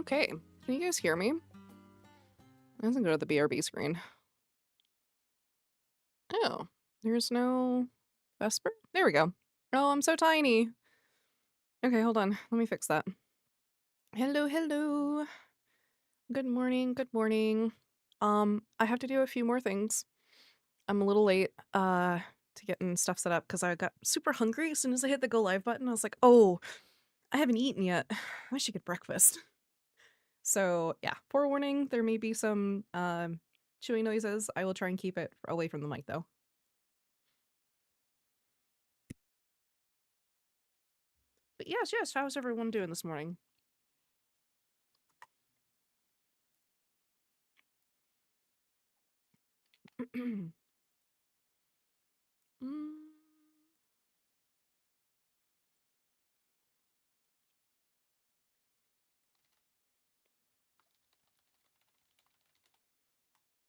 Okay, can you guys hear me? I doesn't go to the BRB screen. Oh, there's no Vesper? There we go. Oh, I'm so tiny. Okay, hold on. Let me fix that. Hello, hello. Good morning, good morning. I have to do a few more things. I'm a little late to getting stuff set up because I got super hungry as soon as I hit the go live button. I was like, oh, I haven't eaten yet. I should get breakfast. So yeah, forewarning, there may be some chewing noises. I will try and keep it away from the mic though. But yes, how's everyone doing this morning? Mm.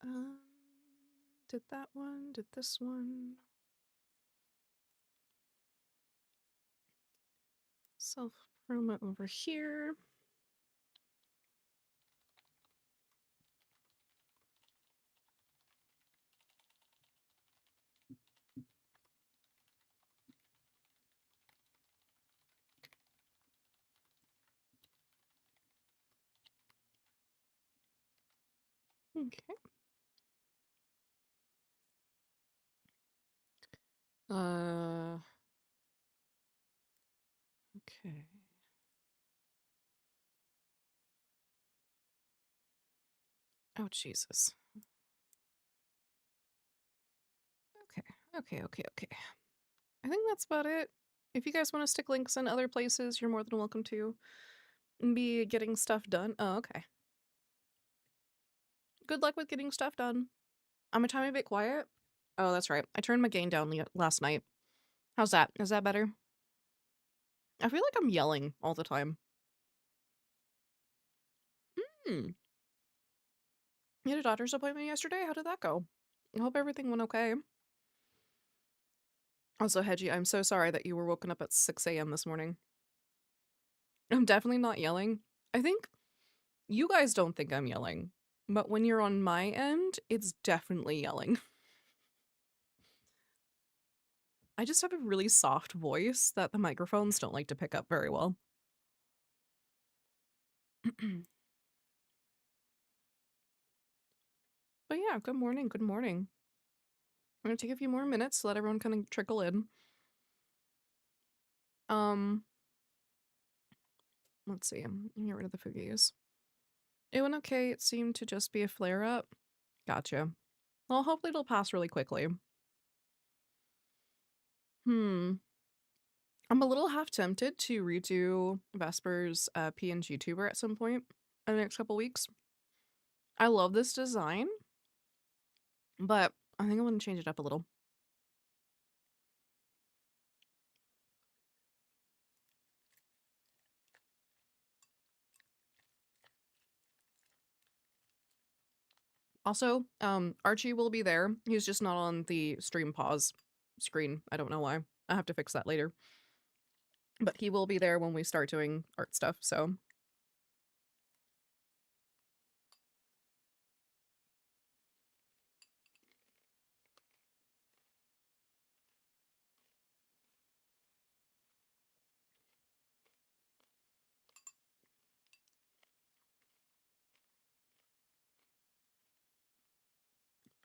Um, did that one, did this one. Self-promo over here. Okay. Okay. Oh, Jesus. Okay. I think that's about it. If you guys want to stick links in other places, you're more than welcome to. Be getting stuff done. Oh, okay. Good luck with getting stuff done. I'm a tiny bit quiet. Oh, that's right. I turned my gain down last night. How's that? Is that better? I feel like I'm yelling all the time. Hmm. You had a doctor's appointment yesterday? How did that go? I hope everything went okay. Also, Hedgie, I'm so sorry that you were woken up at 6 a.m. this morning. I'm definitely not yelling. I think you guys don't think I'm yelling, but when you're on my end, it's definitely yelling. I just have a really soft voice that the microphones don't like to pick up very well. But yeah, good morning, good morning. I'm gonna take a few more minutes to let everyone kind of trickle in. Let's see. I'm gonna get rid of the Fugees. It went okay. It seemed to just be a flare-up. Gotcha. Well, hopefully it'll pass really quickly. I'm a little half tempted to redo Vesper's PNG tuber at some point in the next couple weeks. I love this design, but I think I'm gonna change it up a little. Also, Archie will be there. He's just not on the stream pause screen. I don't know why. I have to fix that later. But he will be there when we start doing art stuff, so.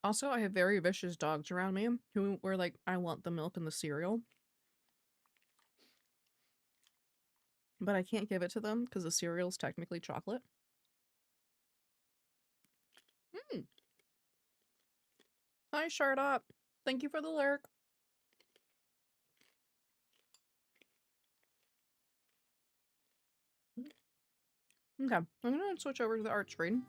Also, I have very vicious dogs around me who were like, I want the milk and the cereal. But I can't give it to them because the cereal is technically chocolate. Hi, Shardop. Thank you for the lurk. Okay, I'm gonna switch over to the art screen.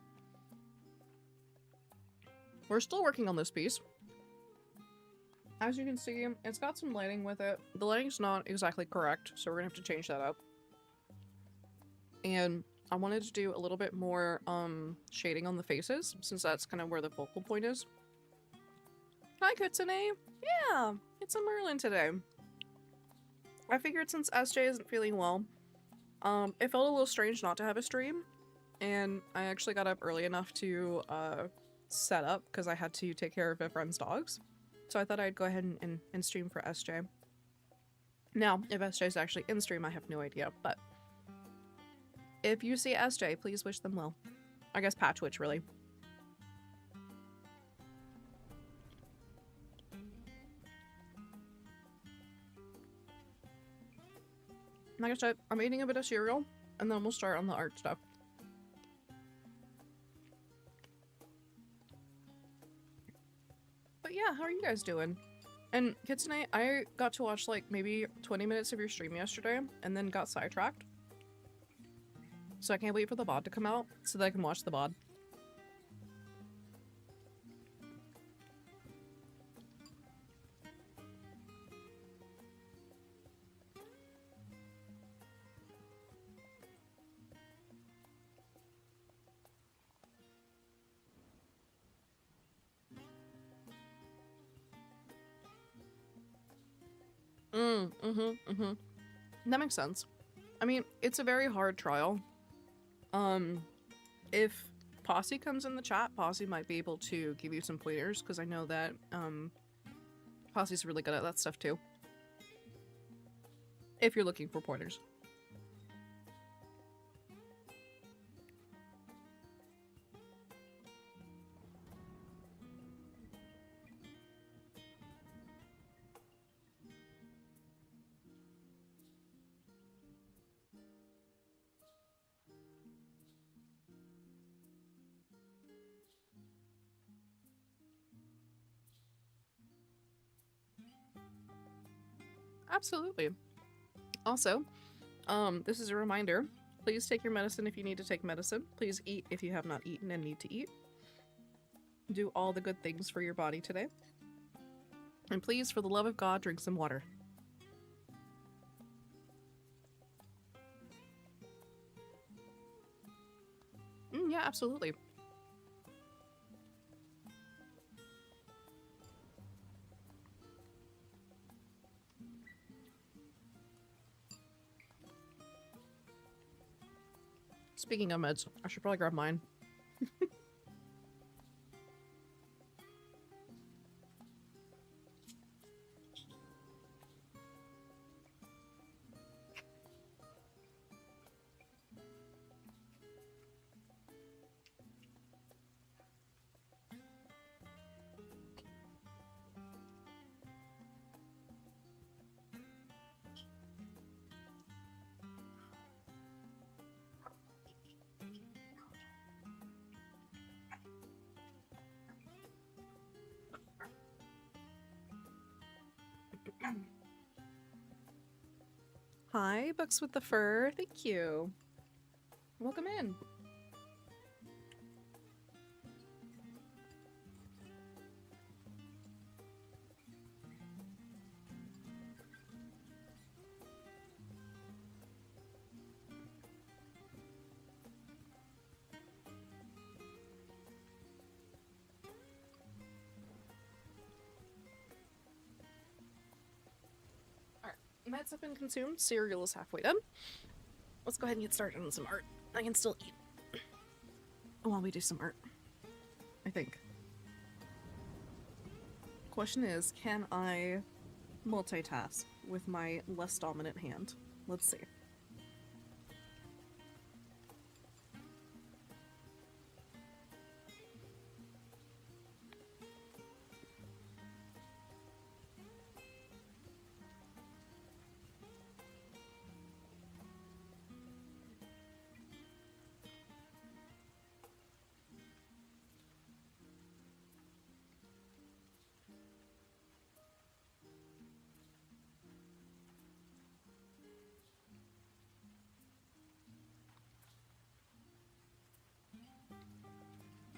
We're still working on this piece. As you can see, it's got some lighting with it. The lighting's not exactly correct, so we're gonna have to change that up. And I wanted to do a little bit more shading on the faces, since that's kind of where the focal point is. Hi, Kitsune! Yeah, it's a Merlin today. I figured since SJ isn't feeling well, it felt a little strange not to have a stream. and I actually got up early enough to set up because I had to take care of a friend's dogs. So I thought I'd go ahead and stream for SJ. Now, if SJ is actually in stream, I have no idea, but if you see SJ, please wish them well. I guess Patchwitch, really. Like I said, I'm eating a bit of cereal, and then we'll start on the art stuff. But yeah, how are you guys doing? And Kitsune, I got to watch like maybe 20 minutes of your stream yesterday, and then got sidetracked. So I can't wait for the VOD to come out so that I can watch the VOD. That makes sense. I mean, it's a very hard trial. If Posse comes in the chat, Posse might be able to give you some pointers, because I know that, Posse's really good at that stuff too. If you're looking for pointers. Absolutely. Also, this is a reminder. Please take your medicine if you need to take medicine. Please eat if you have not eaten and need to eat. Do all the good things for your body today. And please, for the love of God, drink some water. Yeah, absolutely. Speaking of meds, I should probably grab mine. Hi, Books with the Fur. Thank you. Welcome in. Meds have been consumed. Cereal is halfway done. Let's go ahead and get started on some art. I can still eat while we do some art, I think. Question is, can I multitask with my less dominant hand? Let's see.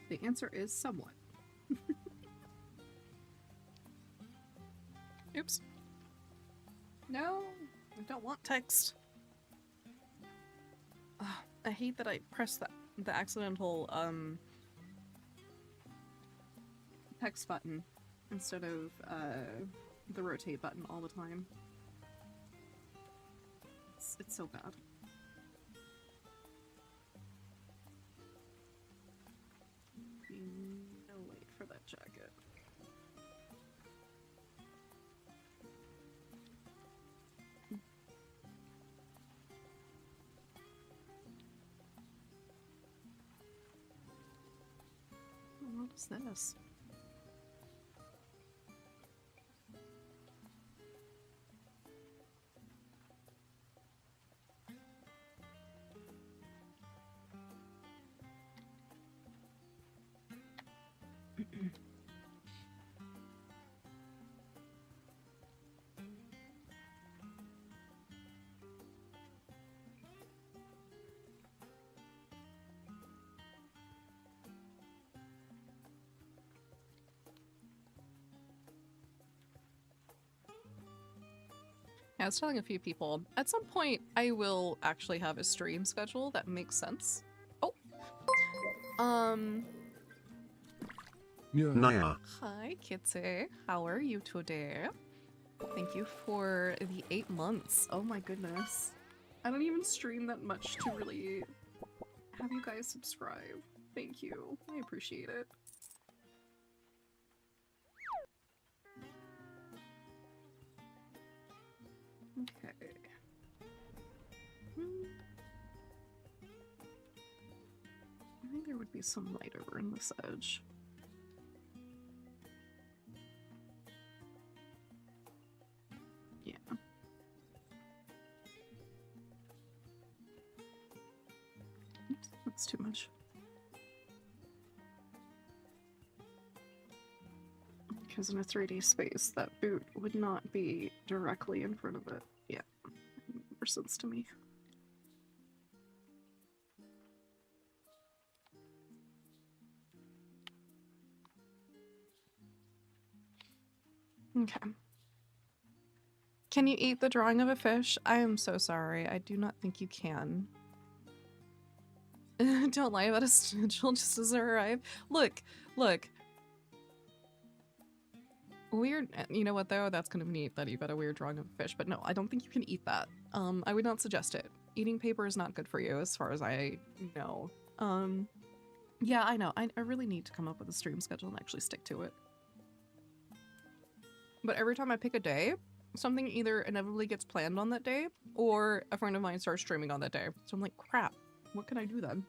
The answer is somewhat. Oops. No, I don't want text. I hate that I pressed the accidental text button instead of the rotate button all the time. It's so bad. No, wait for that jacket. What is this? Yeah, I was telling a few people, at some point I will actually have a stream schedule that makes sense. Oh! Yeah. Hi, Kitty. How are you today? Thank you for the 8 months. Oh my goodness. I don't even stream that much to really have you guys subscribe. Thank you. I appreciate it. Okay. I think there would be some light over in this edge. Yeah. Oops, that's too much. Because in a 3D space, that boot would not be directly in front of it. Yeah. More sense to me. Okay. Can you eat the drawing of a fish? I am so sorry. I do not think you can. Don't lie about a schedule just as it arrived. Look, look. Weird. You know what though? That's kind of neat that you got a weird drawing of a fish, but no, I don't think you can eat that. I would not suggest it. Eating paper is not good for you as far as I know. Yeah, I know. I really need to come up with a stream schedule and actually stick to it. But every time I pick a day, something either inevitably gets planned on that day or a friend of mine starts streaming on that day. So I'm like, crap, what can I do then?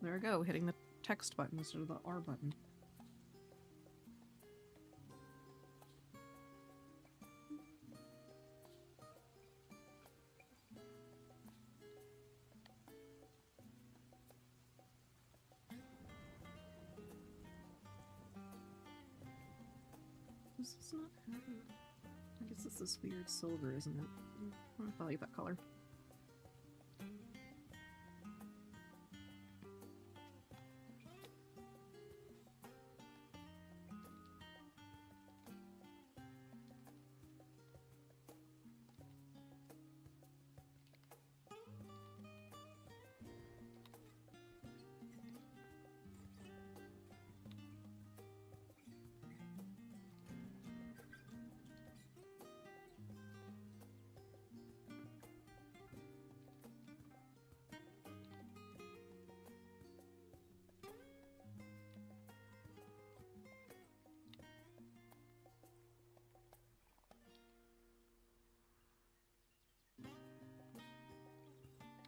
There I go, hitting the text button instead of the R button. This is not heavy. I guess it's this weird silver, isn't it? I like that color.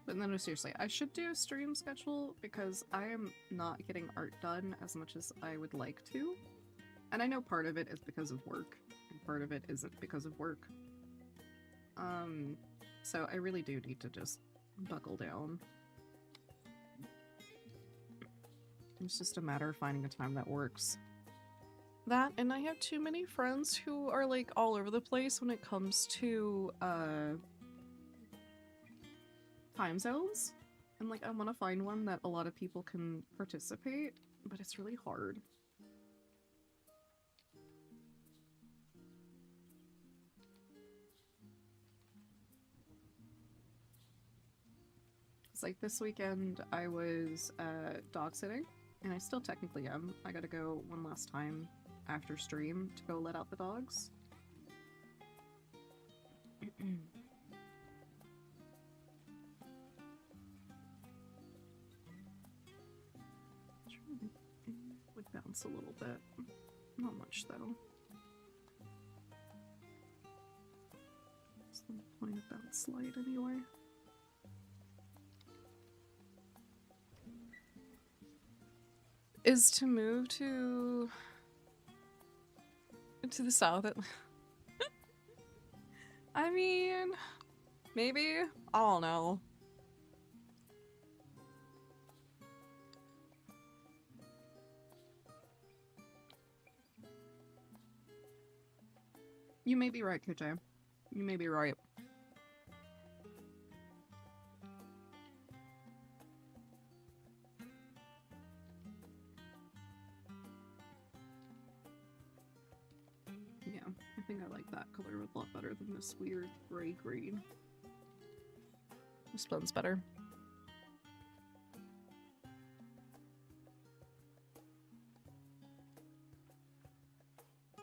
But no, seriously, I should do a stream schedule because I am not getting art done as much as I would like to. And I know part of it is because of work, and part of it isn't because of work. So I really do need to just buckle down. It's just a matter of finding a time that works. That, and I have too many friends who are like all over the place when it comes to time zones. And like I want to find one that a lot of people can participate, but it's really hard. It's like this weekend I was dog sitting, and I still technically am. I gotta go one last time after stream to go let out the dogs. bounce a little bit. Not much though. What's the point of bounce slide anyway? Is to move to the south. I mean, maybe. I don't know. You may be right, KJ. You may be right. Yeah, I think I like that color a lot better than this weird gray green. This blends better.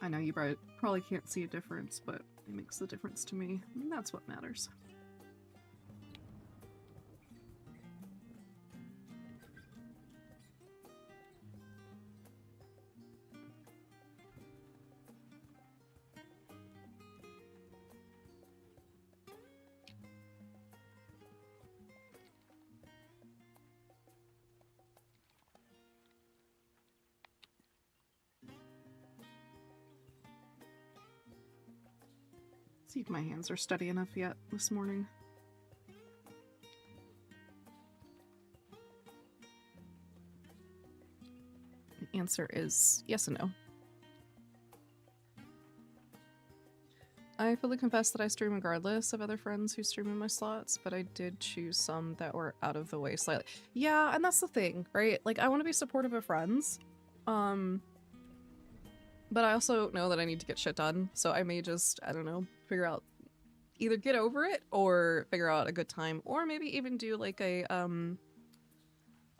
I know you probably can't see a difference, but it makes the difference to me, and that's what matters. See if my hands are steady enough yet this morning. The answer is yes and no. I fully confess that I stream regardless of other friends who stream in my slots, but I did choose some that were out of the way slightly. Yeah, and that's the thing, right? Like, I want to be supportive of friends. But I also know that I need to get shit done, so I may just, I don't know, figure out, either get over it or figure out a good time, or maybe even do like a, a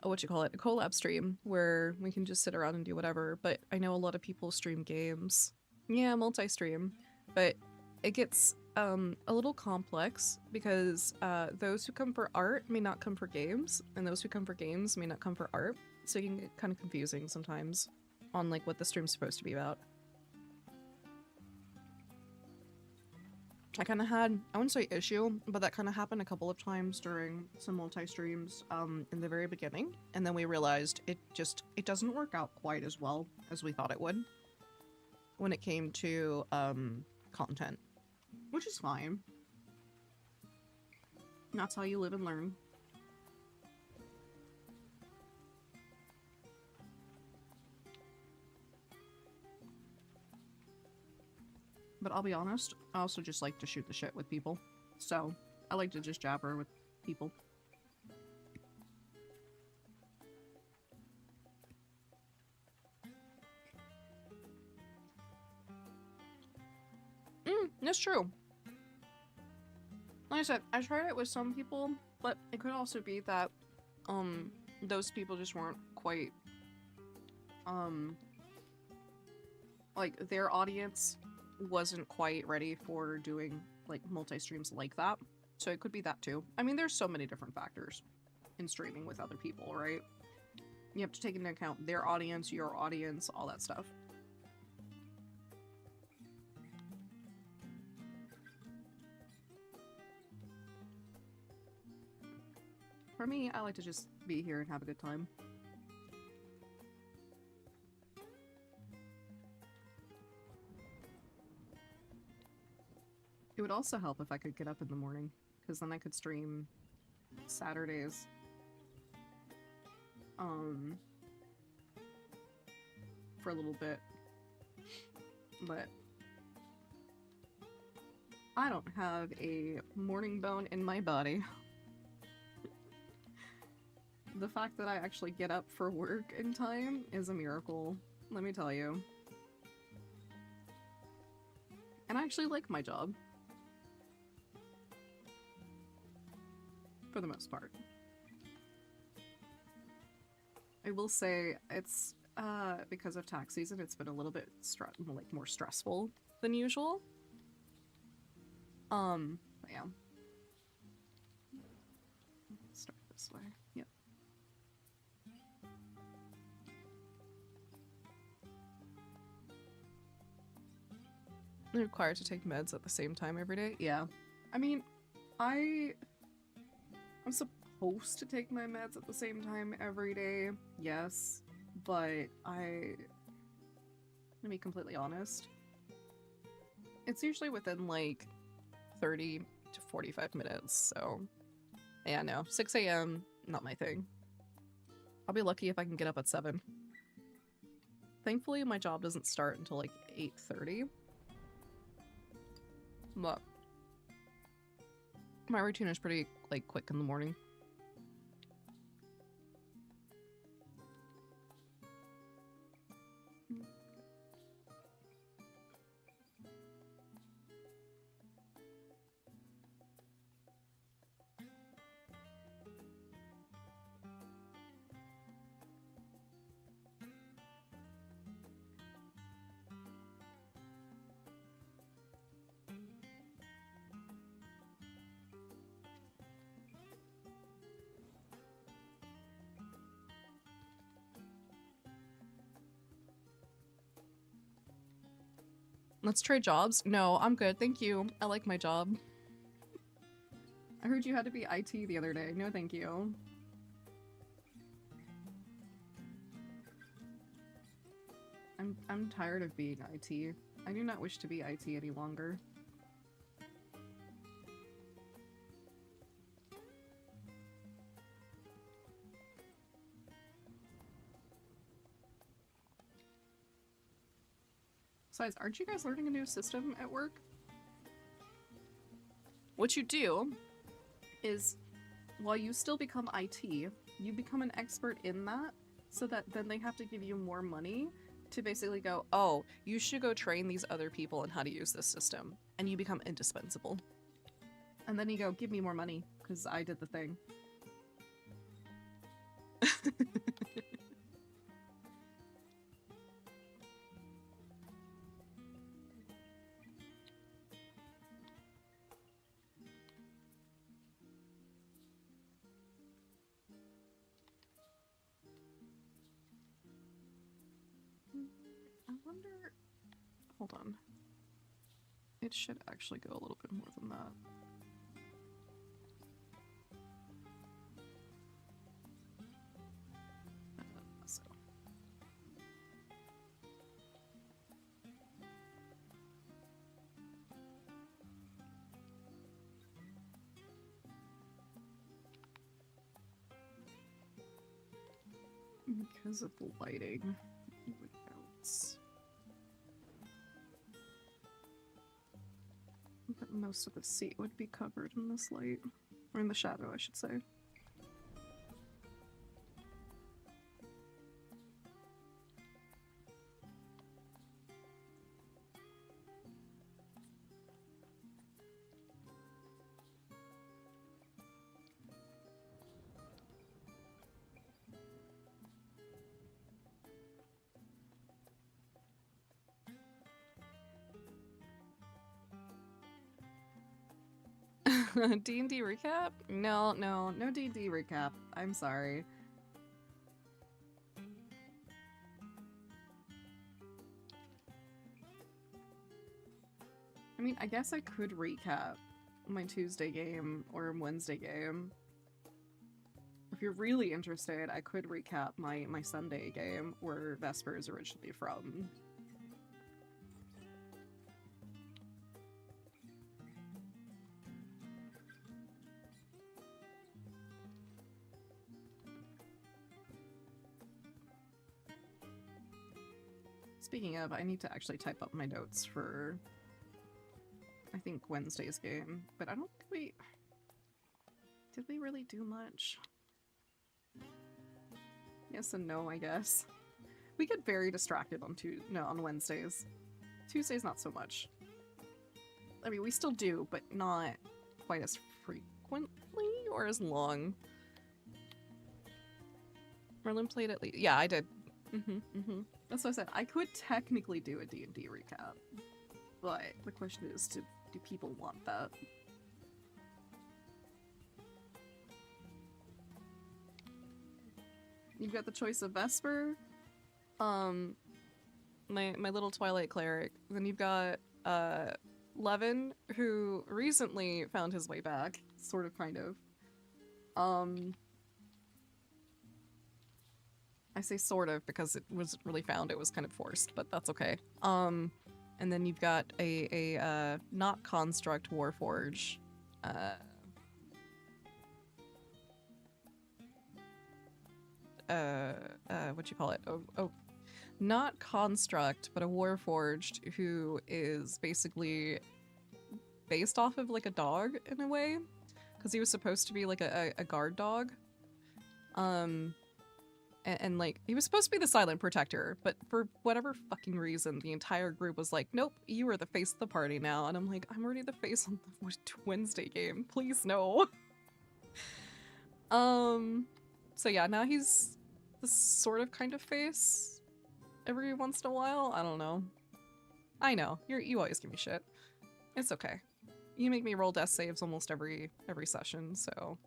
collab stream where we can just sit around and do whatever. But I know a lot of people stream games. Yeah, multi-stream. But it gets a little complex because those who come for art may not come for games, and those who come for games may not come for art. So it can get kind of confusing sometimes on like what the stream's supposed to be about. I kind of had, I wouldn't say issue, but that kind of happened a couple of times during some multi-streams in the very beginning, and then we realized it doesn't work out quite as well as we thought it would when it came to content, which is fine. That's how you live and learn. But I'll be honest, I also just like to shoot the shit with people. So, I like to just jabber with people. That's true. Like I said, I tried it with some people, but it could also be that, those people just weren't quite, like, their audience wasn't quite ready for doing like multi-streams like that. So it could be that too. I mean, there's so many different factors in streaming with other people, right? You have to take into account their audience, your audience, all that stuff. For me, I like to just be here and have a good time. It would also help if I could get up in the morning, because then I could stream Saturdays. For a little bit. But I don't have a morning bone in my body. The fact that I actually get up for work in time is a miracle, let me tell you. And I actually like my job. For the most part. I will say it's because of tax season, it's been a little bit more stressful than usual. But yeah. Start this way. Yep. They're required to take meds at the same time every day. Yeah. I mean, I'm supposed to take my meds at the same time every day. Yes. But to be completely honest, it's usually within like 30 to 45 minutes. So yeah, no. 6 a.m. not my thing. I'll be lucky if I can get up at 7. Thankfully, my job doesn't start until like 8:30. But my routine is pretty like quick in the morning. Let's trade jobs? No, I'm good. Thank you. I like my job. I heard you had to be IT the other day. No, thank you. I'm tired of being IT. I do not wish to be IT any longer. Besides, aren't you guys learning a new system at work? What you do is, while you still become IT, you become an expert in that, so that then they have to give you more money to basically go, oh, you should go train these other people on how to use this system, and you become indispensable. And then you go, give me more money, because I did the thing. I wonder... Hold on. It should actually go a little bit more than that. So. Because of the lighting, it would bounce. But most of the seat would be covered in this light. Or in the shadow, I should say. D&D recap? No D&D recap. I'm sorry. I mean, I guess I could recap my Tuesday game or Wednesday game. If you're really interested, I could recap my Sunday game, where Vesper is originally from. Speaking of, I need to actually type up my notes for, I think, Wednesday's game, but I don't think we... Did we really do much? Yes and no, I guess. We get very distracted on Wednesdays. Tuesdays, not so much. I mean, we still do, but not quite as frequently or as long. Merlin played at least... Yeah, I did. That's what I said. I could technically do a D&D recap, but the question is, do people want that? You've got the choice of Vesper, my little Twilight Cleric, then you've got Levin, who recently found his way back, sort of, kind of. I say sort of because it wasn't really found, it was kind of forced, but that's okay. And then you've got a not construct Warforge. What you call it? Oh, not construct, but a Warforged who is basically based off of like a dog in a way, because he was supposed to be like a guard dog. And like he was supposed to be the silent protector, but for whatever fucking reason, the entire group was like, "Nope, you are the face of the party now." And I'm like, "I'm already the face on the Wednesday game. Please no." So yeah, now he's this sort of kind of face every once in a while. I don't know. I know you always give me shit. It's okay. You make me roll death saves almost every session, so.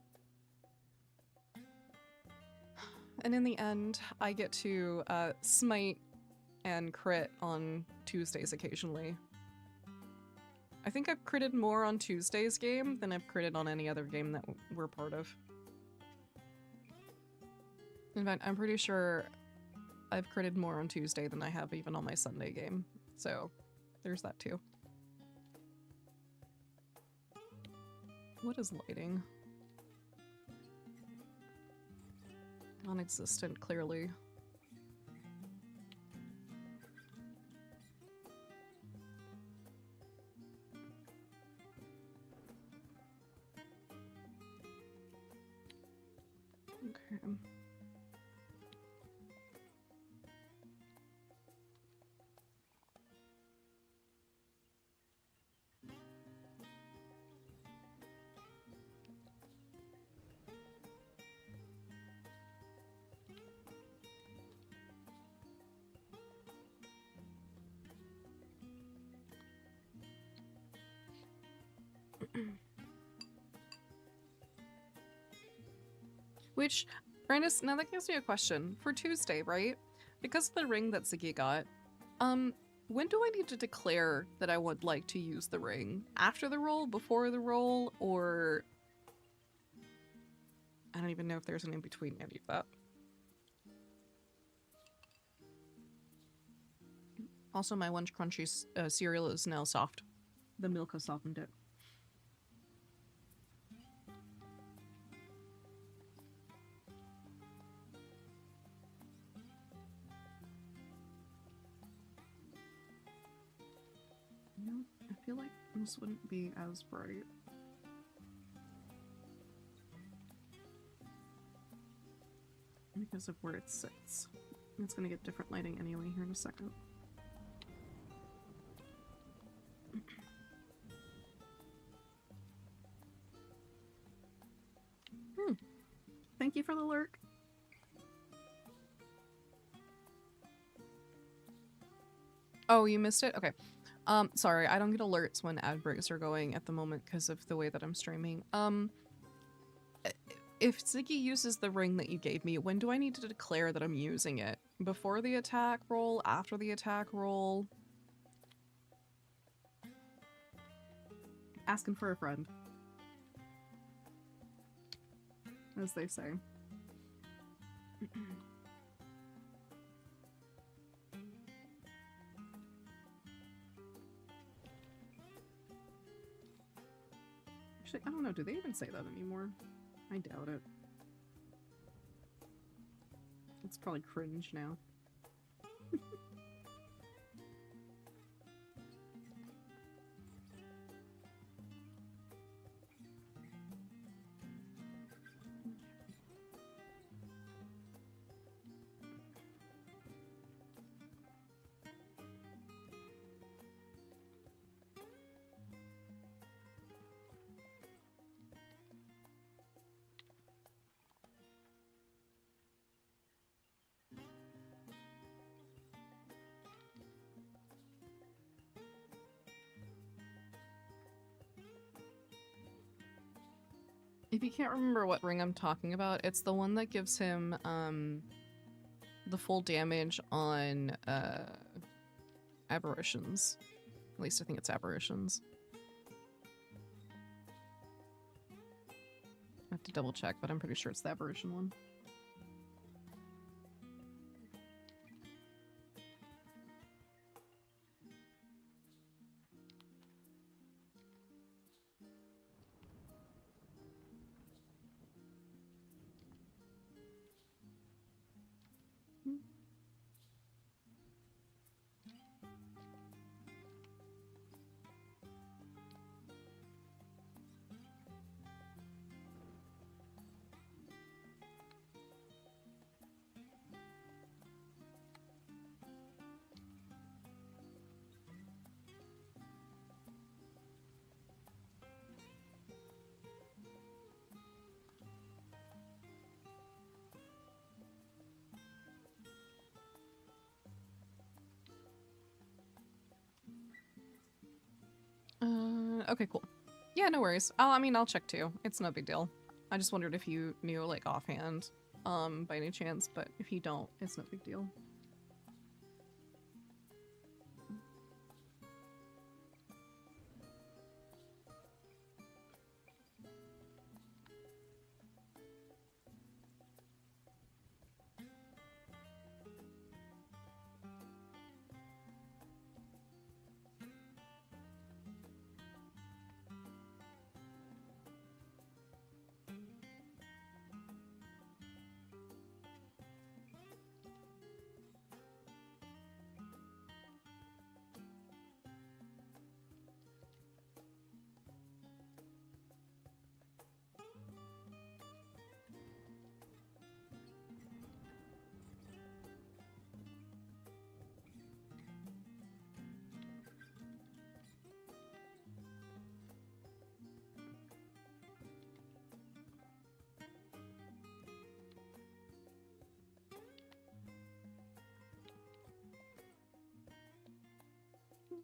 And in the end, I get to smite and crit on Tuesdays occasionally. I think I've critted more on Tuesday's game than I've critted on any other game that we're part of. In fact, I'm pretty sure I've critted more on Tuesday than I have even on my Sunday game. So there's that too. What is lighting? Non-existent, clearly. Okay. Which, Brandis, now that gives me a question. For Tuesday, right? Because of the ring that Ziggy got, when do I need to declare that I would like to use the ring? After the roll? Before the roll? Or... I don't even know if there's an in-between any of that. Also, my Lunch Crunchy cereal is now soft. The milk has softened it. No, I feel like this wouldn't be as bright. Because of where it sits. It's gonna get different lighting anyway here in a second. Thank you for the lurk. Oh, you missed it? Okay. Sorry, I don't get alerts when ad breaks are going at the moment because of the way that I'm streaming. If Ziggy uses the ring that you gave me, when do I need to declare that I'm using it? Before the attack roll? After the attack roll? Asking for a friend. As they say. Actually, I don't know, do they even say that anymore? I doubt it. It's probably cringe now. If you can't remember what ring I'm talking about, it's the one that gives him the full damage on aberrations. At least I think it's apparitions. I have to double check, but I'm pretty sure it's the apparition one. Okay, cool. Yeah, no worries. I mean, I'll check too. It's no big deal. I just wondered if you knew, like, offhand, by any chance, but if you don't, it's no big deal.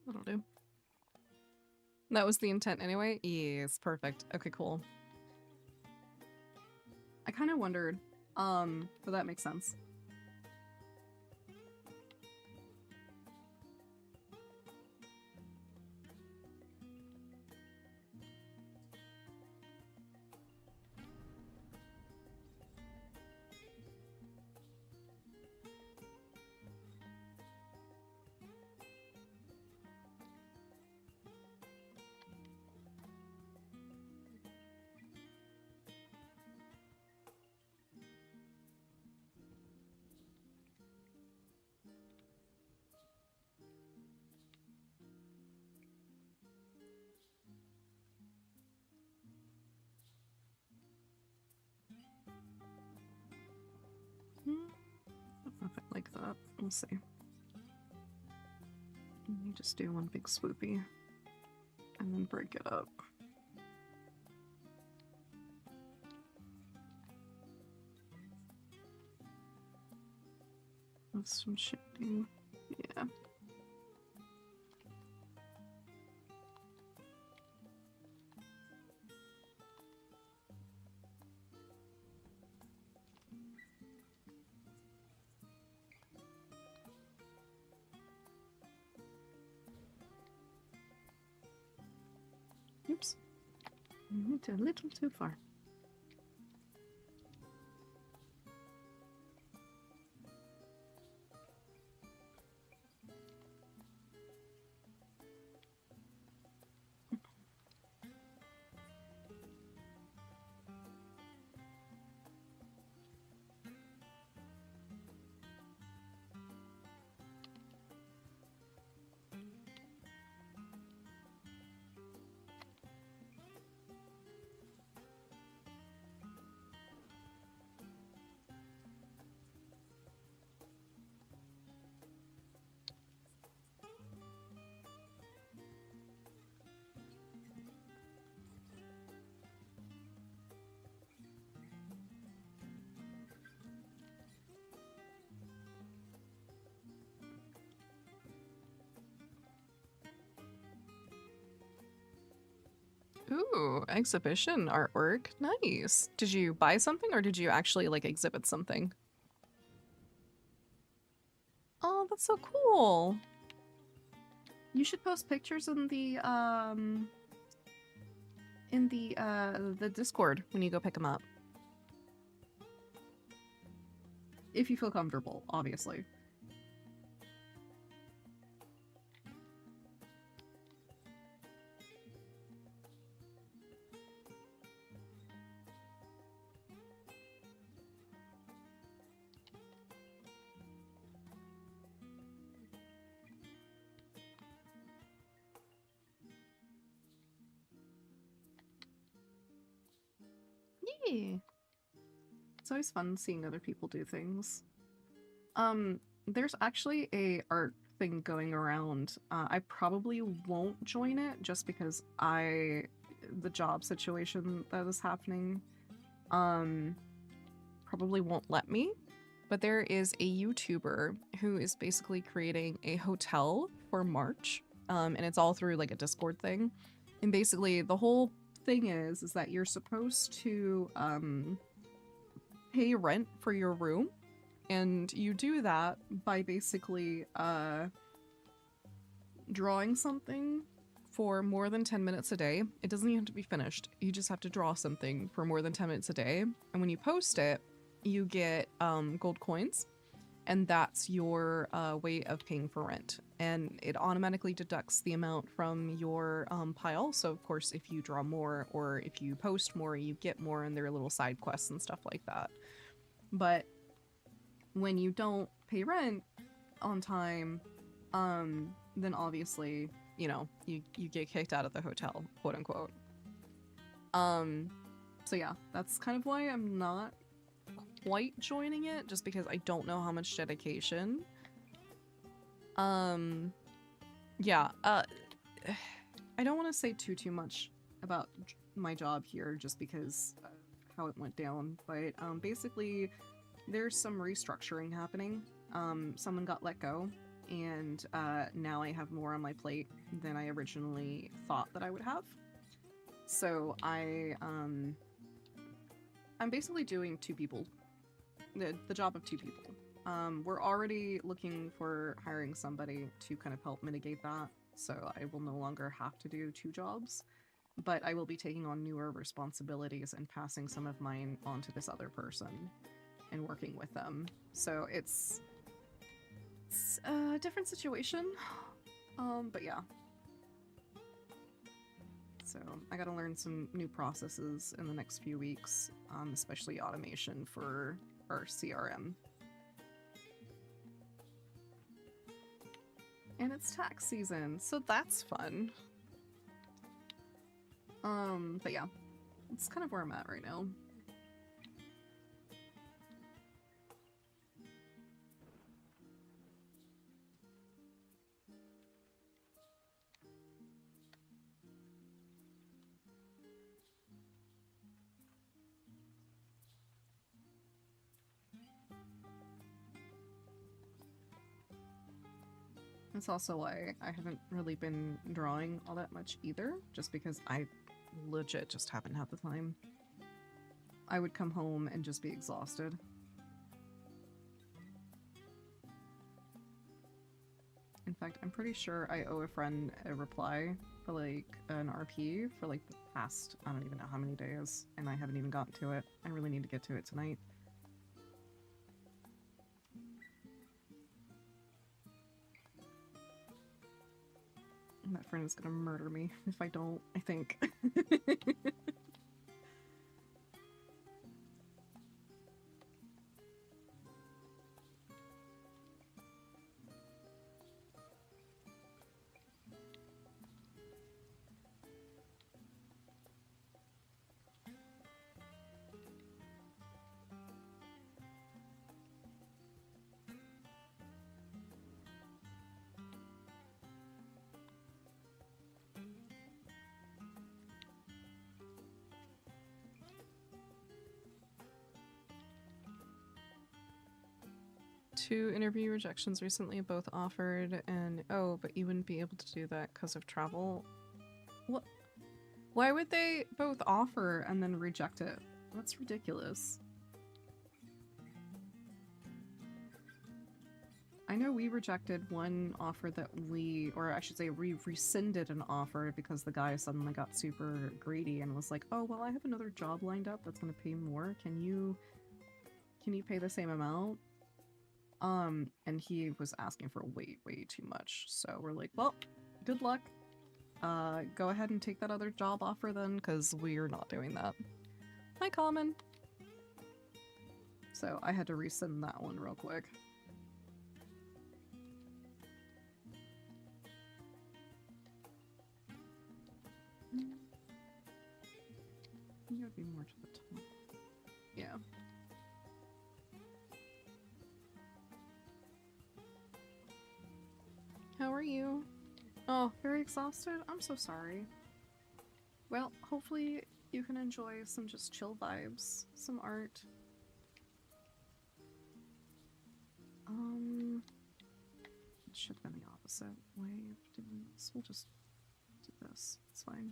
That'll do. That was the intent anyway? Yes, perfect. Okay, cool. I kind of wondered, but that makes sense. Nothing like that. We'll see. Let me just do one big swoopy and then break it up. With some shifting. Yeah. Oops. I went a little too far. Ooh, exhibition artwork. Nice. Did you buy something or did you actually like exhibit something? Oh, that's so cool. You should post pictures in the Discord when you go pick them up. If you feel comfortable, obviously. Yeah. It's always fun seeing other people do things. There's actually a art thing going around. I probably won't join it just because the job situation that is happening, probably won't let me. But there is a YouTuber who is basically creating a hotel for March, and it's all through like a Discord thing. And basically, the whole thing is that you're supposed to pay rent for your room, and you do that by basically drawing something for more than 10 minutes a day. It doesn't even have to be finished. You just have to draw something for more than 10 minutes a day. And when you post it, you get gold coins. And that's your way of paying for rent. And it automatically deducts the amount from your pile. So, of course, if you draw more or if you post more, you get more, and there are little side quests and stuff like that. But when you don't pay rent on time, then obviously, you know, you get kicked out of the hotel, quote unquote. So yeah, that's kind of why I'm not quite joining it, just because I don't know how much dedication. Yeah, I don't want to say too much about my job here, just because of how it went down, but basically there's some restructuring happening. Someone got let go, and now I have more on my plate than I originally thought that I would have. So I'm basically doing two people, the job of two people. We're already looking for hiring somebody to kind of help mitigate that, so I will no longer have to do two jobs, but I will be taking on newer responsibilities and passing some of mine on to this other person and working with them. So it's a different situation, but yeah. So I gotta learn some new processes in the next few weeks, especially automation for our CRM. And it's tax season, so that's fun. But yeah, it's kind of where I'm at right now. That's also why I haven't really been drawing all that much either, just because I legit just haven't had the time. I would come home and just be exhausted. In fact, I'm pretty sure I owe a friend a reply for like an RP for like the past, I don't even know how many days, and I haven't even gotten to it. I really need to get to it tonight. And that friend is gonna murder me if I don't, I think. Two interview rejections recently, both offered, and oh, but you wouldn't be able to do that because of travel. What? Why would they both offer and then reject it? That's ridiculous. I know we rejected one offer that or I should say we rescinded an offer because the guy suddenly got super greedy and was like, oh, well, I have another job lined up that's gonna pay more. Can you pay the same amount? And he was asking for way too much. So we're like, well, good luck. Go ahead and take that other job offer then, because we're not doing that. Hi, Common. So I had to rescind that one real quick. You would be more to the top. Yeah. How are you? Oh, very exhausted? I'm so sorry. Well, hopefully you can enjoy some just chill vibes, some art. It should have been the opposite way of doing this. We'll just do this. It's fine.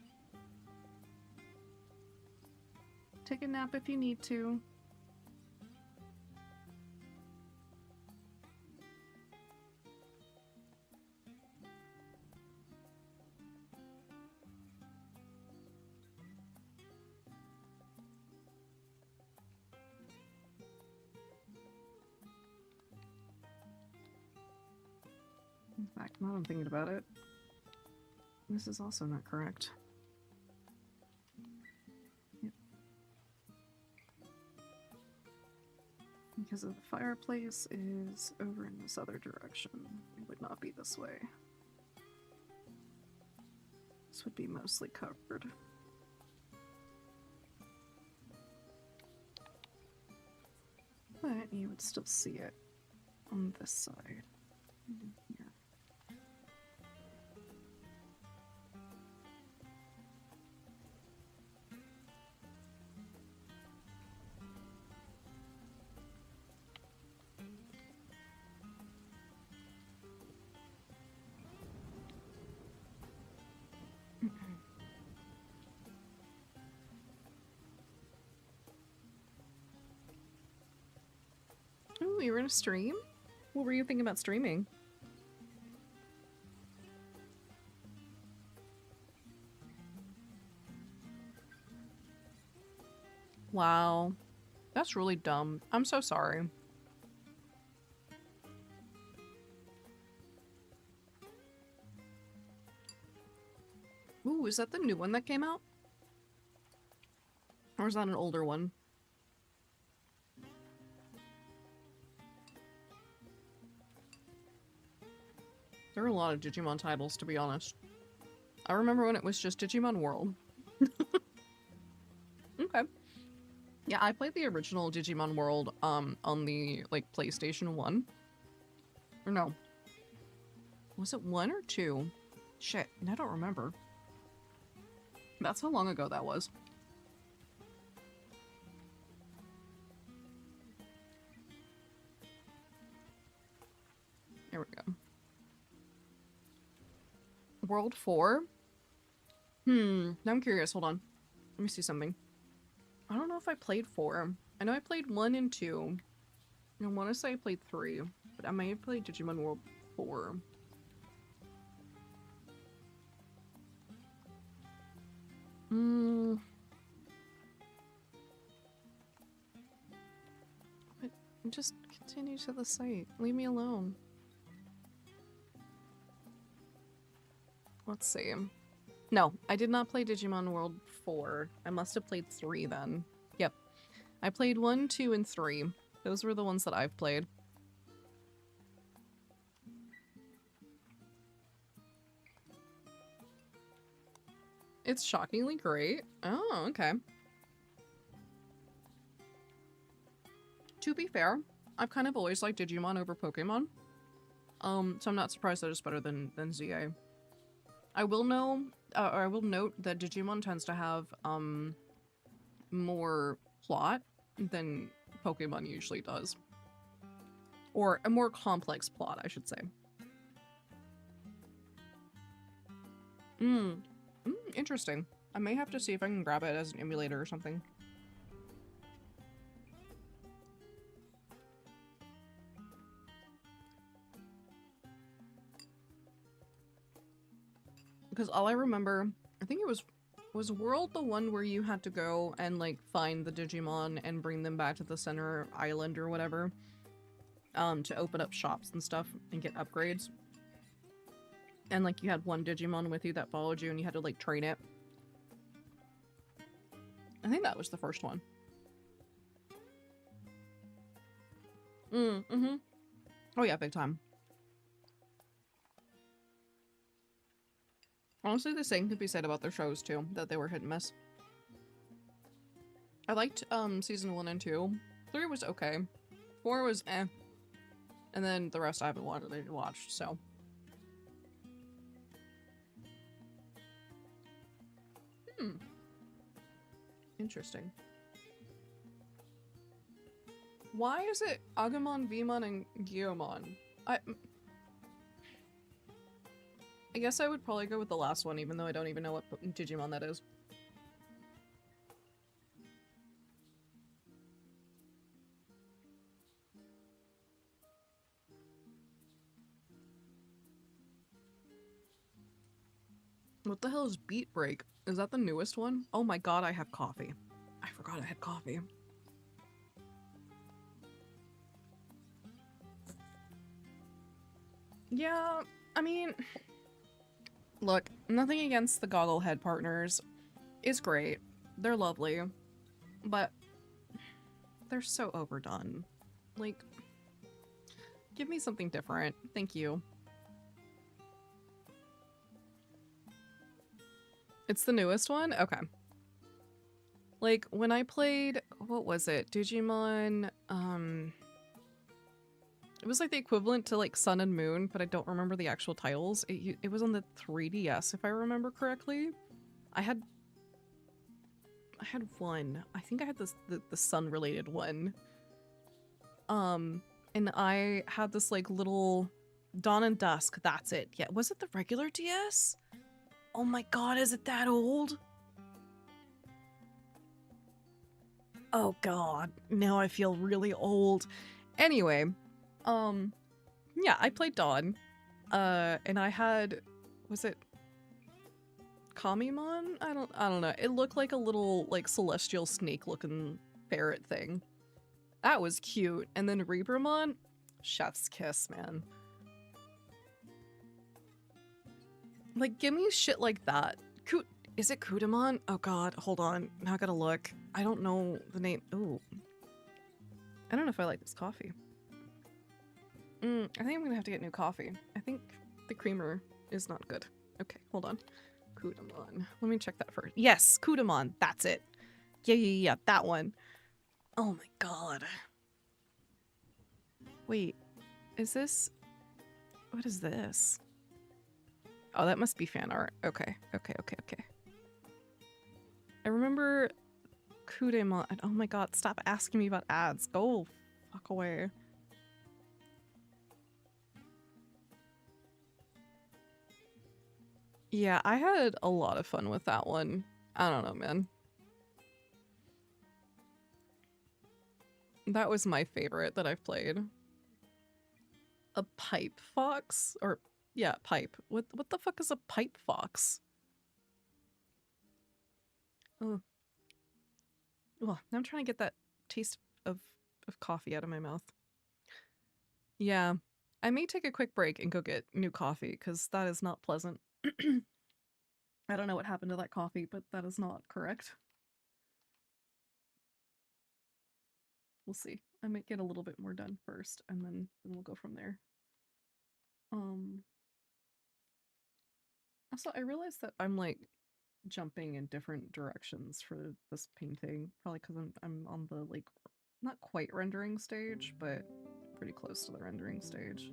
Take a nap if you need to. In fact, now I'm thinking about it, this is also not correct. Yep. Because the fireplace is over in this other direction. It would not be this way. This would be mostly covered. But you would still see it on this side. And here. Oh, you were gonna stream? What were you thinking about streaming? Wow. That's really dumb. I'm so sorry. Ooh, is that the new one that came out? Or is that an older one? There are a lot of Digimon titles, to be honest. I remember when it was just Digimon World. Okay. Yeah, I played the original Digimon World on the like PlayStation 1. Or no. Was it 1 or 2? Shit, I don't remember. That's how long ago that was. There we go. World 4? Now I'm curious. Hold on. Let me see something. I don't know if I played 4. I know I played 1 and 2. I want to say I played 3, but I may have played Digimon World 4. But just continue to the site. Leave me alone. Let's see. No, I did not play Digimon World 4. I must have played 3 then. Yep. I played 1, 2, and 3. Those were the ones that I've played. It's shockingly great. Oh, okay. To be fair, I've kind of always liked Digimon over Pokemon. So I'm not surprised that it's better than ZA. I will note that Digimon tends to have more plot than Pokemon usually does. Or a more complex plot, I should say. Interesting. I may have to see if I can grab it as an emulator or something. Because all I remember, I think it was World the one where you had to go and like find the Digimon and bring them back to the center island or whatever, to open up shops and stuff and get upgrades. And like you had one Digimon with you that followed you and you had to like train it. I think that was the first one. Mm-hmm. Oh yeah, big time. Honestly, the same could be said about their shows too, that they were hit and miss. I liked season 1 and 2. 3 was okay. 4 was eh. And then the rest I haven't watched, so. Interesting. Why is it Agumon, Vmon, and Gyomon? I guess I would probably go with the last one, even though I don't even know what Digimon that is. What the hell is Beat Break? Is that the newest one? Oh my god, I have coffee. I forgot I had coffee. Yeah, I mean, look, nothing against the Gogglehead partners. It's great. They're lovely. But they're so overdone. Like, give me something different. Thank you. It's the newest one? Okay. Like, when I played, what was it? Digimon, it was like the equivalent to like Sun and Moon, but I don't remember the actual titles. It was on the 3DS, if I remember correctly. I had one. I think I had the sun-related one. And I had this like little Dawn and Dusk, that's it. Yeah, was it the regular DS? Oh my god, is it that old? Oh god, now I feel really old. Anyway, yeah, I played Dawn. And I had, was it Kamimon? I don't know. It looked like a little like celestial snake looking ferret thing. That was cute. And then Reapermon, chef's kiss, man. Like, give me shit like that. Is it Kudamon? Oh god, hold on. Now I gotta look. I don't know the name. Ooh. I don't know if I like this coffee. I think I'm gonna have to get new coffee. I think the creamer is not good. Okay, hold on. Kudamon. Let me check that first. Yes, Kudamon. That's it. Yeah, that one. Oh my god. Wait, is this... What is this? Oh, that must be fan art. Okay. I remember Kudamon. Oh my god, stop asking me about ads. Go fuck away. Yeah, I had a lot of fun with that one. I don't know, man. That was my favorite that I've played. A pipe fox? Or, yeah, pipe. What the fuck is a pipe fox? Oh. Well, now I'm trying to get that taste of coffee out of my mouth. Yeah. I may take a quick break and go get new coffee, because that is not pleasant. I don't know what happened to that coffee, but that is not correct. We'll see. I might get a little bit more done first, and then we'll go from there. Also, I realized that I'm like jumping in different directions for this painting, probably because I'm on the like not quite rendering stage, but pretty close to the rendering stage.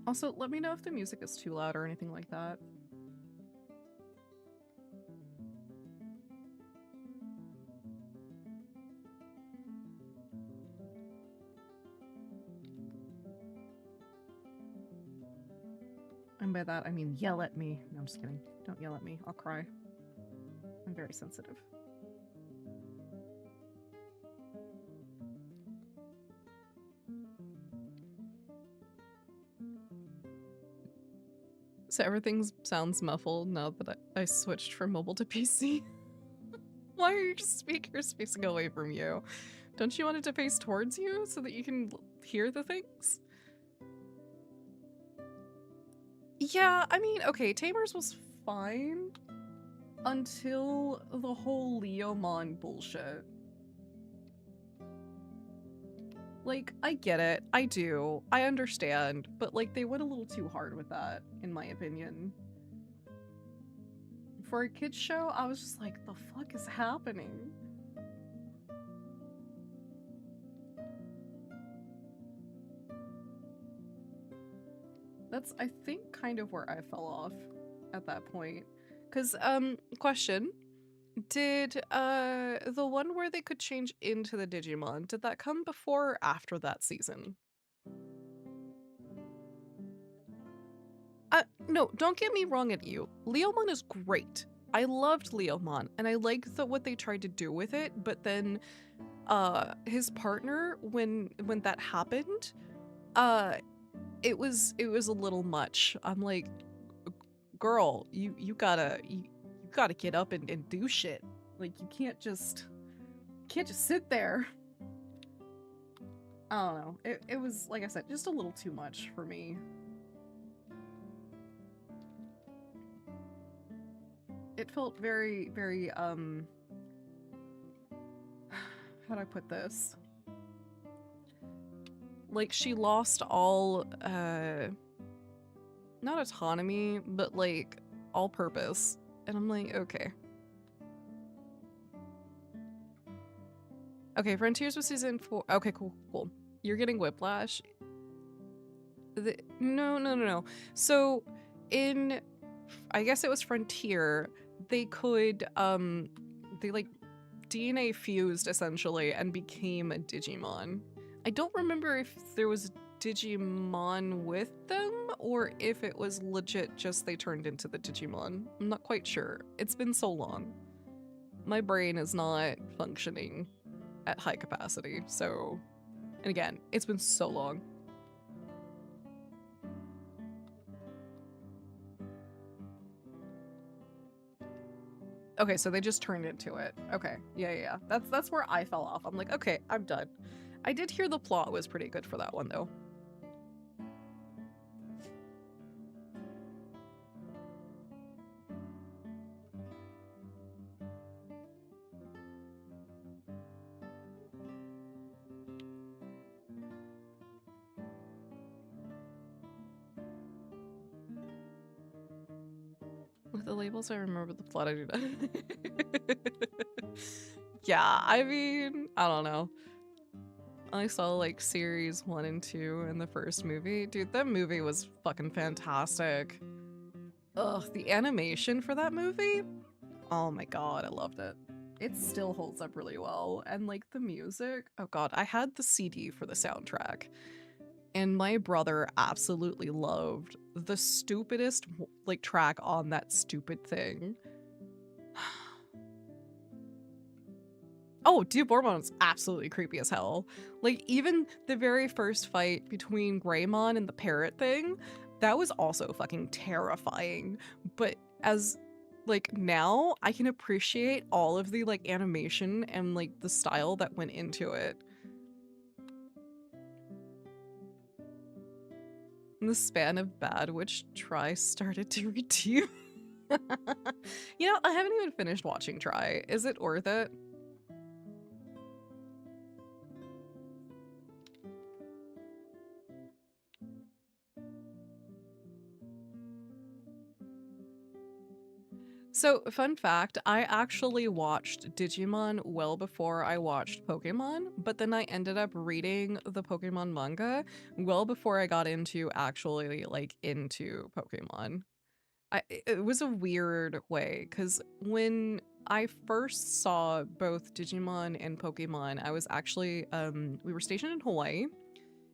Also, let me know if the music is too loud or anything like that. And by that, I mean yell at me. No, I'm just kidding. Don't yell at me. I'll cry. I'm very sensitive. So everything sounds muffled now that I switched from mobile to PC. Why are your speakers facing away from you? Don't you want it to face towards you so that you can hear the things? Yeah, I mean, okay, Tamers was fine until the whole Leomon bullshit. Like, I get it. I do. I understand. But, like, they went a little too hard with that, in my opinion. For a kid's show, I was just like, the fuck is happening? That's, I think, kind of where I fell off at that point. Because, question. Did, the one where they could change into the Digimon, did that come before or after that season? No, don't get me wrong at you. Leomon is great. I loved Leomon, and I liked what they tried to do with it, but then, his partner, when that happened, it was a little much. I'm like, girl, you gotta get up and do shit. Like, you can't just sit there. I don't know. It was, like I said, just a little too much for me. It felt very, very, how do I put this? Like, she lost all, not autonomy, but, like, all purpose. And I'm like, okay. Okay, Frontiers was season 4. Okay, cool. You're getting Whiplash. No. So, in, I guess it was Frontier, they could, they, like, DNA fused, essentially, and became a Digimon. I don't remember if there was Digimon with them, or if it was legit just they turned into the Digimon. I'm not quite sure. It's been so long. My brain is not functioning at high capacity, so... And again, it's been so long. Okay, so they just turned into it. Okay, yeah. That's where I fell off. I'm like, okay, I'm done. I did hear the plot was pretty good for that one, though. With the labels, I remember the plot. I do not. Yeah, I mean, I don't know. I saw like series 1 and 2 in the first movie. Dude, that movie was fucking fantastic. Ugh, the animation for that movie? Oh my god, I loved it. It still holds up really well. And like the music, oh god, I had the CD for the soundtrack. And my brother absolutely loved the stupidest like track on that stupid thing. Oh, dude, Bormon's absolutely creepy as hell. Like, even the very first fight between Greymon and the parrot thing, that was also fucking terrifying. But as, like, now, I can appreciate all of the, like, animation and, like, the style that went into it. In the span of bad, which Try started to redeem. You know, I haven't even finished watching Try. Is it worth it? So, fun fact, I actually watched Digimon well before I watched Pokemon, but then I ended up reading the Pokemon manga well before I got into actually, like, into Pokemon. It was a weird way, because when I first saw both Digimon and Pokemon, I was actually, we were stationed in Hawaii,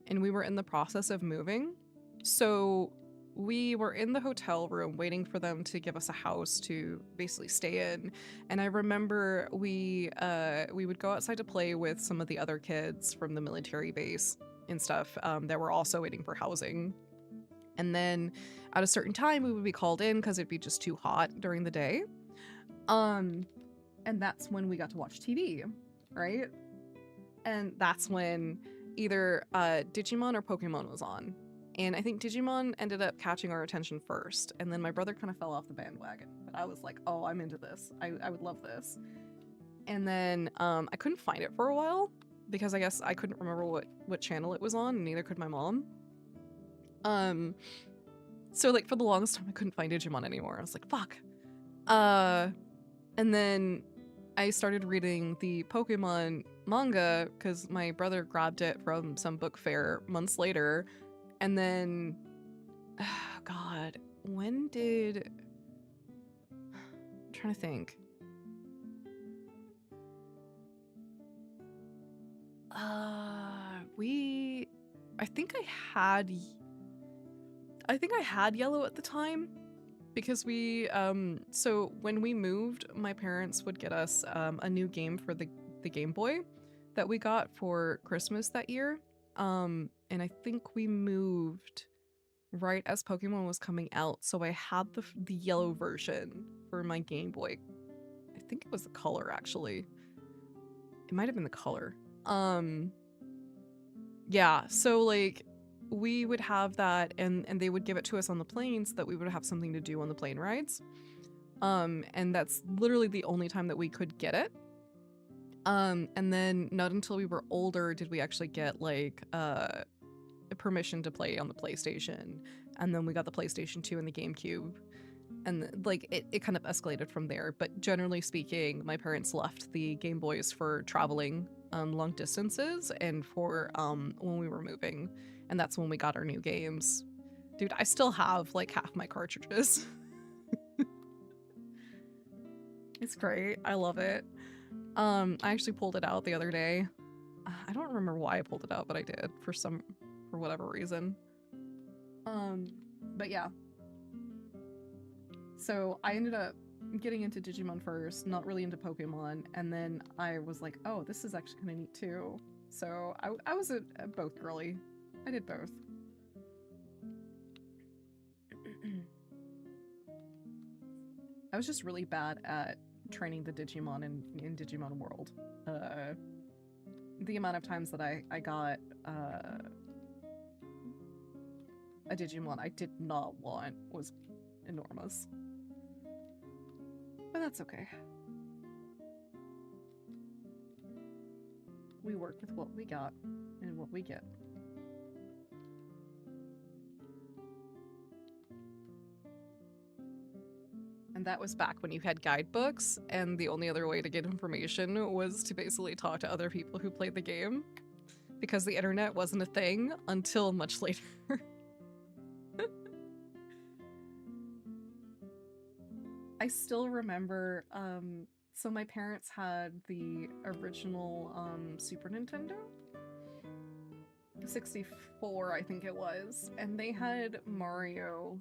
and we were in the process of moving. So we were in the hotel room waiting for them to give us a house to basically stay in. And I remember we would go outside to play with some of the other kids from the military base and stuff that were also waiting for housing. And then at a certain time, we would be called in because it'd be just too hot during the day. And that's when we got to watch TV, right? And that's when either Digimon or Pokemon was on. And I think Digimon ended up catching our attention first, and then my brother kind of fell off the bandwagon. But I was like, oh, I'm into this. I would love this. And then I couldn't find it for a while because I guess I couldn't remember what channel it was on, and neither could my mom. So like for the longest time I couldn't find Digimon anymore. I was like, fuck. And then I started reading the Pokemon manga because my brother grabbed it from some book fair months later. And then, God, when did... I'm trying to think. I think I had Yellow at the time because we, so when we moved, my parents would get us a new game for the Game Boy that we got for Christmas that year. And I think we moved right as Pokemon was coming out, so I had the yellow version for my Game Boy. I think it was the color, actually. It might have been the color. Yeah, so like we would have that and they would give it to us on the plane so that we would have something to do on the plane rides. And that's literally the only time that we could get it. And then not until we were older did we actually get like permission to play on the PlayStation. And then we got the PlayStation 2 and the GameCube. And like it kind of escalated from there. But generally speaking, my parents left the Game Boys for traveling long distances and for when we were moving. And that's when we got our new games. Dude, I still have like half my cartridges. It's great. I love it. I actually pulled it out the other day. I don't remember why I pulled it out, but I did for whatever reason. But yeah. So I ended up getting into Digimon first, not really into Pokemon, and then I was like, oh, this is actually kind of neat too. So I was a both girly. I did both. I was just really bad at training the Digimon in Digimon World. The amount of times that I got a Digimon I did not want was enormous. But that's okay. We work with what we got and what we get. And that was back when you had guidebooks, and the only other way to get information was to basically talk to other people who played the game, because the internet wasn't a thing until much later. I still remember, so my parents had the original Super Nintendo? 64, I think it was, and they had Mario.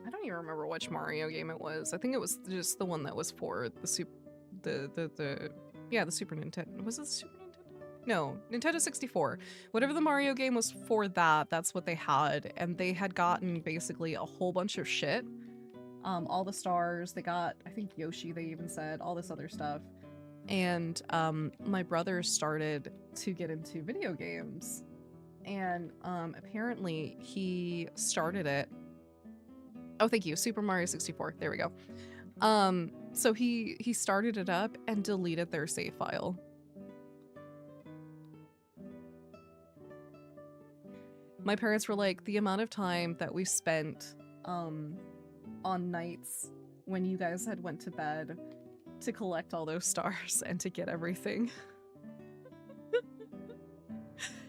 I don't even remember which Mario game it was. I think it was just the one that was for the Super Nintendo. Was it the Super Nintendo? No, Nintendo 64. Whatever the Mario game was for that's what they had. And they had gotten basically a whole bunch of shit. All the stars, they got, I think Yoshi, they even said, all this other stuff. And my brother started to get into video games. And apparently he started it. Oh, thank you. Super Mario 64. There we go. So he started it up and deleted their save file. My parents were like, the amount of time that we spent on nights when you guys had went to bed to collect all those stars and to get everything.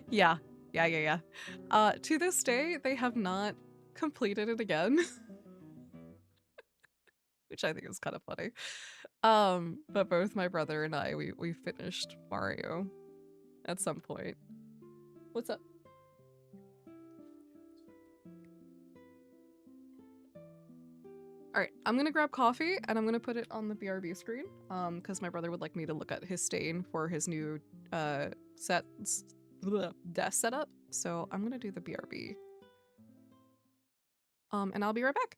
Yeah. To this day, they have not completed it again. Which I think is kind of funny. But both my brother and I, we finished Mario at some point. What's up? Alright, I'm gonna grab coffee and I'm gonna put it on the BRB screen, because my brother would like me to look at his stain for his new desk setup. So I'm gonna do the BRB. And I'll be right back.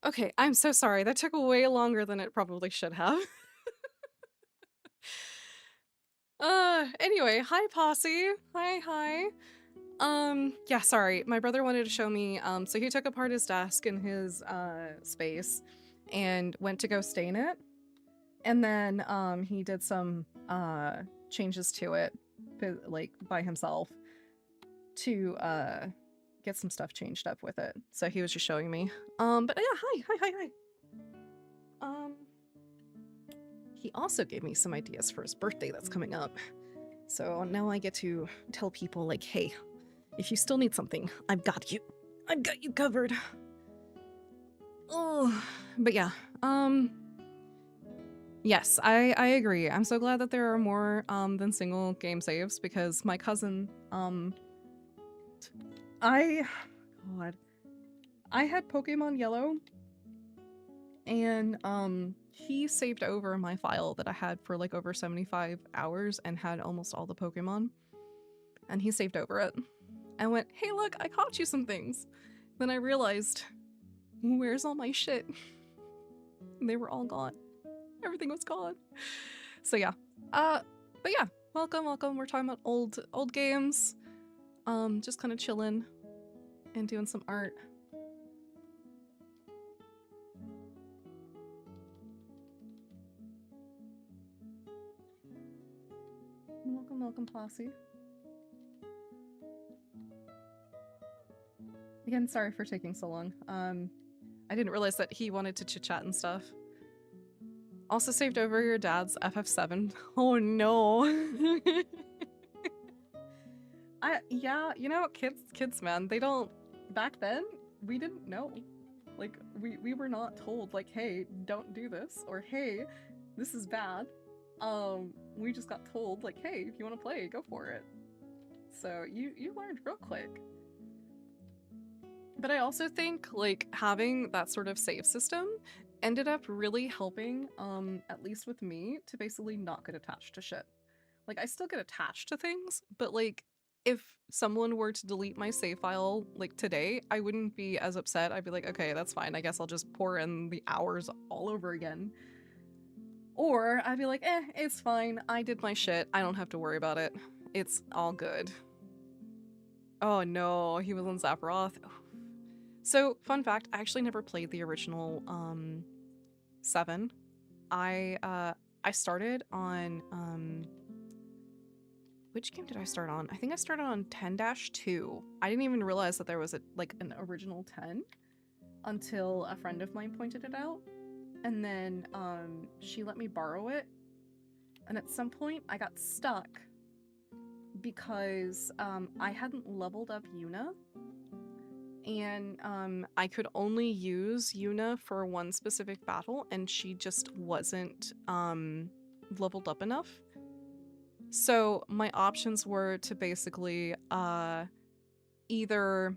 Okay, I'm so sorry. That took way longer than it probably should have. Anyway, hi Posse. Hi. Yeah, sorry. My brother wanted to show me, so he took apart his desk in his, space and went to go stain it. And then, he did some, changes to it, like, by himself to, get some stuff changed up with it. So he was just showing me. But yeah, hi. He also gave me some ideas for his birthday that's coming up. So now I get to tell people, like, hey, if you still need something, I've got you. I've got you covered. Oh, but yeah, yes, I agree. I'm so glad that there are more than single game saves, because my cousin, I had Pokemon Yellow, and he saved over my file that I had for like over 75 hours and had almost all the Pokemon, and he saved over it. I went, hey look, I caught you some things. Then I realized, where's all my shit? They were all gone. Everything was gone. So yeah. But yeah, welcome. We're talking about old games. Just kind of chilling and doing some art. Welcome, Posse. Again, sorry for taking so long. I didn't realize that he wanted to chit-chat and stuff. Also saved over your dad's FF7. Oh no. Yeah, you know, kids, man, they don't, back then, we didn't know. Like, we were not told, like, hey, don't do this, or hey, this is bad. We just got told, like, hey, if you want to play, go for it. So you learned real quick. But I also think, like, having that sort of save system ended up really helping, at least with me, to basically not get attached to shit. Like, I still get attached to things, but like, if someone were to delete my save file, like, today, I wouldn't be as upset. I'd be like, okay, that's fine. I guess I'll just pour in the hours all over again. Or I'd be like, it's fine. I did my shit. I don't have to worry about it. It's all good. Oh no, he was on Zaphiroth. So, fun fact, I actually never played the original, 7. I started on, which game did I start on? I think I started on 10-2. I didn't even realize that there was an original 10 until a friend of mine pointed it out. And then she let me borrow it. And at some point I got stuck because I hadn't leveled up Yuna. And I could only use Yuna for one specific battle, and she just wasn't leveled up enough. So my options were to basically either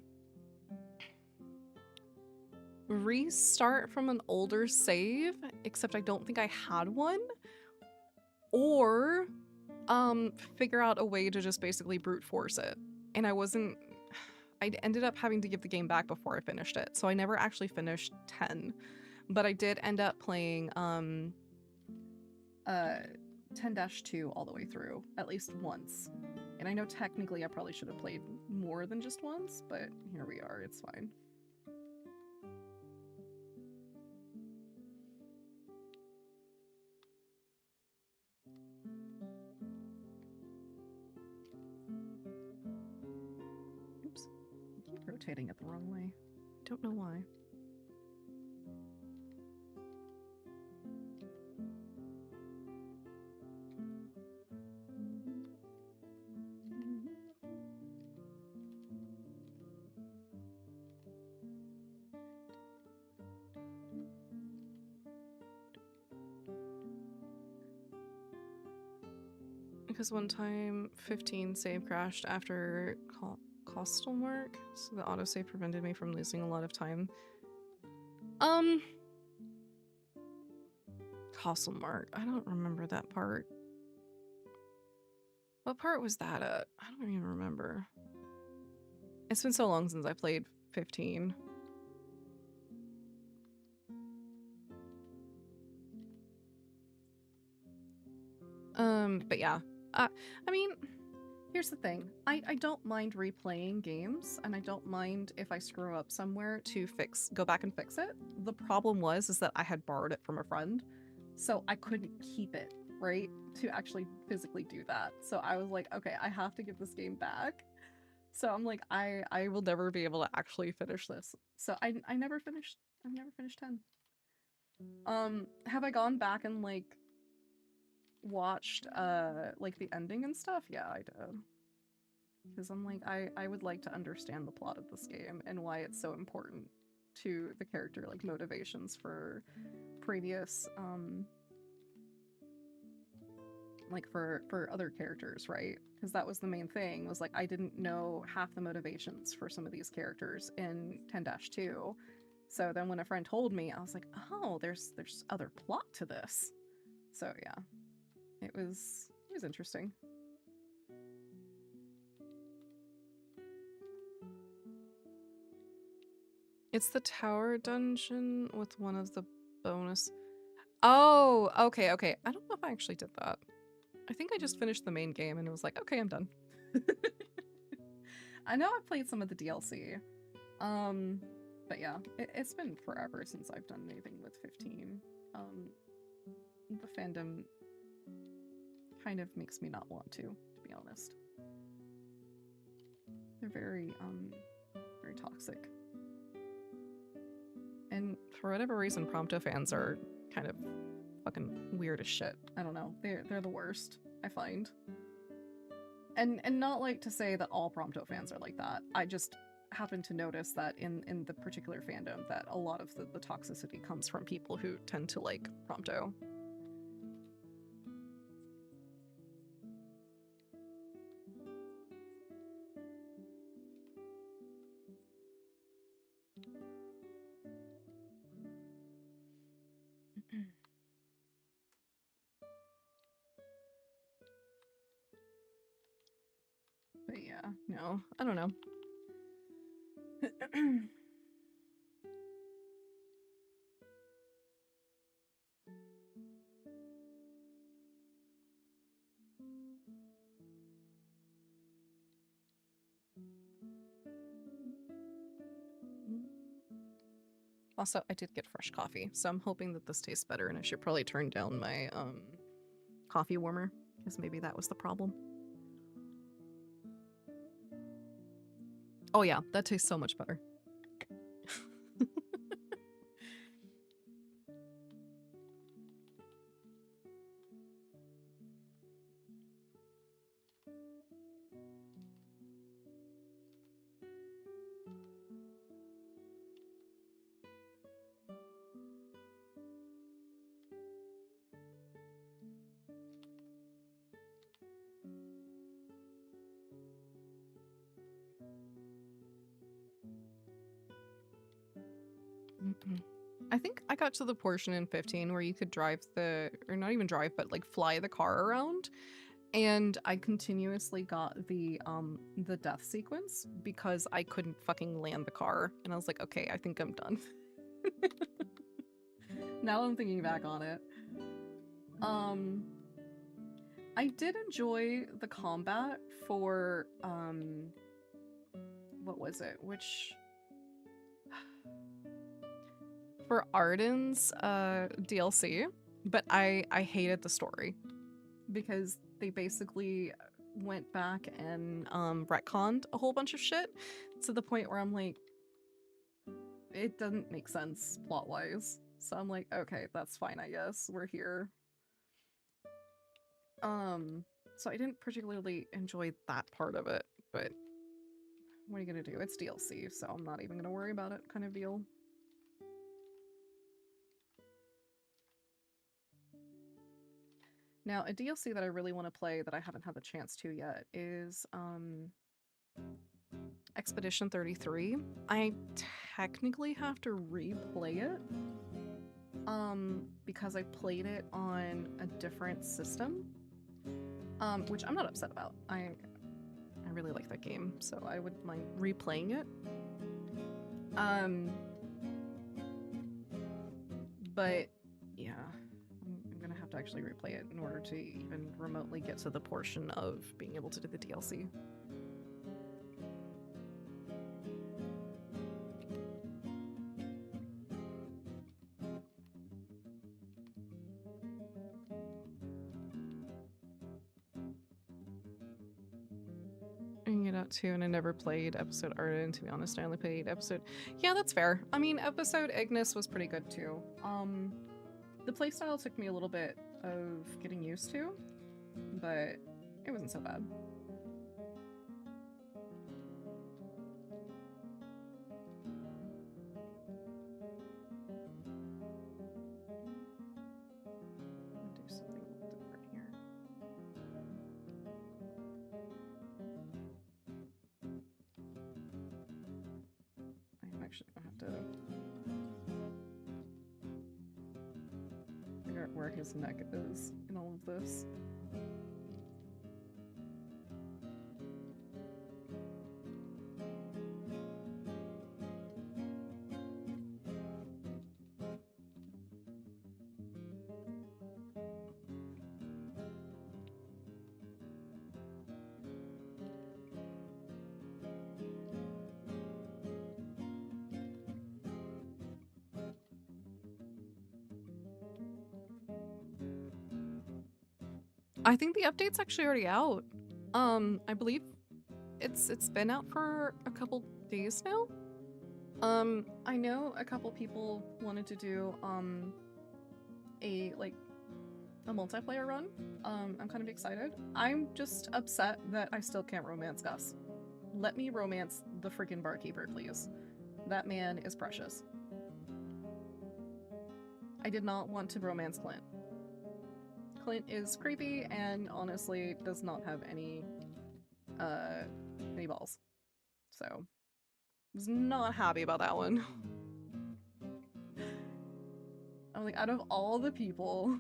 restart from an older save, except I don't think I had one, or figure out a way to just basically brute force it. And I ended up having to give the game back before I finished it, so I never actually finished 10. But I did end up playing 10-2 all the way through, at least once. And I know technically I probably should have played more than just once, but here we are, it's fine. Oops, I keep rotating it the wrong way. Don't know why. Because one time 15 save crashed after coastal mark, so the autosave prevented me from losing a lot of time. Coastal mark, I don't remember that part. What part was that at? I don't even remember. It's been so long since I played 15. But yeah. I mean, here's the thing. I don't mind replaying games, and I don't mind if I screw up somewhere to go back and fix it. The problem is that I had borrowed it from a friend, so I couldn't keep it, right? To actually physically do that. So I was like, okay, I have to give this game back. So I'm like, I will never be able to actually finish this. So I never finished. I've never finished 10. Have I gone back and like watched like the ending and stuff? Yeah, I did. Because I'm like, I would like to understand the plot of this game and why it's so important to the character, like motivations for previous like for other characters, right? Because that was the main thing, was like I didn't know half the motivations for some of these characters in 10-2. So then when a friend told me, I was like, oh, there's other plot to this. So yeah. It was interesting. It's the tower dungeon with one of the bonus. Oh, okay. I don't know if I actually did that. I think I just finished the main game and it was like, okay, I'm done. I know I've played some of the DLC. But yeah, it's been forever since I've done anything with 15. The fandom kind of makes me not want to be honest. They're very toxic. And for whatever reason, Prompto fans are kind of fucking weird as shit. I don't know. They're the worst, I find. And not like to say that all Prompto fans are like that. I just happen to notice that in the particular fandom that a lot of the toxicity comes from people who tend to like Prompto. But yeah, no, I don't know. Also, I did get fresh coffee, so I'm hoping that this tastes better, and I should probably turn down my coffee warmer, because maybe that was the problem. Oh yeah, that tastes so much better. I think I got to the portion in 15 where you could drive or not even drive, but like fly the car around. And I continuously got the death sequence because I couldn't fucking land the car. And I was like, okay, I think I'm done. Now I'm thinking back on it. I did enjoy the combat for what was it? For Arden's DLC, but I hated the story because they basically went back and retconned a whole bunch of shit to the point where I'm like, it doesn't make sense plot-wise. So I'm like, okay, that's fine, I guess. We're here. So I didn't particularly enjoy that part of it, but what are you gonna do? It's DLC, so I'm not even gonna worry about it, kind of deal. Now, a DLC that I really want to play that I haven't had the chance to yet is Expedition 33. I technically have to replay it because I played it on a different system, which I'm not upset about. I really like that game, so I wouldn't mind replaying it. But yeah, I'm gonna have to actually replay it in order to even remotely get to the portion of being able to do the DLC. Get out too, and I never played episode Arden, to be honest. I only played episode. Yeah, that's fair. I mean, episode Ignis was pretty good too. The playstyle took me a little bit of getting used to, but it wasn't so bad. I'll do something a little different here. I'm actually gonna have to figure out where his neck is in all of this. I think the update's actually already out. I believe it's been out for a couple days now. I know a couple people wanted to do a multiplayer run. I'm kind of excited. I'm just upset that I still can't romance Gus. Let me romance the freaking barkeeper, please. That man is precious. I did not want to romance Clint. Clint is creepy and honestly does not have any balls. So I was not happy about that one. I'm like, out of all the people,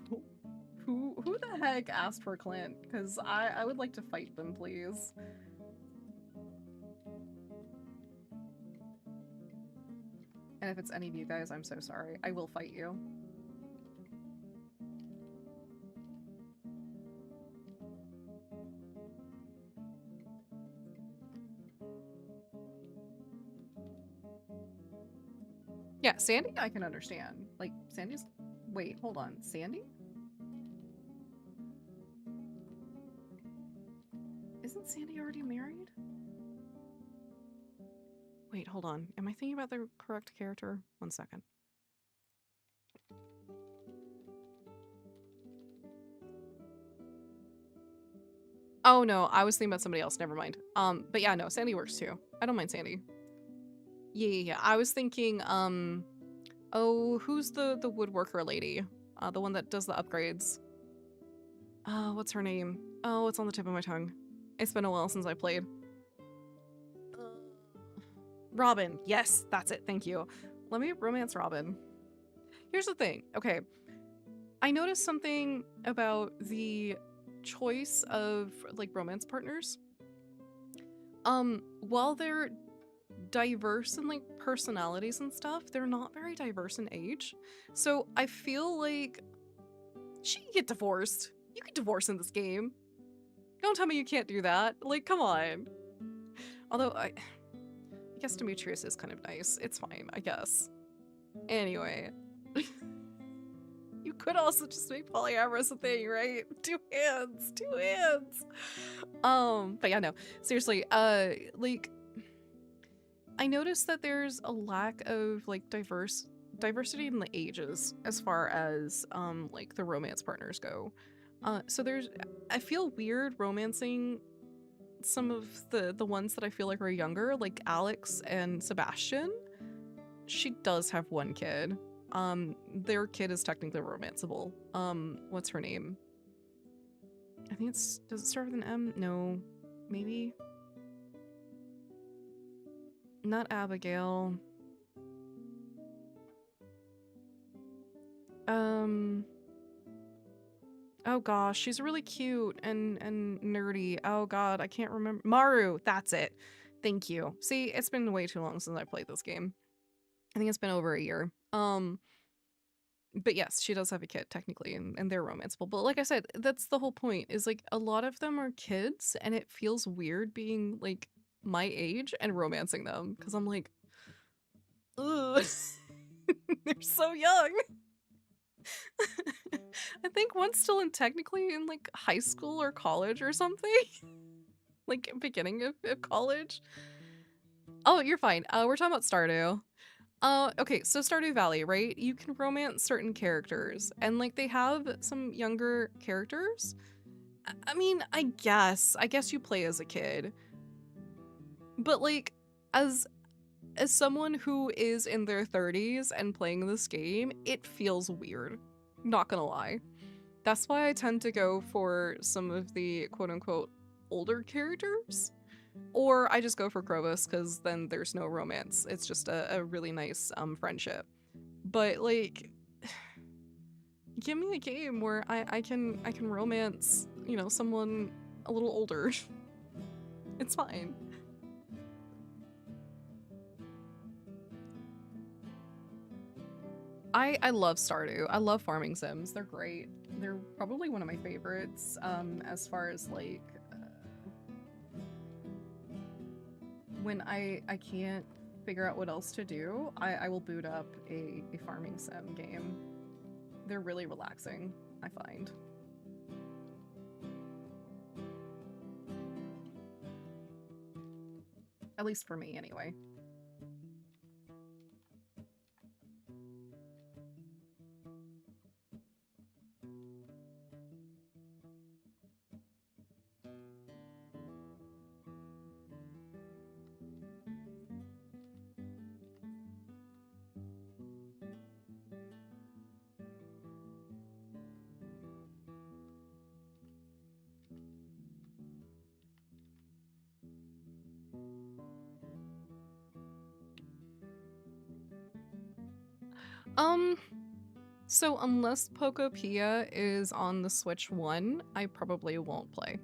who the heck asked for Clint? Because I would like to fight them, please. And if it's any of you guys, I'm so sorry. I will fight you. Yeah, Sandy I can understand. Like, Sandy's... Wait, hold on. Sandy? Isn't Sandy already married? Wait, hold on. Am I thinking about the correct character? One second. Oh no, I was thinking about somebody else. Never mind. But yeah, no, Sandy works too. I don't mind Sandy. Yeah. I was thinking, oh, who's the woodworker lady? The one that does the upgrades. What's her name? Oh, it's on the tip of my tongue. It's been a while since I played. Robin. Yes, that's it. Thank you. Let me romance Robin. Here's the thing. Okay. I noticed something about the choice of like romance partners. While they're diverse in like personalities and stuff, they're not very diverse in age. So I feel like she can get divorced. You can divorce in this game. Don't tell me you can't do that. Like, come on. Although I guess Demetrius is kind of nice. It's fine, I guess. Anyway. You could also just make polyamorous a thing, right? Two hands. But yeah, no. Seriously, like I noticed that there's a lack of like diversity in the ages as far as like the romance partners go. So I feel weird romancing some of the ones that I feel like are younger, like Alex and Sebastian. She does have one kid. Their kid is technically romanceable. What's her name? I think does it start with an M? No, maybe. Not Abigail. Oh gosh, she's really cute and nerdy. Oh god, I can't remember. Maru, that's it. Thank you. See, it's been way too long since I played this game. I think it's been over a year. But yes, she does have a kid technically, and they're romanceable. But like I said, that's the whole point, is like a lot of them are kids and it feels weird being like my age and romancing them because I'm like, ugh, they're so young. I think one's still technically in like high school or college or something. Like beginning of college. Oh, you're fine. We're talking about Stardew. Okay, so Stardew Valley, right? You can romance certain characters, and like they have some younger characters. I mean, I guess you play as a kid, but like as as someone who is in their 30s and playing this game, it feels weird. Not gonna lie. That's why I tend to go for some of the quote unquote older characters. Or I just go for Clovis because then there's no romance. It's just a really nice friendship. But like, give me a game where I can romance, you know, someone a little older. It's fine. I love Stardew. I love farming sims. They're great. They're probably one of my favorites as far as like when I can't figure out what else to do, I will boot up a farming sim game. They're really relaxing, I find. At least for me, anyway. So unless Pokopia is on the Switch 1, I probably won't play.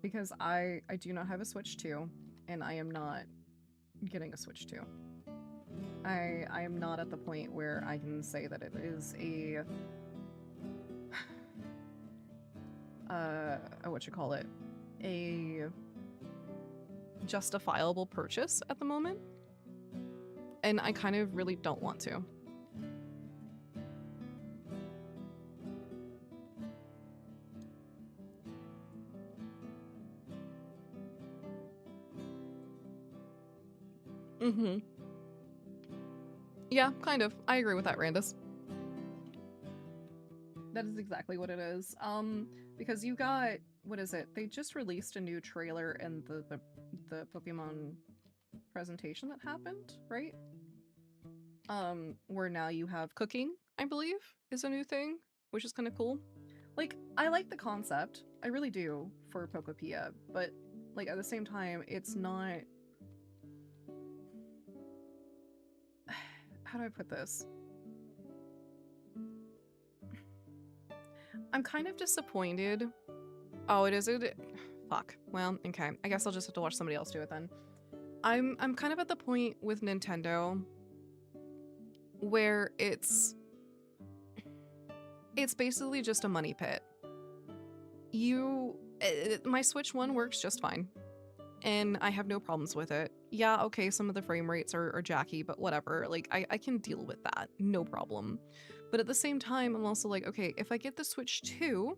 Because I do not have a Switch 2, and I am not getting a Switch 2. I am not at the point where I can say that it is a what you call it, a justifiable purchase at the moment. And I kind of really don't want to. Mm-hmm. Yeah, kind of. I agree with that, Randus. That is exactly what it is. Because you got, what is it? They just released a new trailer in the Pokemon presentation that happened, right? Where now you have cooking, I believe, is a new thing, which is kind of cool. Like, I like the concept, I really do, for Pokopia, but like at the same time, it's not. How do I put this? I'm kind of disappointed. Oh, it is it. Fuck. Well, okay. I guess I'll just have to watch somebody else do it then. I'm kind of at the point with Nintendo where it's basically just a money pit. My Switch 1 works just fine, and I have no problems with it. Yeah, okay, some of the frame rates are jacky, but whatever. Like, I can deal with that, no problem. But at the same time, I'm also like, okay, if I get the Switch 2,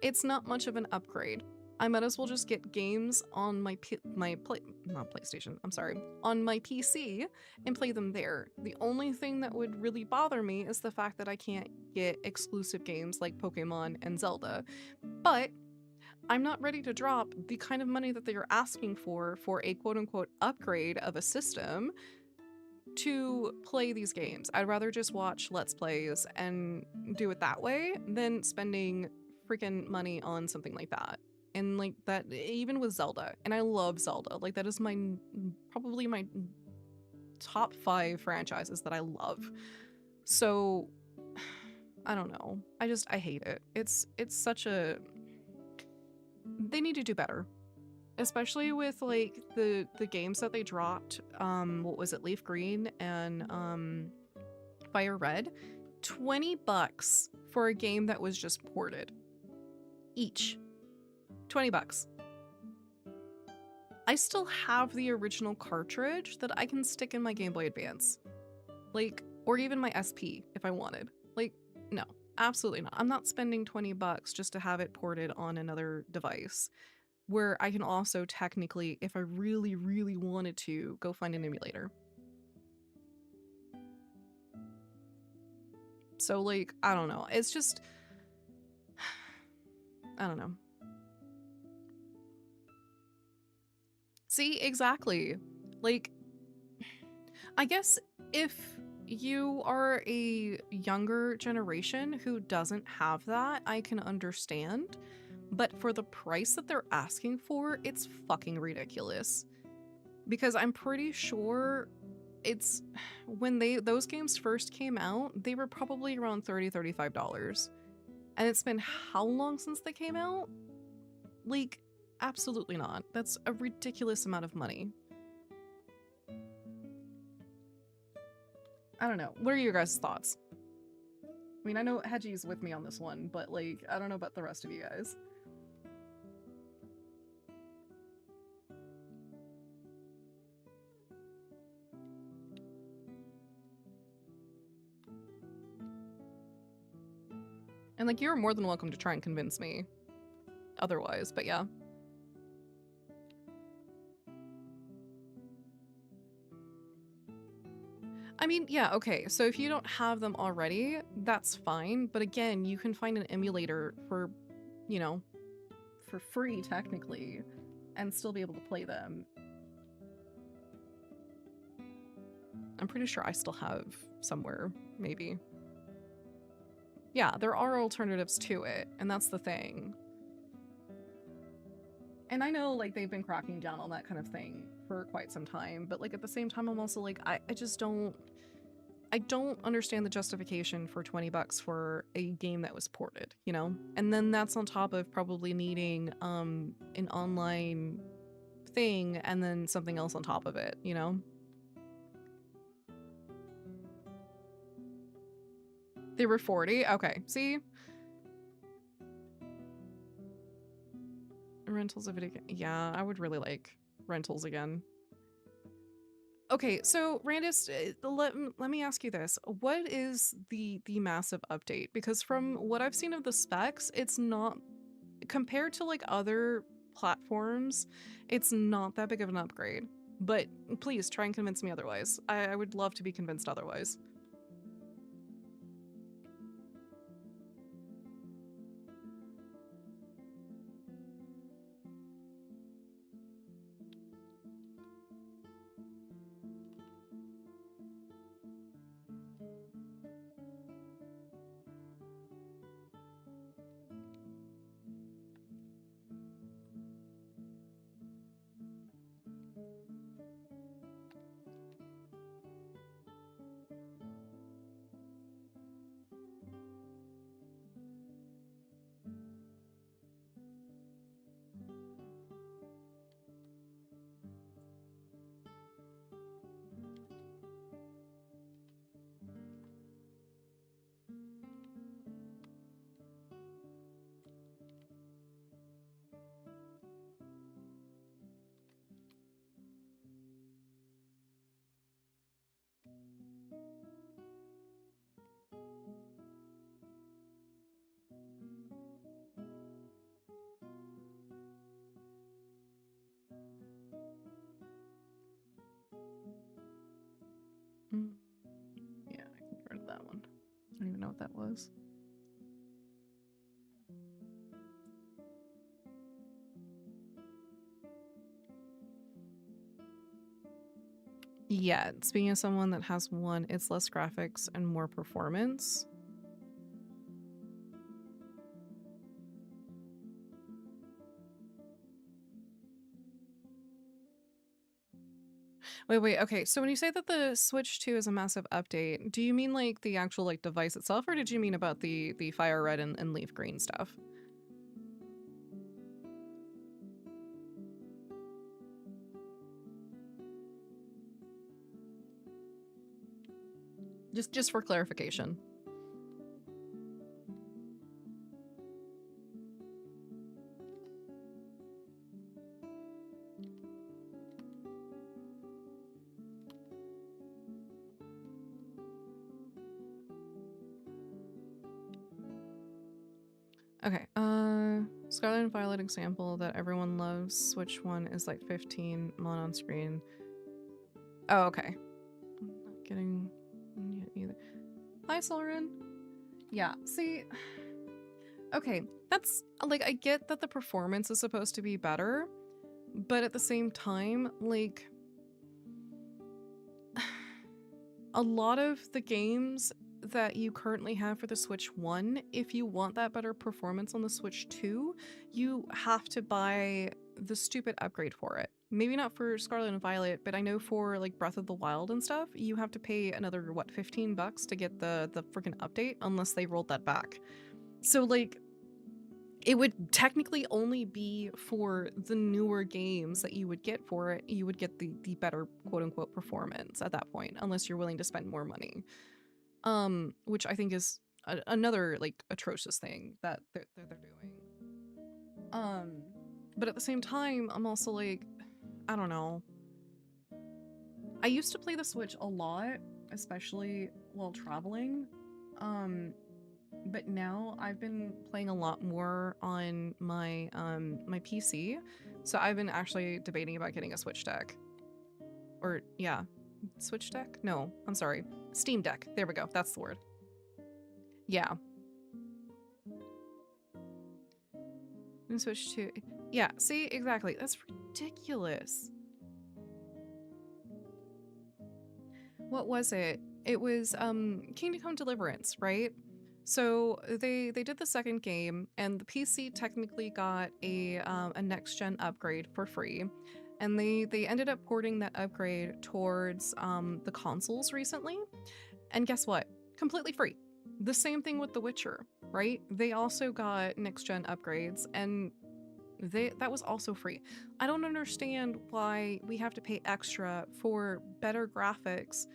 it's not much of an upgrade. I might as well just get games on not PlayStation, I'm sorry, on my PC and play them there. The only thing that would really bother me is the fact that I can't get exclusive games like Pokemon and Zelda. But I'm not ready to drop the kind of money that they are asking for a quote-unquote upgrade of a system to play these games. I'd rather just watch Let's Plays and do it that way than spending freaking money on something like that. And like that, even with Zelda, and I love Zelda, like that is probably my top 5 franchises that I love. So I don't know. I hate it. It's such a, they need to do better. Especially with like the games that they dropped, what was it, Leaf Green and Fire Red? $20 for a game that was just ported. Each. $20. I still have the original cartridge that I can stick in my Game Boy Advance. Like, or even my SP if I wanted. Like, no, absolutely not. I'm not spending $20 just to have it ported on another device where I can also technically, if I really, really wanted to, go find an emulator. So, like, I don't know. It's just, I don't know. See, exactly. Like, I guess if you are a younger generation who doesn't have that, I can understand. But for the price that they're asking for, it's fucking ridiculous. Because I'm pretty sure it's when those games first came out, they were probably around $35. And it's been how long since they came out? Like, absolutely not. That's a ridiculous amount of money. I don't know. What are your guys' thoughts? I mean, I know Hedgie's with me on this one, but like, I don't know about the rest of you guys. And like, you're more than welcome to try and convince me otherwise, but yeah. I mean, yeah, okay, so if you don't have them already, that's fine, but again, you can find an emulator for, you know, for free technically, and still be able to play them. I'm pretty sure I still have somewhere, maybe. Yeah, there are alternatives to it, and that's the thing. And I know, like, they've been cracking down on that kind of thing for quite some time, but, like, at the same time, I'm also, like, I just don't... I don't understand the justification for $20 for a game that was ported, you know? And then that's on top of probably needing, an online thing and then something else on top of it, you know? They were 40? Okay, see? Rentals of video game. Yeah, I would really like rentals again. Okay, so Randis, let me ask you this. What is the massive update? Because from what I've seen of the specs, it's not, compared to like other platforms, it's not that big of an upgrade. But please try and convince me otherwise. I would love to be convinced otherwise. Mm. Yeah, I can get rid of that one. I don't even know what that was. Yeah, speaking of someone that has one, it's less graphics and more performance. Wait, okay, so when you say that the Switch 2 is a massive update, do you mean like the actual like device itself, or did you mean about the fire red and leaf green stuff? Just for clarification. Okay, Scarlet and Violet example that everyone loves. Switch one is like 15 mon on screen. Oh, okay. I'm not getting it either. Hi, Soren. Yeah, see, okay, that's like, I get that the performance is supposed to be better, but at the same time, like, a lot of the games that you currently have for the Switch 1, if you want that better performance on the Switch 2, you have to buy the stupid upgrade for it. Maybe not for Scarlet and Violet, but I know for like Breath of the Wild and stuff, you have to pay another, what, 15 bucks to get the freaking update unless they rolled that back. So like, it would technically only be for the newer games that you would get for it. You would get the better quote unquote performance at that point, unless you're willing to spend more money. Which I think is another like atrocious thing that they're doing. But at the same time, I'm also like, I don't know. I used to play the Switch a lot, especially while traveling. But now I've been playing a lot more on my my PC. So I've been actually debating about getting a Switch Deck. Or yeah, Switch Deck? No, I'm sorry. Steam Deck. There we go. That's the word. Yeah. And Switch to yeah, see, exactly. That's ridiculous. What was it? It was Kingdom Come Deliverance, right? So they did the second game, and the PC technically got a next gen upgrade for free, and they ended up porting that upgrade towards the consoles recently. And guess what? Completely free. The same thing with The Witcher, right? They also got next gen upgrades, and that was also free. I don't understand why we have to pay extra for better graphics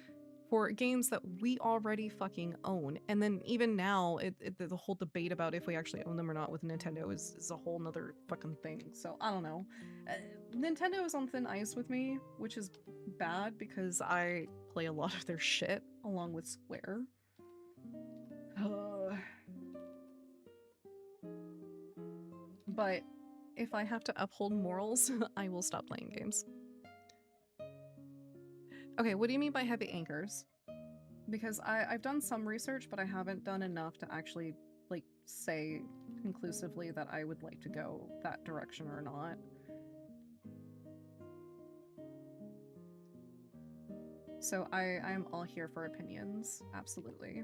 for games that we already fucking own. And then even now, the whole debate about if we actually own them or not with Nintendo is a whole nother fucking thing. So I don't know. Nintendo is on thin ice with me, which is bad because I play a lot of their shit along with Square. But if I have to uphold morals, I will stop playing games. Okay, what do you mean by heavy anchors? Because I've done some research, but I haven't done enough to actually like say conclusively that I would like to go that direction or not. So I'm all here for opinions, absolutely.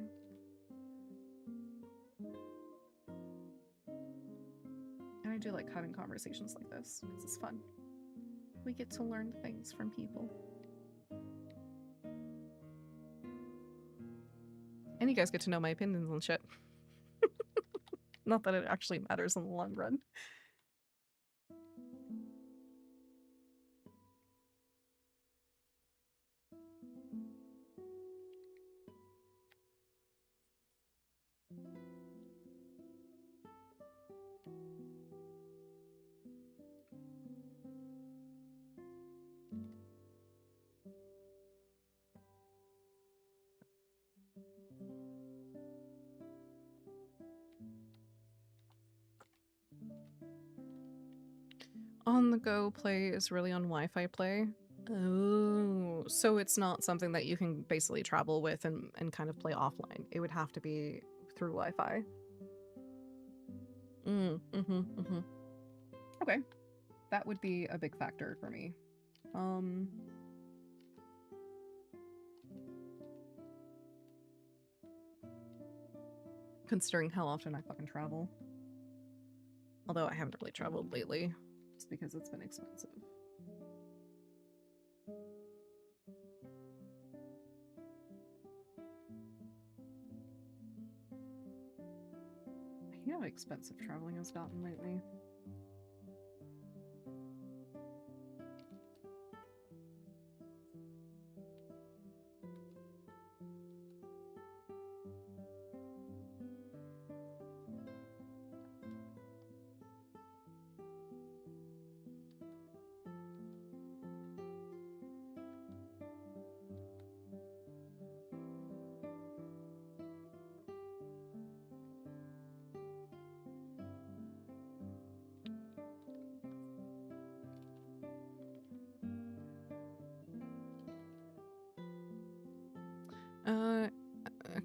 And I do like having conversations like this because it's fun. We get to learn things from people. And you guys get to know my opinions on shit. Not that it actually matters in the long run. On the go play is really on Wi-Fi play. Oh, so it's not something that you can basically travel with and kind of play offline. It would have to be through Wi-Fi. Okay. That would be a big factor for me. Considering how often I fucking travel. Although I haven't really traveled lately, just because it's been expensive. I hate how expensive traveling has gotten lately.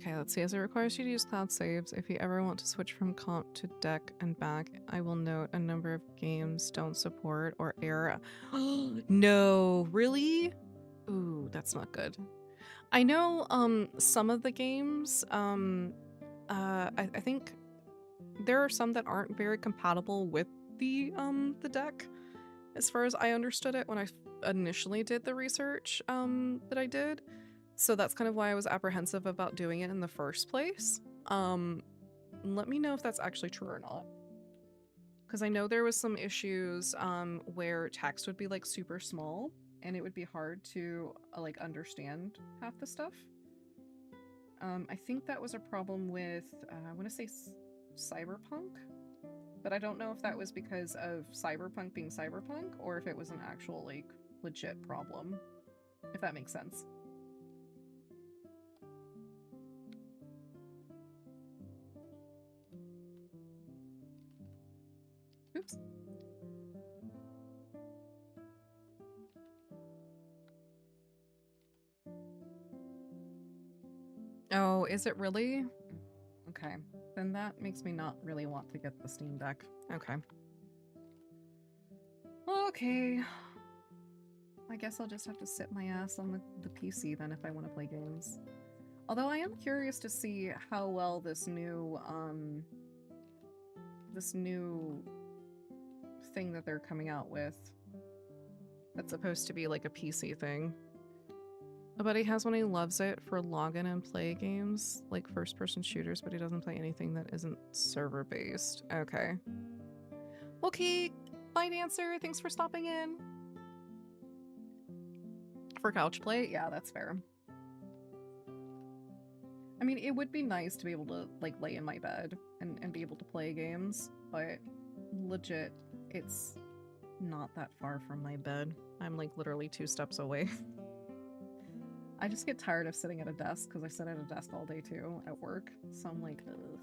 Okay, let's see. As it requires you to use cloud saves, if you ever want to switch from comp to deck and back, I will note a number of games don't support or error. No, really? Ooh, that's not good. I know some of the games, I think there are some that aren't very compatible with the deck, as far as I understood it when I initially did the research that I did. So that's kind of why I was apprehensive about doing it in the first place. Let me know if that's actually true or not. Because I know there was some issues where text would be like super small and it would be hard to like understand half the stuff. I think that was a problem with, I want to say Cyberpunk, but I don't know if that was because of Cyberpunk being Cyberpunk or if it was an actual like legit problem, if that makes sense. Oops. Oh, is it really? Okay, then that makes me not really want to get the Steam Deck. Okay. Okay. I guess I'll just have to sit my ass on the PC then if I want to play games. Although I am curious to see how well this new thing that they're coming out with that's supposed to be like a PC thing. A buddy has one, he loves it for login and play games, like first-person shooters, but he doesn't play anything that isn't server-based. Okay. Okay, bye Dancer, thanks for stopping in. For couch play? Yeah, that's fair. I mean, it would be nice to be able to, like, lay in my bed and be able to play games, but legit, it's not that far from my bed. I'm, like, literally 2 steps away. I just get tired of sitting at a desk, because I sit at a desk all day, too, at work, so I'm like, ugh.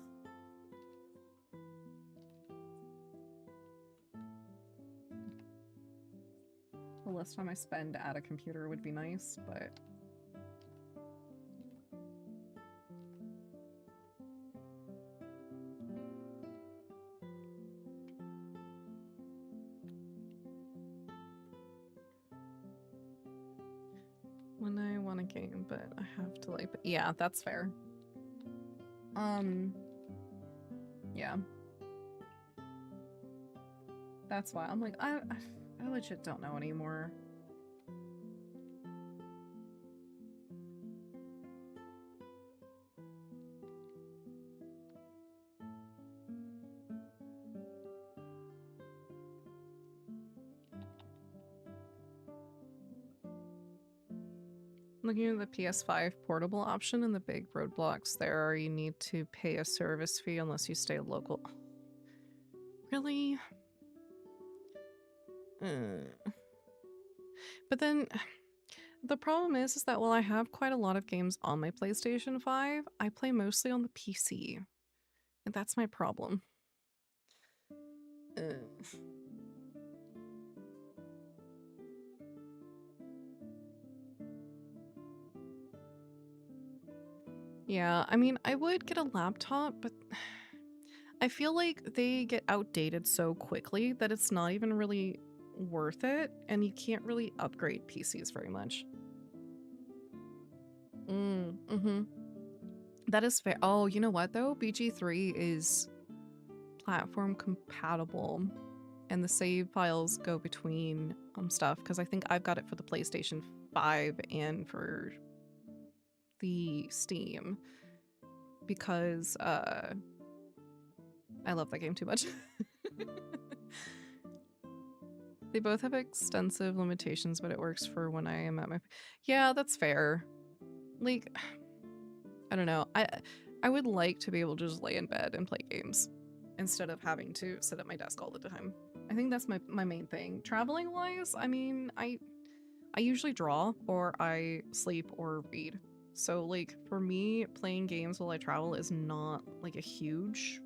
The less time I spend at a computer would be nice, but... when I want a game, but I have to like, yeah, that's fair. Yeah. That's why I'm like, I legit don't know anymore. Looking at the PS5 portable option and the big roadblocks there are you need to pay a service fee unless you stay local. Really? But then the problem is that while I have quite a lot of games on my PlayStation 5, I play mostly on the PC. And that's my problem. Yeah, I mean, I would get a laptop, but I feel like they get outdated so quickly that it's not even really worth it, and you can't really upgrade PCs very much. That is fair. Oh, you know what though? BG3 is platform compatible, and the save files go between stuff, because I think I've got it for the PlayStation 5 and for the Steam, because I love that game too much. They both have extensive limitations, but it works for when I am at my... Yeah, that's fair. Like, I don't know. I would like to be able to just lay in bed and play games instead of having to sit at my desk all the time. I think that's my main thing. Traveling wise, I mean, I usually draw or I sleep or read. So like for me, playing games while I travel is not like a huge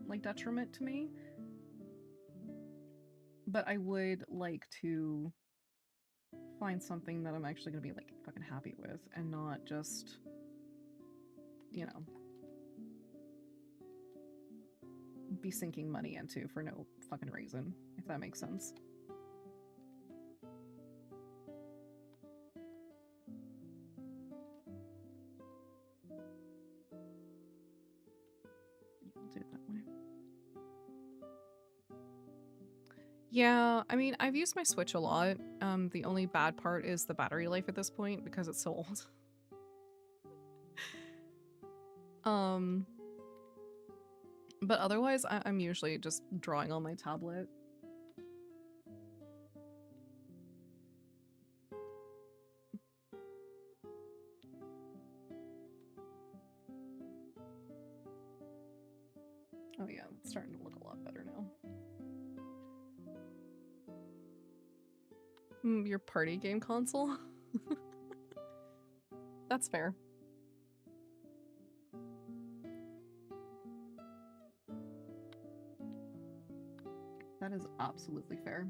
like detriment to me. But I would like to find something that I'm actually gonna be like fucking happy with and not just you know, be sinking money into for no fucking reason, if that makes sense. I'll do it that way. Yeah, I mean, I've used my Switch a lot. The only bad part is the battery life at this point because it's so old. But otherwise, I'm usually just drawing on my tablet. Oh yeah, it's starting to look a lot better now. Your party game console? That's fair. That is absolutely fair.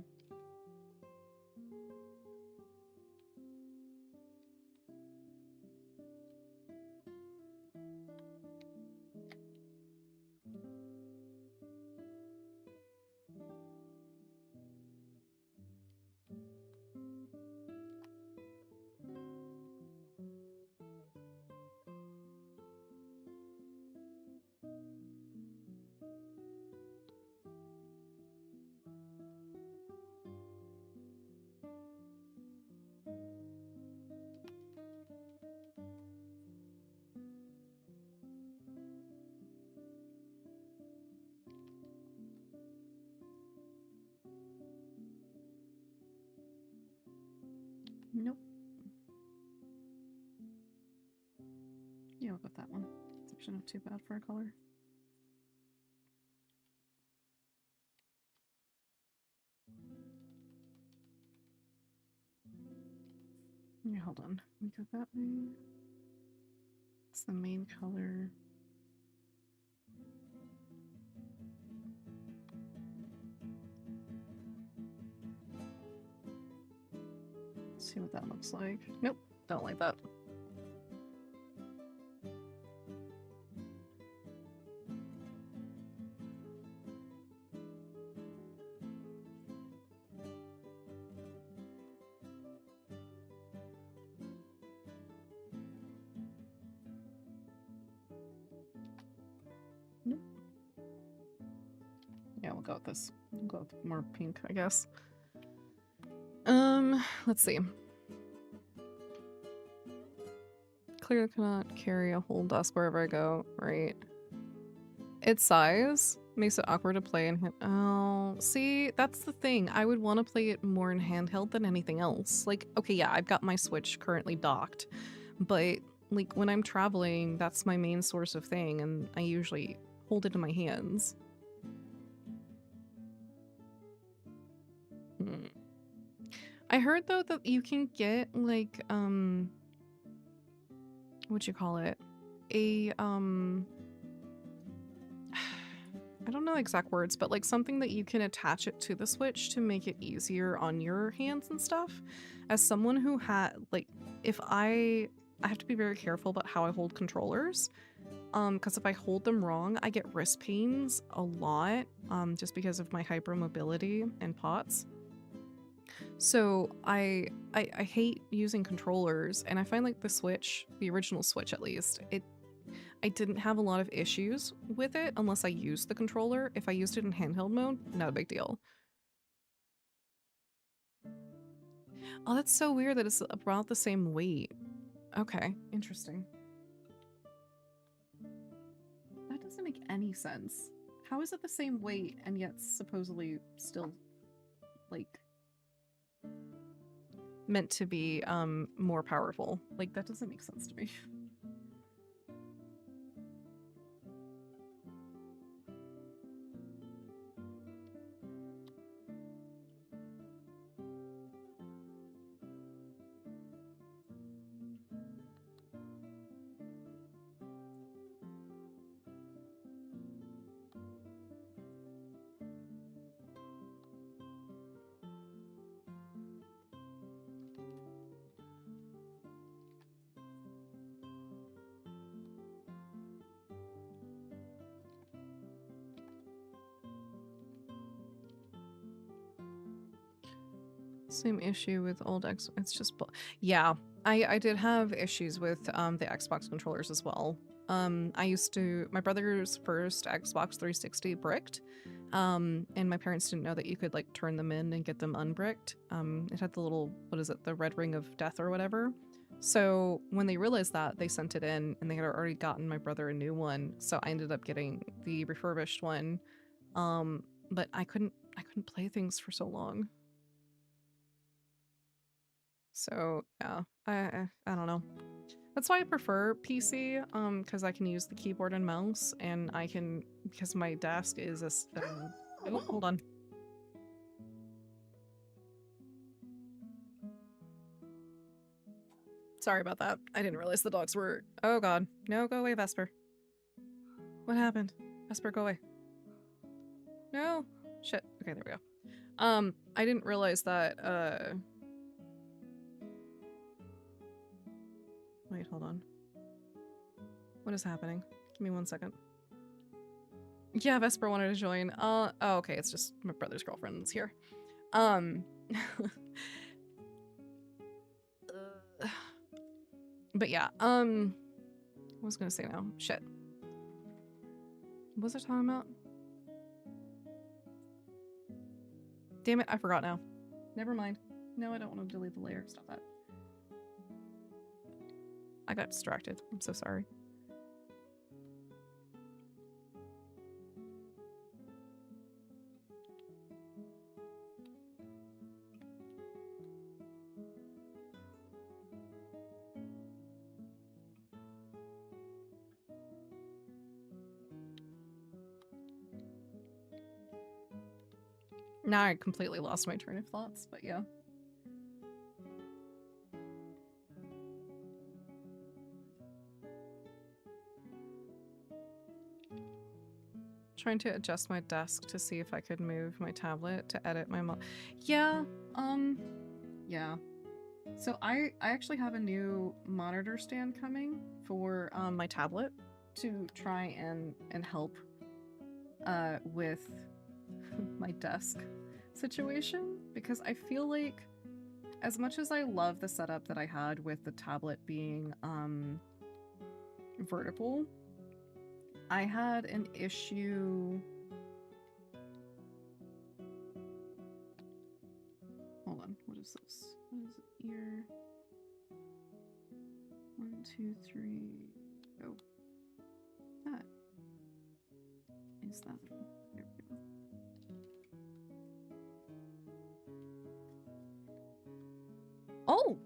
Nope. Yeah, we'll go with that one. It's actually not too bad for a color. Yeah, hold on. We go that way. It's the main color. Let's see what that looks like. Nope, don't like that. Nope. Yeah, we'll go with this. We'll go with more pink, I guess. Let's see. Clearly cannot carry a whole desk wherever I go, right? Its size makes it awkward to play in hand. Oh, see, that's the thing. I would want to play it more in handheld than anything else. Like, okay, yeah, I've got my Switch currently docked, but like when I'm traveling, that's my main source of thing, and I usually hold it in my hands. I heard though that you can get like what you call it? A I don't know exact words, but like something that you can attach it to the Switch to make it easier on your hands and stuff. As someone who had like if I have to be very careful about how I hold controllers. Because if I hold them wrong, I get wrist pains a lot, just because of my hypermobility and POTS. So I hate using controllers, and I find like the Switch, the original Switch at least, I didn't have a lot of issues with it unless I used the controller. If I used it in handheld mode, not a big deal. Oh, that's so weird that it's about the same weight. Okay, interesting. That doesn't make any sense. How is it the same weight and yet supposedly still, like, meant to be more powerful? Like, that doesn't make sense to me. Same issue with old X. It's just yeah. I did have issues with the Xbox controllers as well. I used to my brother's first Xbox 360 bricked. And my parents didn't know that you could like turn them in and get them unbricked. It had the little, what is it, the red ring of death or whatever. So when they realized that, they sent it in and they had already gotten my brother a new one. So I ended up getting the refurbished one. But I couldn't play things for so long. So yeah, I don't know. That's why I prefer PC, because I can use the keyboard and mouse, and I can, because my desk is a, oh, hold on. Sorry about that. I didn't realize the dogs were, oh god. No, go away, Vesper. What happened? Vesper, go away. No. Shit. Okay, there we go. I didn't realize that, wait, hold on. What is happening? Give me 1 second. Yeah, Vesper wanted to join. Oh, okay, it's just my brother's girlfriend's here. But yeah, what was I gonna say now? Shit. What was I talking about? Damn it, I forgot now. Never mind. No, I don't want to delete the layer. Stop that. I got distracted. I'm so sorry. Now I completely lost my train of thoughts, but yeah. Trying to adjust my desk to see if I could move my tablet to edit my yeah. So I actually have a new monitor stand coming for my tablet to try and help with my desk situation, because I feel like as much as I love the setup that I had with the tablet being vertical, I had an issue. Hold on, what is this? What is it here? 1, 2, 3. Oh, that is that. There we go. Oh!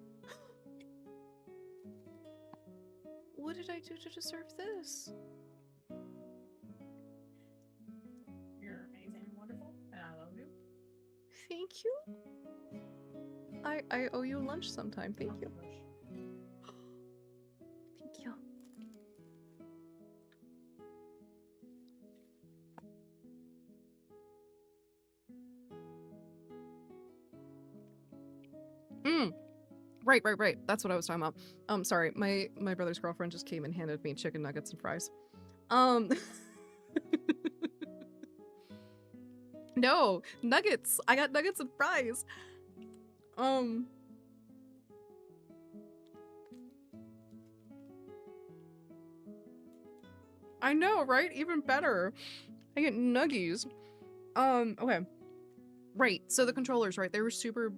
What did I do to deserve this? You're amazing and wonderful, and I love you. Thank you. I owe you lunch sometime. Thank you. Thank you. Right. That's what I was talking about. Sorry, my brother's girlfriend just came and handed me chicken nuggets and fries. No, nuggets. I got nuggets and fries. I know, right? Even better. I get nuggies. Okay. Right, so the controllers, right? They were super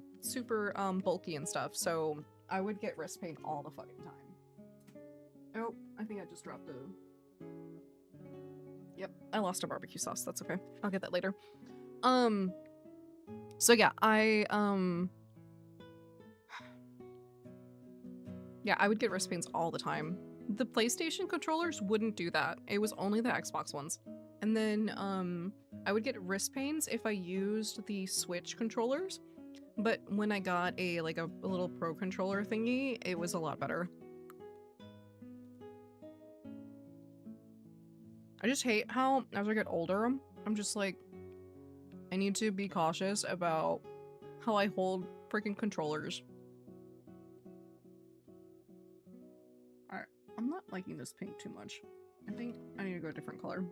bulky and stuff, so I would get wrist pain all the fucking time. Oh, I think I just dropped a... Yep, I lost a barbecue sauce. That's okay. I'll get that later. So yeah, yeah, I would get wrist pains all the time. The PlayStation controllers wouldn't do that. It was only the Xbox ones. And then, I would get wrist pains if I used the Switch controllers. But when I got a little Pro controller thingy, it was a lot better. I just hate how, as I get older, I'm just like, I need to be cautious about how I hold freaking controllers. Alright, I'm not liking this pink too much. I think I need to go a different color.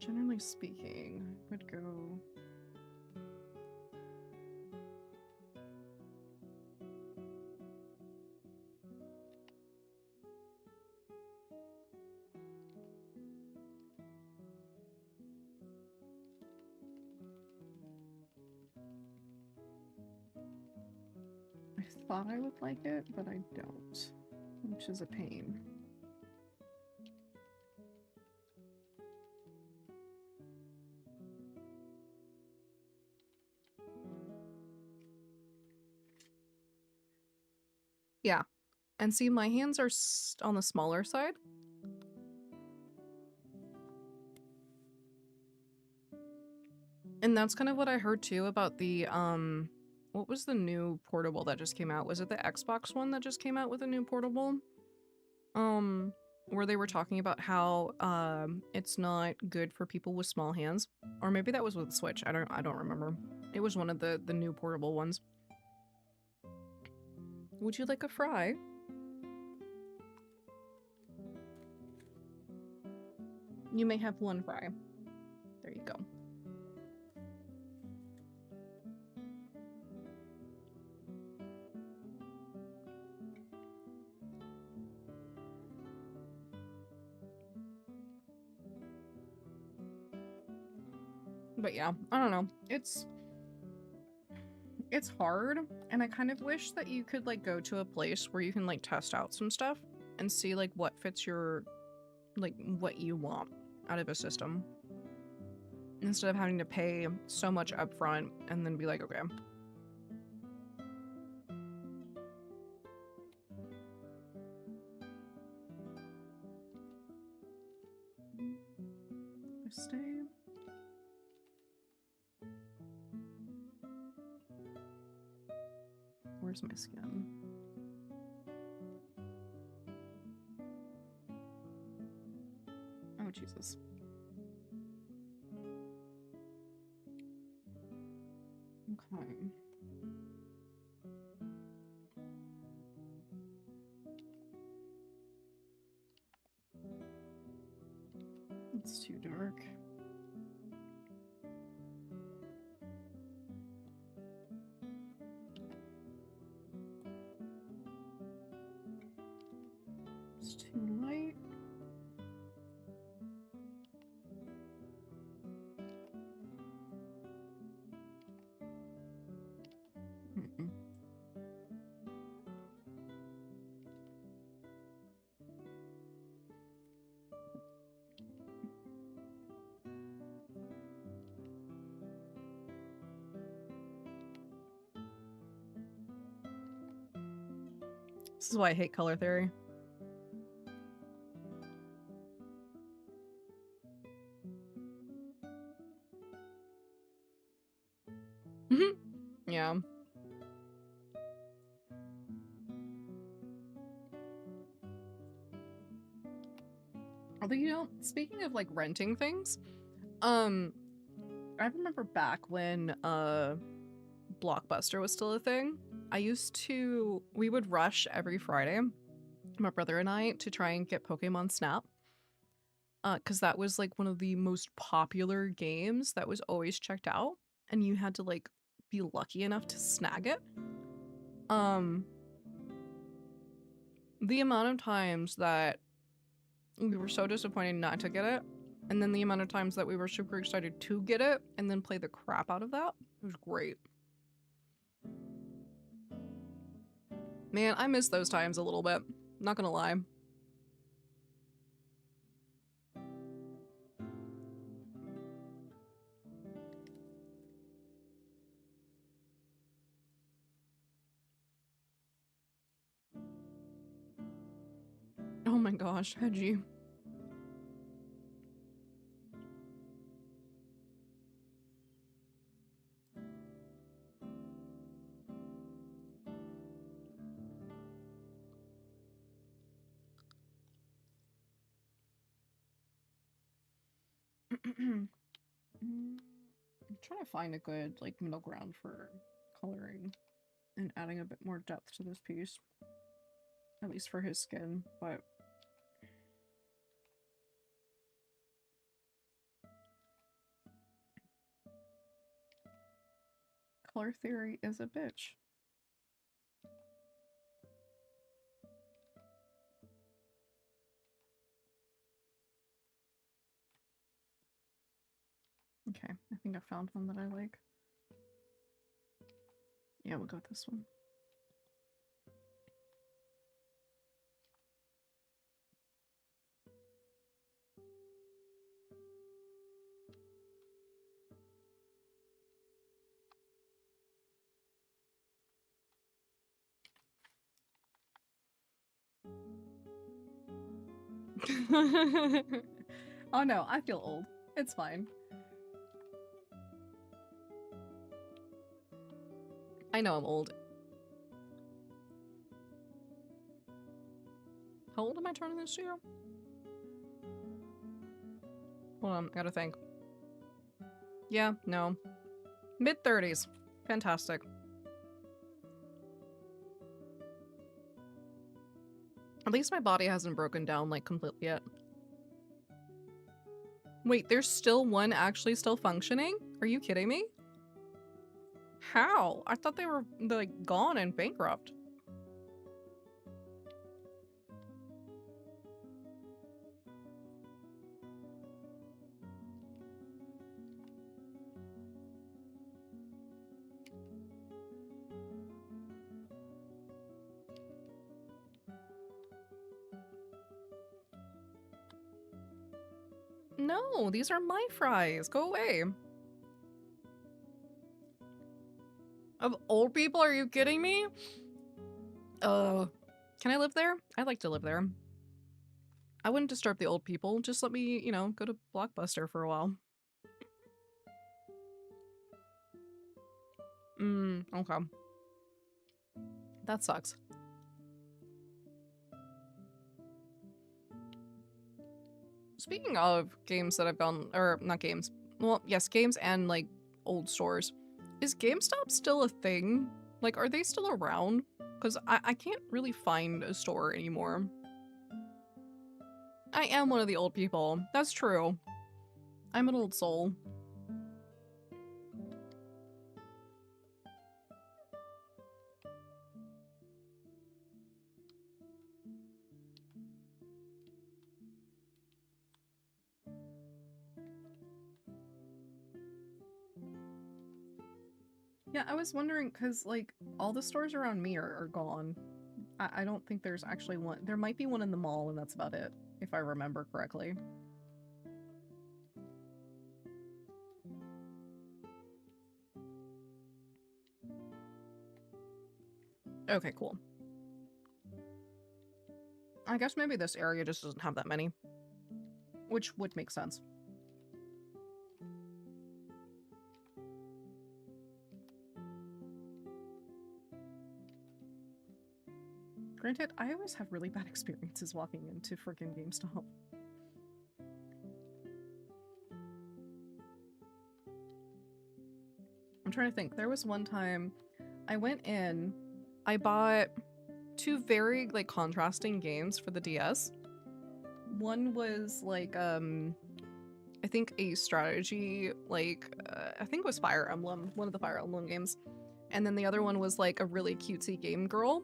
Generally speaking, I would go... I thought I would like it, but I don't, which is a pain. Yeah, and see, my hands are on the smaller side. And that's kind of what I heard too about the, what was the new portable that just came out? Was it the Xbox one that just came out with a new portable? Where they were talking about how, it's not good for people with small hands. Or maybe that was with the Switch. I don't remember. It was one of the new portable ones. Would you like a fry? You may have one fry. There you go. But yeah, I don't know. It's hard, and I kind of wish that you could like go to a place where you can like test out some stuff and see like what fits your, like what you want out of a system, instead of having to pay so much upfront and then be like, okay. Stay. Where's my skin? Oh, Jesus. Okay. It's too dark. It's too light. Mm-mm. This is why I hate color theory. Yeah. Although, you know, speaking of like renting things, I remember back when Blockbuster was still a thing. We would rush every Friday, my brother and I, to try and get Pokemon Snap. Because that was like one of the most popular games that was always checked out, and you had to like be lucky enough to snag it. The amount of times that we were so disappointed not to get it, and then the amount of times that we were super excited to get it and then play the crap out of that, it was great. Man, I miss those times a little bit, not gonna lie. Oh my gosh, Hedgie. I'm trying to find a good like middle ground for coloring and adding a bit more depth to this piece, at least for his skin, but Color theory is a bitch. Okay, I think I found one that I like. Yeah, we'll go with this one. Oh no, I feel old. It's fine. I know I'm old. How old am I turning this year? Hold on, I gotta think. Yeah, no. Mid-30s. Fantastic. At least my body hasn't broken down, like, completely yet. Wait, there's still one actually still functioning? Are you kidding me? How? I thought they were, like, gone and bankrupt. No, these are my fries. Go away. Of old people? Are you kidding me? Can I live there? I'd like to live there. I wouldn't disturb the old people. Just let me, you know, go to Blockbuster for a while. Okay. That sucks. Speaking of games that I've done, or not games, well, yes, games and, like, old stores. Is GameStop still a thing? Like, are they still around? Because I can't really find a store anymore. I am one of the old people. That's true. I'm an old soul. Yeah, I was wondering, because, like, all the stores around me are gone. I don't think there's actually one. There might be one in the mall, and that's about it, if I remember correctly. Okay, cool. I guess maybe this area just doesn't have that many. Which would make sense. Granted, I always have really bad experiences walking into freaking GameStop. I'm trying to think. There was one time I went in, I bought two very, like, contrasting games for the DS. One was, like, I think a strategy, like, I think it was Fire Emblem, one of the Fire Emblem games. And then the other one was, like, a really cutesy game girly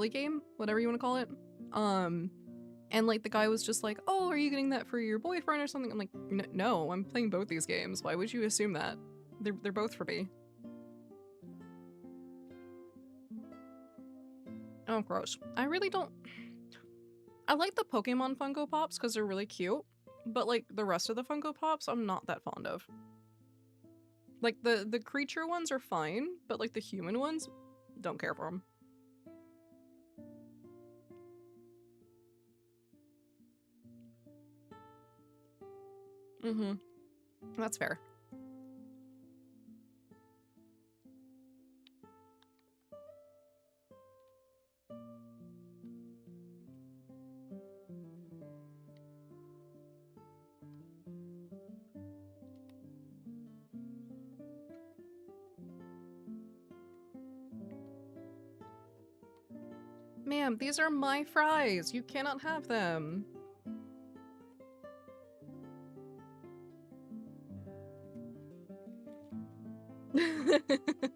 game, whatever you want to call it. And, like, the guy was just like, oh, are you getting that for your boyfriend or something? I'm like, no, I'm playing both these games. Why would you assume that? They're both for me. Oh, gross. I really don't... I like the Pokemon Funko Pops because they're really cute, but, like, the rest of the Funko Pops, I'm not that fond of. Like, the creature ones are fine, but, like, the human ones, don't care for them. Mm-hmm. That's fair. Ma'am, these are my fries. You cannot have them.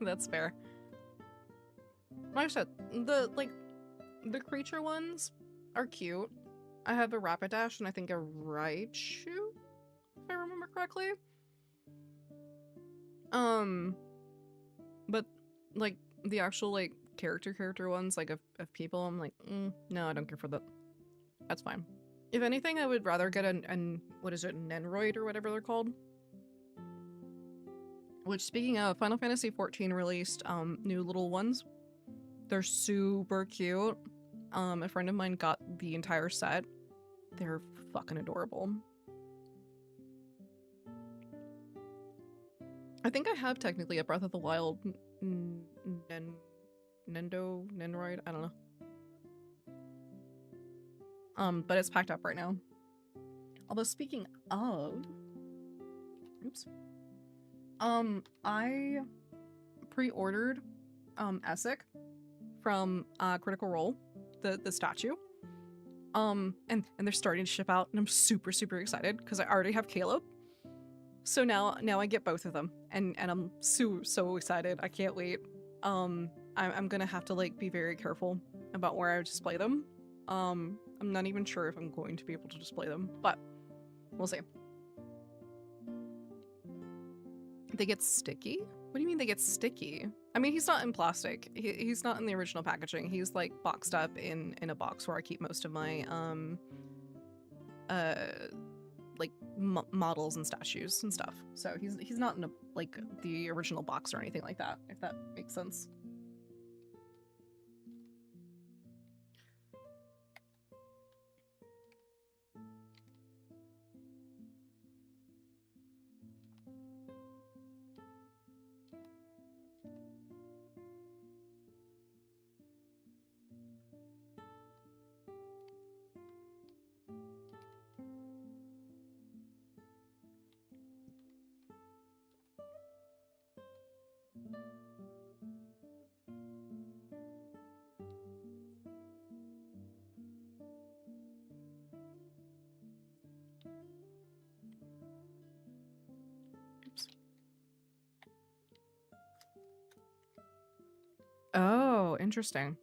That's fair. Like I said, the creature ones are cute. I have a Rapidash and I think a Raichu, if I remember correctly. But like the actual like character ones, like of people, I'm like, no, I don't care for that. That's fine. If anything, I would rather get an what is it, Nenroid or whatever they're called. Which, speaking of, Final Fantasy XIV released new little ones. They're super cute. A friend of mine got the entire set. They're fucking adorable. I think I have technically a Breath of the Wild Nenroid, I don't know. But it's packed up right now. Although speaking of, oops. I pre-ordered Essek from Critical Role, the statue. And they're starting to ship out, and I'm super excited because I already have Caleb. So now I get both of them, and I'm so excited. I can't wait. I'm gonna have to like be very careful about where I display them. I'm not even sure if I'm going to be able to display them, but we'll see. They get sticky? What do you mean they get sticky? I mean, he's not in plastic. He's not in the original packaging. He's like boxed up in a box where I keep most of my like models and statues and stuff. So he's not in a like the original box or anything like that, if that makes sense. Oh, interesting.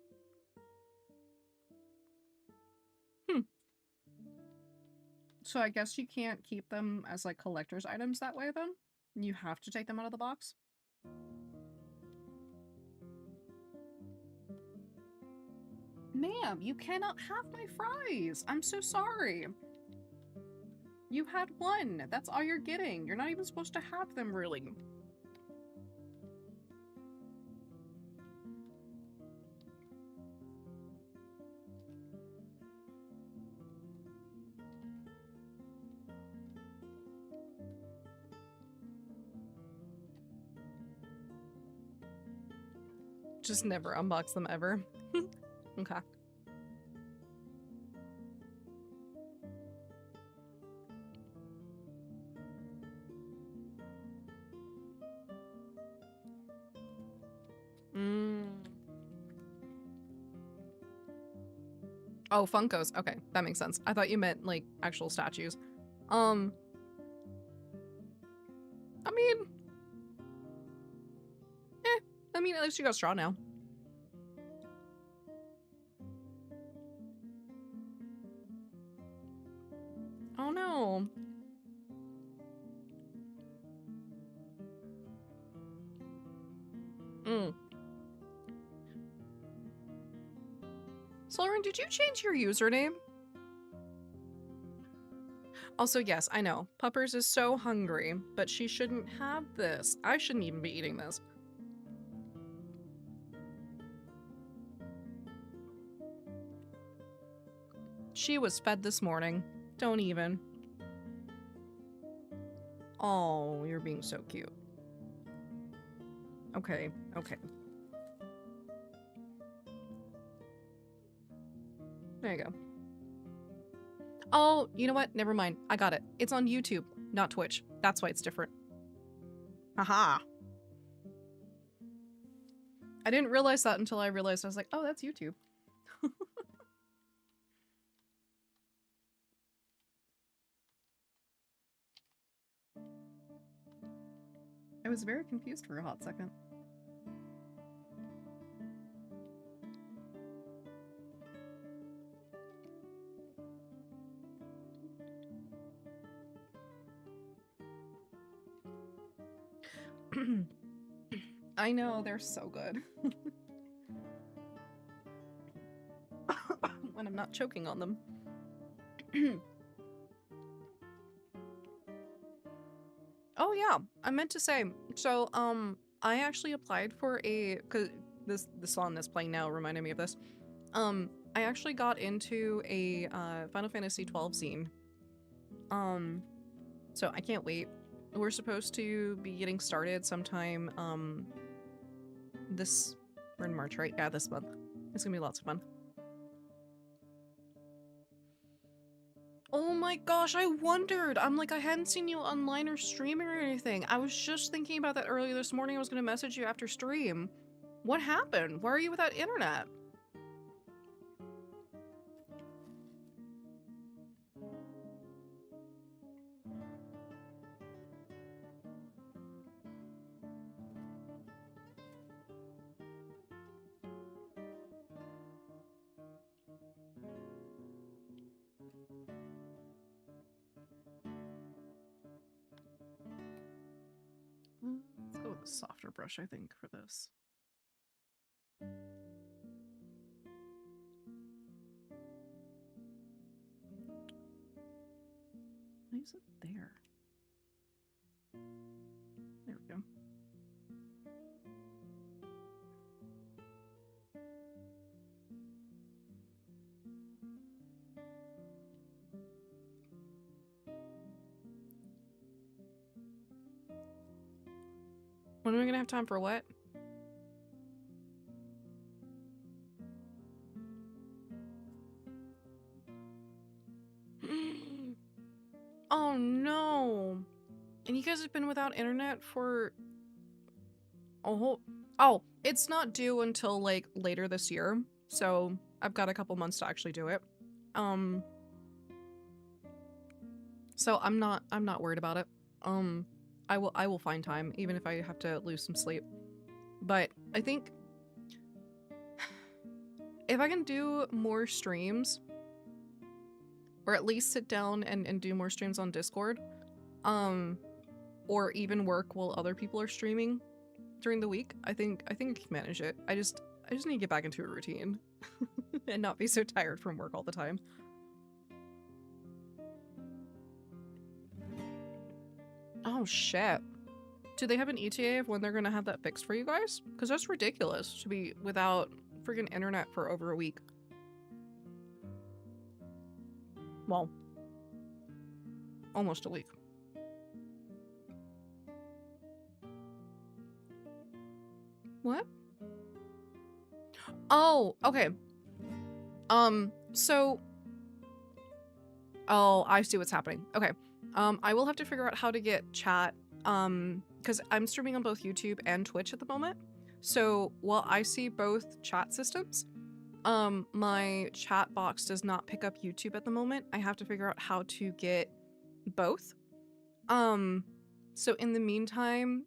So I guess you can't keep them as like collector's items that way then? You have to take them out of the box? Ma'am, you cannot have my fries! I'm so sorry! You had one! That's all you're getting! You're not even supposed to have them, really. Just never unbox them ever. Okay. Oh, Funkos. Okay, that makes sense. I thought you meant like actual statues. I mean, at least you got straw now. Oh no. Sloran, did you change your username? Also, yes, I know. Puppers is so hungry, but she shouldn't have this. I shouldn't even be eating this. She was fed this morning. Don't even. Oh, you're being so cute. Okay. There you go. Oh, you know what? Never mind. I got it. It's on YouTube, not Twitch. That's why it's different. Haha. I didn't realize that until I realized I was like, oh, that's YouTube. I was very confused for a hot second. I know, they're so good. When I'm not choking on them. Oh yeah, I meant to say, so I actually applied for cause this song that's playing now reminded me of this. I actually got into a Final Fantasy 12 scene. So I can't wait. We're supposed to be getting started sometime we're in March, right? Yeah, this month. It's gonna be lots of fun. Oh my gosh, I wondered. I'm like, I hadn't seen you online or streaming or anything. I was just thinking about that earlier this morning. I was gonna message you after stream. What happened? Why are you without internet? Let's go with a softer brush, I think, for this. Why is it there? There we go. When are we gonna have time for what? Oh no! And you guys have been without internet for a whole— Oh, it's not due until like later this year, so I've got a couple months to actually do it. So I'm not worried about it. I will find time, even if I have to lose some sleep. But I think if I can do more streams, or at least sit down and do more streams on Discord, or even work while other people are streaming during the week, I think I can manage it. I just need to get back into a routine and not be so tired from work all the time. Oh shit. Do they have an ETA of when they're gonna have that fixed for you guys? Because that's ridiculous to be without freaking internet for over a week. Well, almost a week. What? Oh, okay. So... Oh, I see what's happening. Okay. I will have to figure out how to get chat, because I'm streaming on both YouTube and Twitch at the moment. So while I see both chat systems, my chat box does not pick up YouTube at the moment. I have to figure out how to get both. So in the meantime,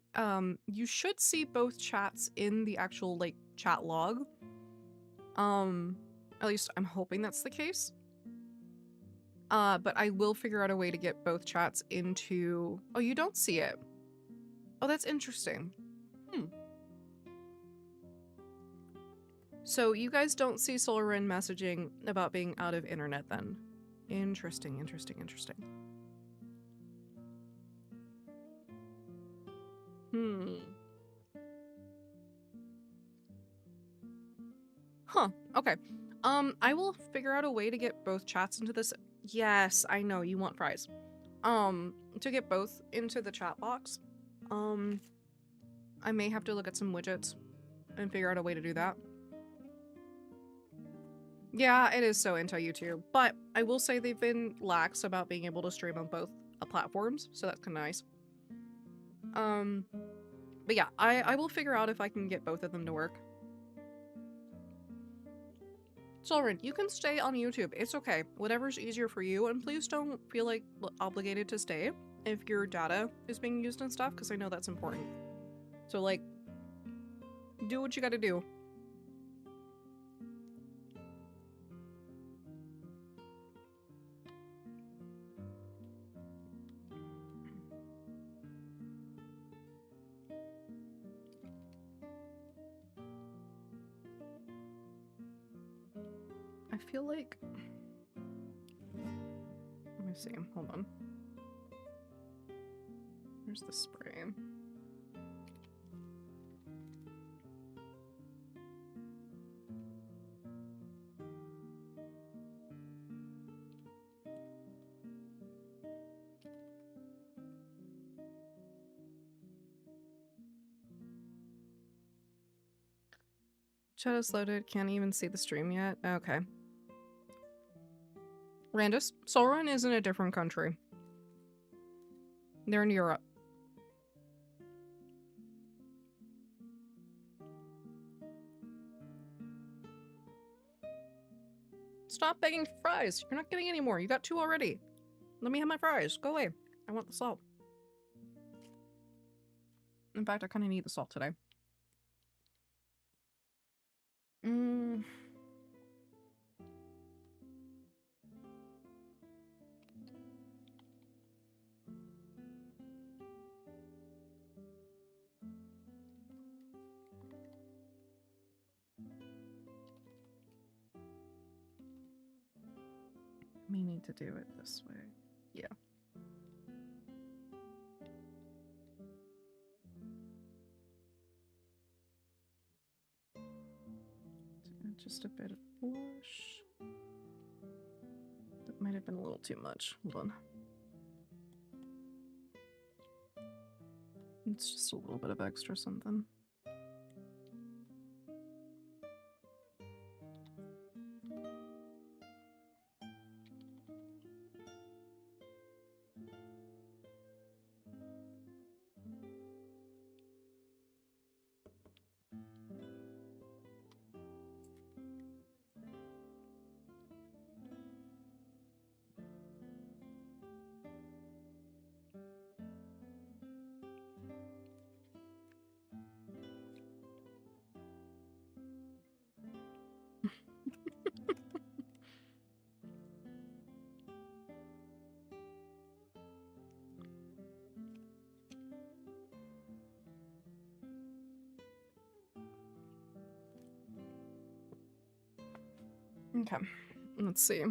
you should see both chats in the actual, like, chat log. At least I'm hoping that's the case. But I will figure out a way to get both chats into... Oh, you don't see it. Oh, that's interesting. So you guys don't see Solarin messaging about being out of internet then. Interesting, interesting, interesting. Huh, okay. I will figure out a way to get both chats into this. Yes, I know, you want fries. To get both into the chat box. I may have to look at some widgets and figure out a way to do that. Yeah, it is so anti-YouTube, but I will say they've been lax about being able to stream on both platforms, so that's kind of nice. But yeah, I will figure out if I can get both of them to work. Soren, you can stay on YouTube. It's okay. Whatever's easier for you, and please don't feel like obligated to stay if your data is being used and stuff, because I know that's important. So, like, do what you gotta do. I feel like... Let me see. Hold on. Where's the spray? Chat is loaded. Can't even see the stream yet. Okay. Randus, Solron is in a different country. They're in Europe. Stop begging for fries. You're not getting any more. You got 2 already. Let me have my fries. Go away. I want the salt. In fact, I kind of need the salt today. May need to do it this way. Yeah. Just a bit of wash. That might have been a little too much. Hold on. It's just a little bit of extra something. Okay, let's see.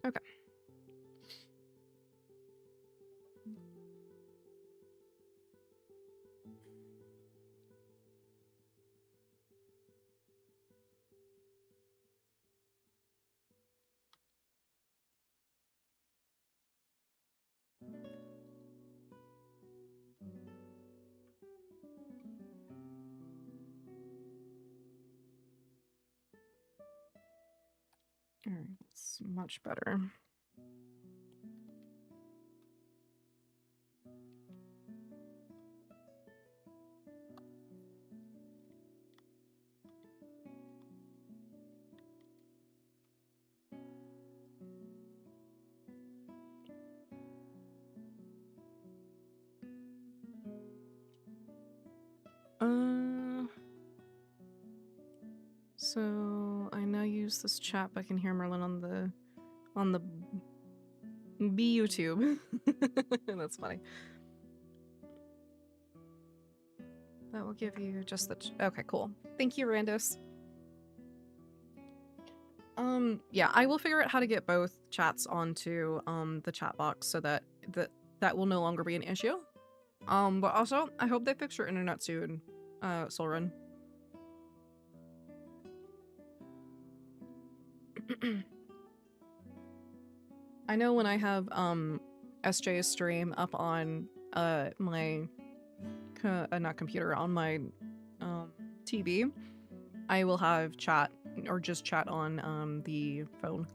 Okay. Alright, that's much better. So I now use this chat, but I can hear Merlin on the B YouTube. That's funny. That will give you just the okay, cool. Thank you, Randus. Yeah, I will figure out how to get both chats onto the chat box so that that will no longer be an issue. But also I hope they fix your internet soon, Solrin. I know when I have SJ's stream up on my not computer, on my TV, I will have chat or just chat on the phone.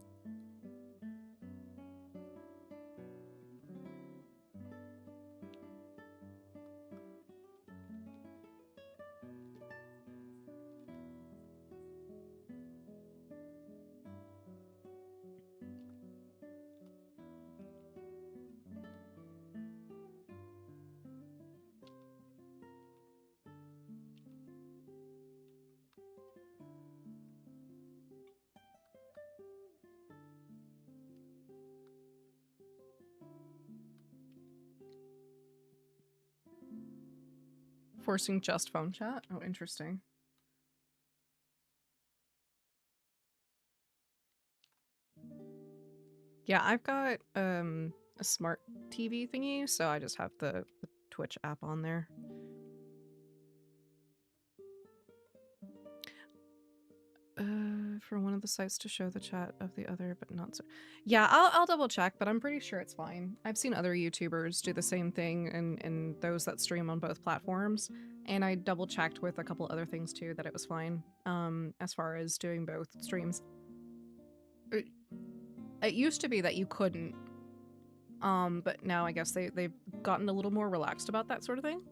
Forcing just phone chat? Oh, interesting. Yeah, I've got a smart TV thingy, so I just have the Twitch app on there. For one of the sites to show the chat of the other, but not so. Yeah, I'll double check, but I'm pretty sure it's fine. I've seen other YouTubers do the same thing and those that stream on both platforms, and I double checked with a couple other things too that it was fine. As far as doing both streams. It used to be that you couldn't. But now I guess they've gotten a little more relaxed about that sort of thing.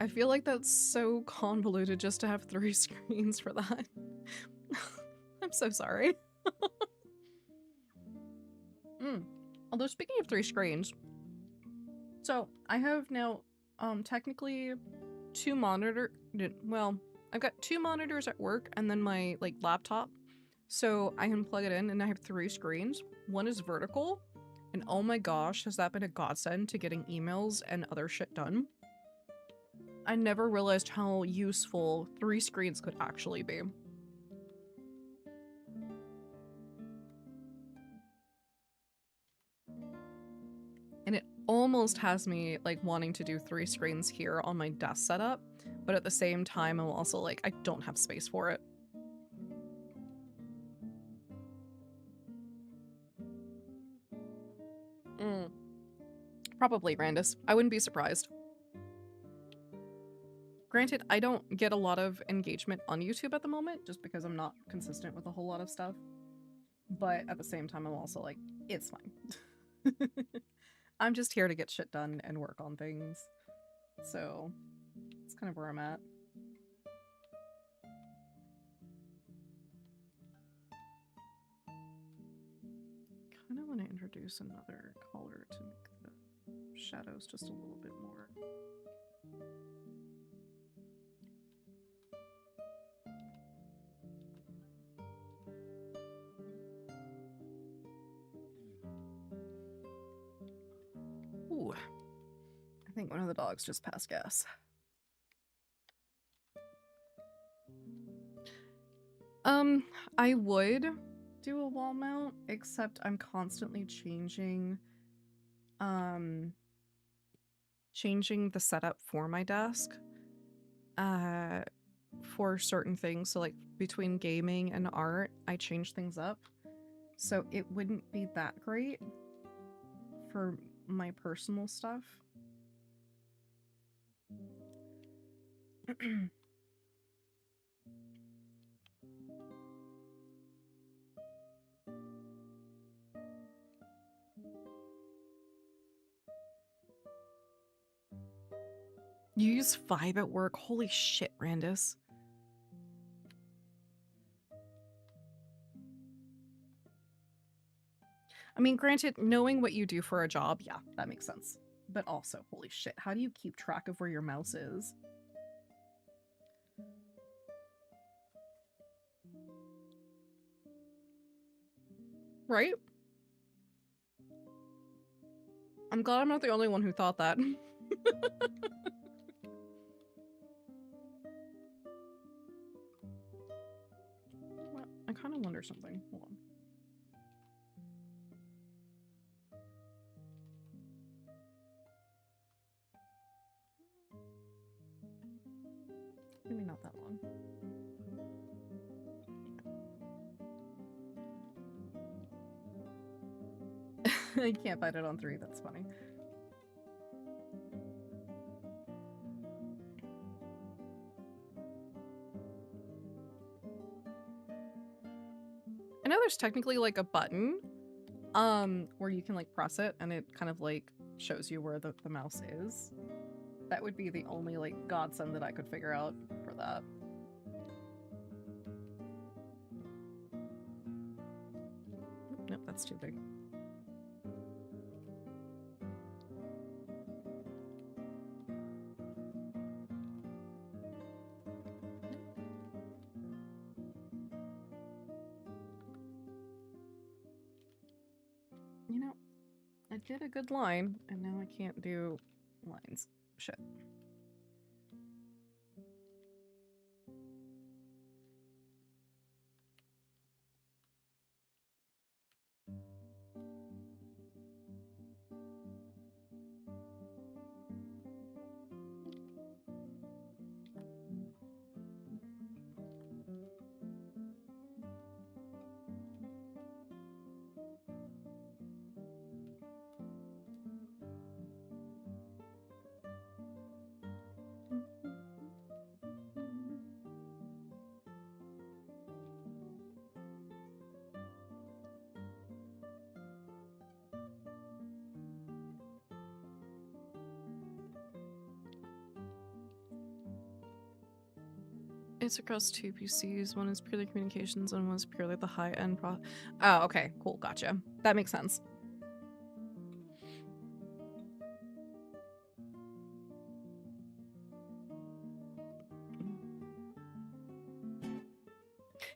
I feel like that's so convoluted just to have 3 screens for that. I'm so sorry. Although speaking of 3 screens, so I have now technically 2 well, I've got 2 monitors at work and then my like laptop. So I can plug it in and I have 3 screens. One is vertical, and oh my gosh, has that been a godsend to getting emails and other shit done. I never realized how useful 3 screens could actually be. And it almost has me like wanting to do 3 screens here on my desk setup, but at the same time I'm also like, I don't have space for it. Probably, Randus. I wouldn't be surprised. Granted, I don't get a lot of engagement on YouTube at the moment, just because I'm not consistent with a whole lot of stuff. But at the same time, I'm also like, it's fine. I'm just here to get shit done and work on things. So, it's kind of where I'm at. Kind of want to introduce another color to make the shadows just a little bit more. Ooh. I think one of the dogs just passed gas. I would do a wall mount, except I'm constantly changing the setup for my desk for certain things. So like between gaming and art, I change things up. So it wouldn't be that great for my personal stuff. You use 5 at work? Holy shit, Randus. I mean, granted, knowing what you do for a job, yeah, that makes sense. But also, holy shit, how do you keep track of where your mouse is? Right? I'm glad I'm not the only one who thought that. I kind of wonder something. Hold on. Maybe not that long. I can't find it on 3, that's funny. I know there's technically like a button where you can like press it and it kind of like shows you where the mouse is. That would be the only like godsend that I could figure out for that. Nope, that's too big. You know, I did a good line, and now I can't do lines. Shit. It's across two PCs. One is purely communications and one is purely the high-end pro. Oh, okay. Cool. Gotcha. That makes sense.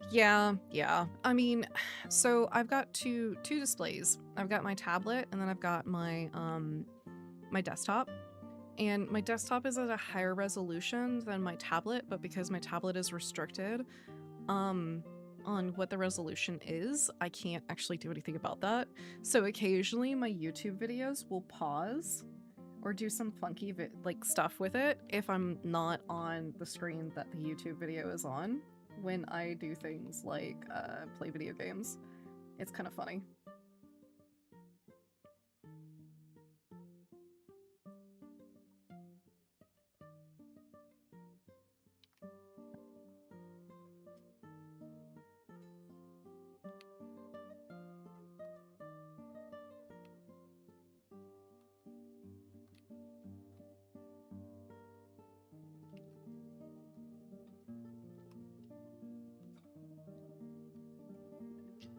Yeah. I mean, so I've got two displays. I've got my tablet and then I've got my my desktop. And my desktop is at a higher resolution than my tablet, but because my tablet is restricted on what the resolution is, I can't actually do anything about that. So occasionally my YouTube videos will pause or do some funky like stuff with it if I'm not on the screen that the YouTube video is on when I do things like play video games. It's kind of funny.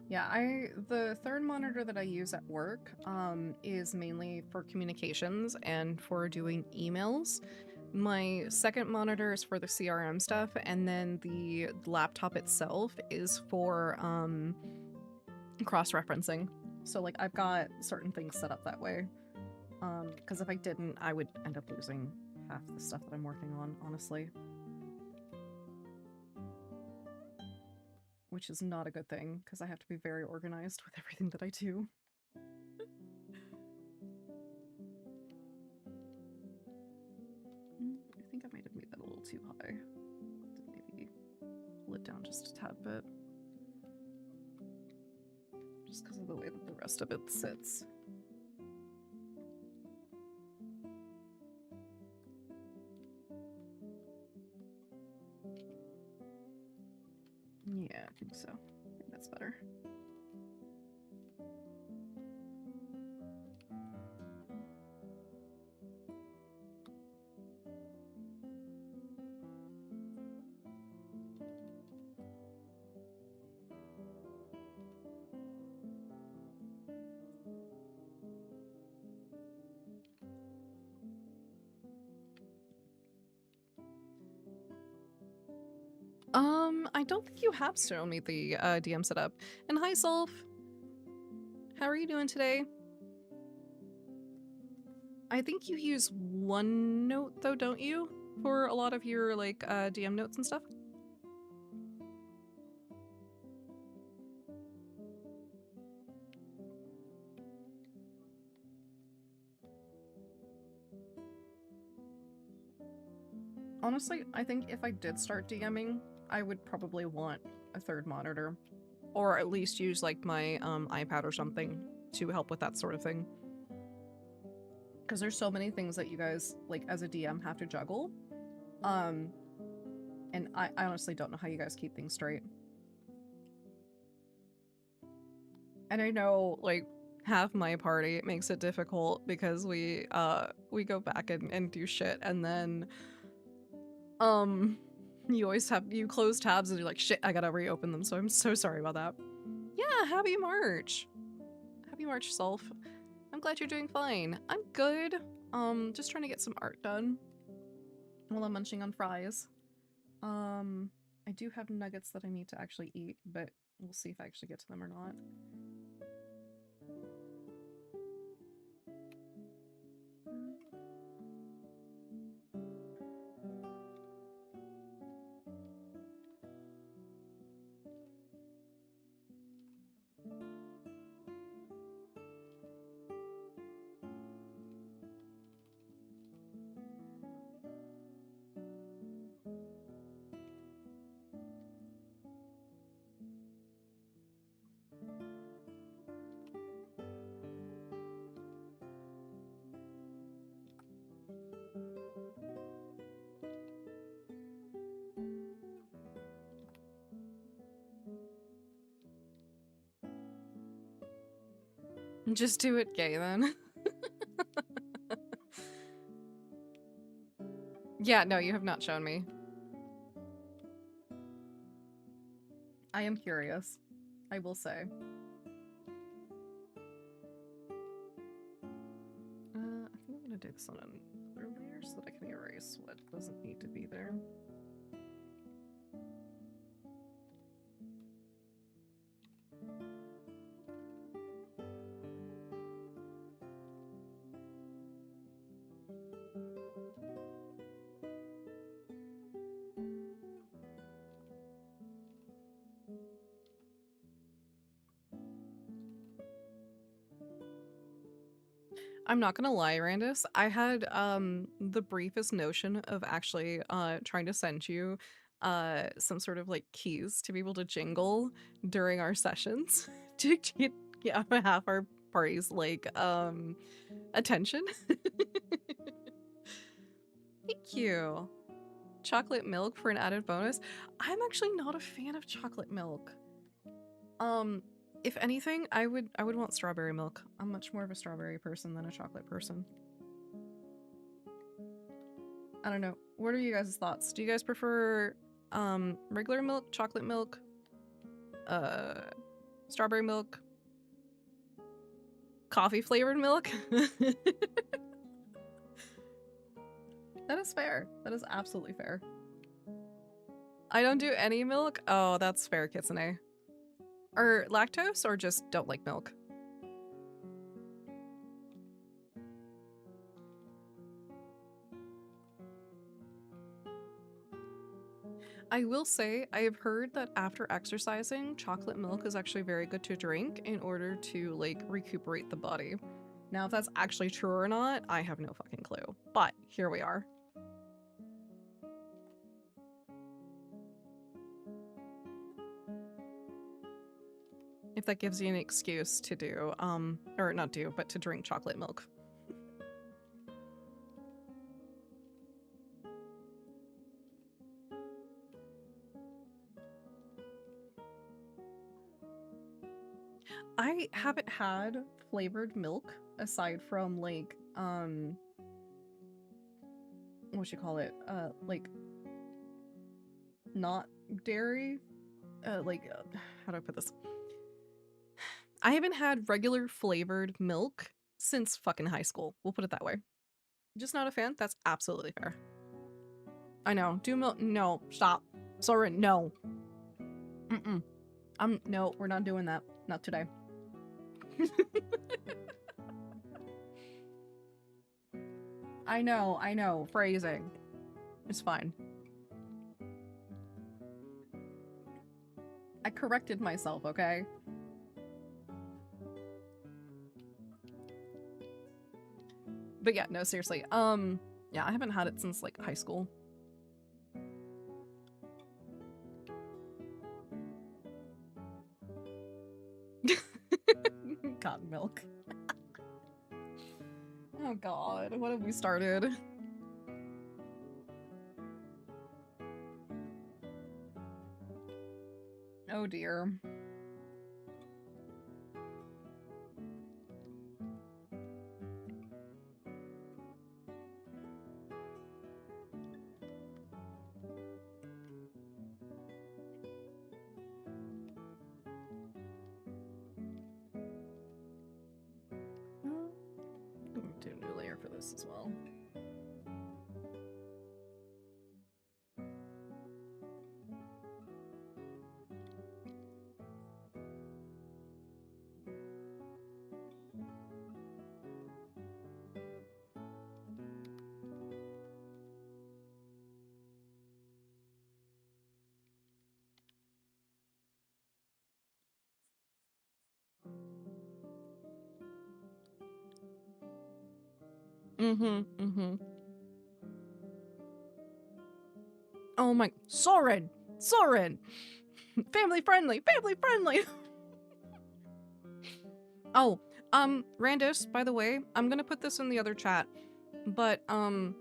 Yeah, the third monitor that I use at work is mainly for communications and for doing emails. My second monitor is for the CRM stuff, and then the laptop itself is for cross-referencing. So like I've got certain things set up that way. Because if I didn't, I would end up losing half the stuff that I'm working on, honestly. Which is not a good thing, because I have to be very organized with everything that I do. I think I might have made that a little too high. Maybe pull it down just a tad bit. Just because of the way that the rest of it sits. Yeah, I think so. I think that's better. I don't think you have shown me the DM setup. And hi, Solf. How are you doing today? I think you use OneNote though, don't you? For a lot of your like DM notes and stuff? Honestly, I think if I did start DMing, I would probably want a third monitor. Or at least use like my iPad or something to help with that sort of thing. Because there's so many things that you guys, like as a DM, have to juggle. And I honestly don't know how you guys keep things straight. And I know, like, half my party, it makes it difficult because we go back and do shit, and then you always you close tabs and you're like, shit, I gotta reopen them, so I'm so sorry about that. Yeah, happy March. Happy March, Self. I'm glad you're doing fine. I'm good. Just trying to get some art done while I'm munching on fries. I do have nuggets that I need to actually eat, but we'll see if I actually get to them or not. Just do it gay then. Yeah, no, you have not shown me. I am curious, I will say. I think I'm gonna do this on another layer so that I can erase what doesn't need to be there. I'm not gonna lie, Randus. I had the briefest notion of actually trying to send you some sort of like keys to be able to jingle during our sessions to get half our party's like attention. Thank you. Chocolate milk for an added bonus. I'm actually not a fan of chocolate milk. If anything, I would want strawberry milk. I'm much more of a strawberry person than a chocolate person. I don't know. What are you guys' thoughts? Do you guys prefer regular milk, chocolate milk, strawberry milk, coffee flavored milk? That is fair. That is absolutely fair. I don't do any milk. Oh, that's fair, Kitsune. Or lactose, or just don't like milk? I will say, I have heard that after exercising, chocolate milk is actually very good to drink in order to, like, recuperate the body. Now, if that's actually true or not, I have no fucking clue. But here we are. If that gives you an excuse to do, or not do, but to drink chocolate milk. I haven't had flavored milk aside from like what you call it? Like not dairy. How do I put this? I haven't had regular flavored milk since fucking high school. We'll put it that way. Just not a fan. That's absolutely fair. I know. Do milk? No. Stop. Sorry. No. No. We're not doing that. Not today. I know. Phrasing. It's fine. I corrected myself, okay? But yeah, no, seriously. Yeah, I haven't had it since like high school. Cotton milk. Oh god, what have we started? Oh dear. I'm gonna do a new layer for this as well. Oh my, Soren! Family friendly! Oh, Randus, by the way, I'm gonna put this in the other chat, but, in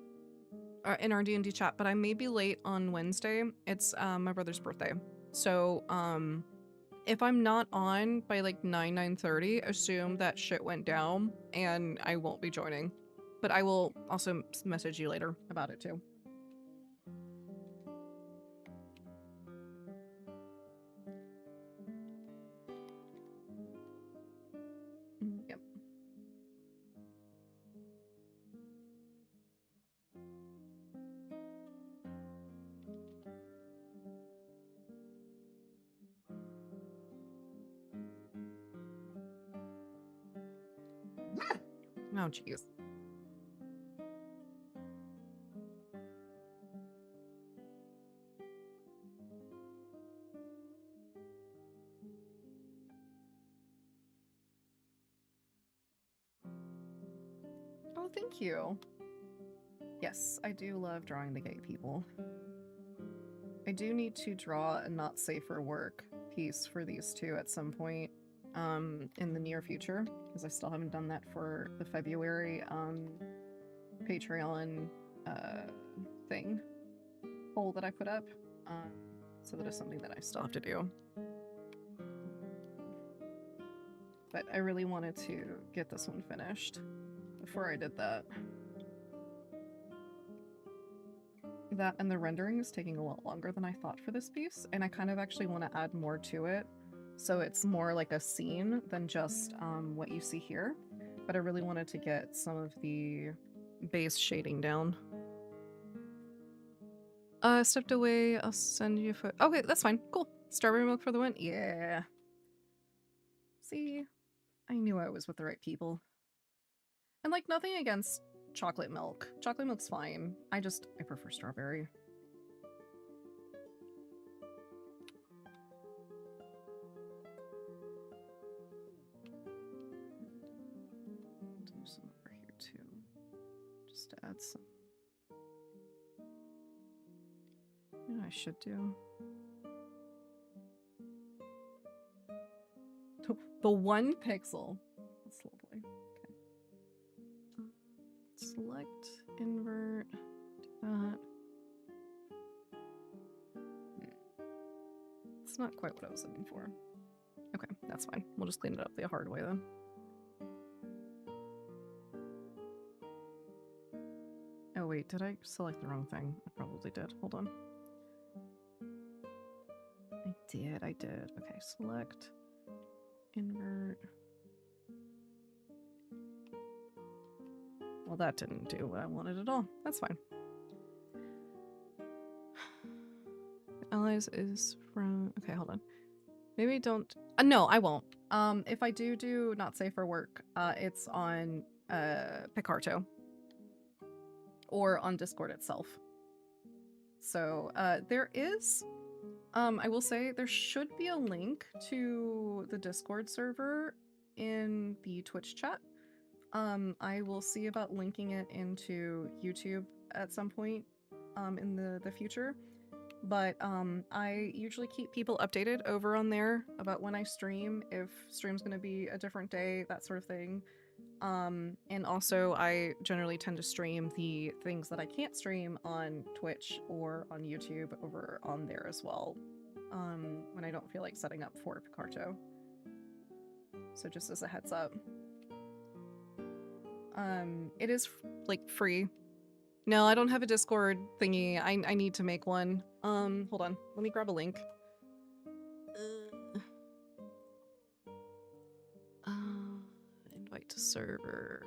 our D&D chat, but I may be late on Wednesday. It's, my brother's birthday. So, if I'm not on by like 9:30, assume that shit went down and I won't be joining. But I will also message you later about it too. Yep. Oh, jeez. Oh, thank you. Yes, I do love drawing the gay people. I do need to draw a not safe for work piece for these two at some point in the near future, because I still haven't done that for the February Patreon thing poll that I put up. So that is something that I still have to do. But I really wanted to get this one finished before I did that. That and the rendering is taking a lot longer than I thought for this piece, and I kind of actually want to add more to it, so it's more like a scene than just what you see here. But I really wanted to get some of the base shading down. Stepped away. I'll send you a photo. Okay, that's fine. Cool. Strawberry milk for the win. Yeah. See, I knew I was with the right people. And like nothing against chocolate milk. Chocolate milk's fine. I prefer strawberry. Do some over here too. Just to add some. You know what I should do? The 1 pixel. That's lovely. Okay. Select, invert, do that. It's not quite what I was looking for. Okay, that's fine. We'll just clean it up the hard way then. Oh wait, did I select the wrong thing? I probably did. Hold on. I did. Okay, select, invert. Well, that didn't do what I wanted at all. That's fine. Allies is from... Okay, hold on. Maybe don't... no, I won't. If I do not safe for work, it's on Picarto. Or on Discord itself. So, there is... I will say there should be a link to the Discord server in the Twitch chat. I will see about linking it into YouTube at some point in the future. But I usually keep people updated over on there about when I stream, if stream's going to be a different day, that sort of thing. And also I generally tend to stream the things that I can't stream on Twitch or on YouTube over on there as well, when I don't feel like setting up for Picarto. So just as a heads up. It is like free. No, I don't have a Discord thingy. I need to make one. Hold on. Let me grab a link. Invite to server.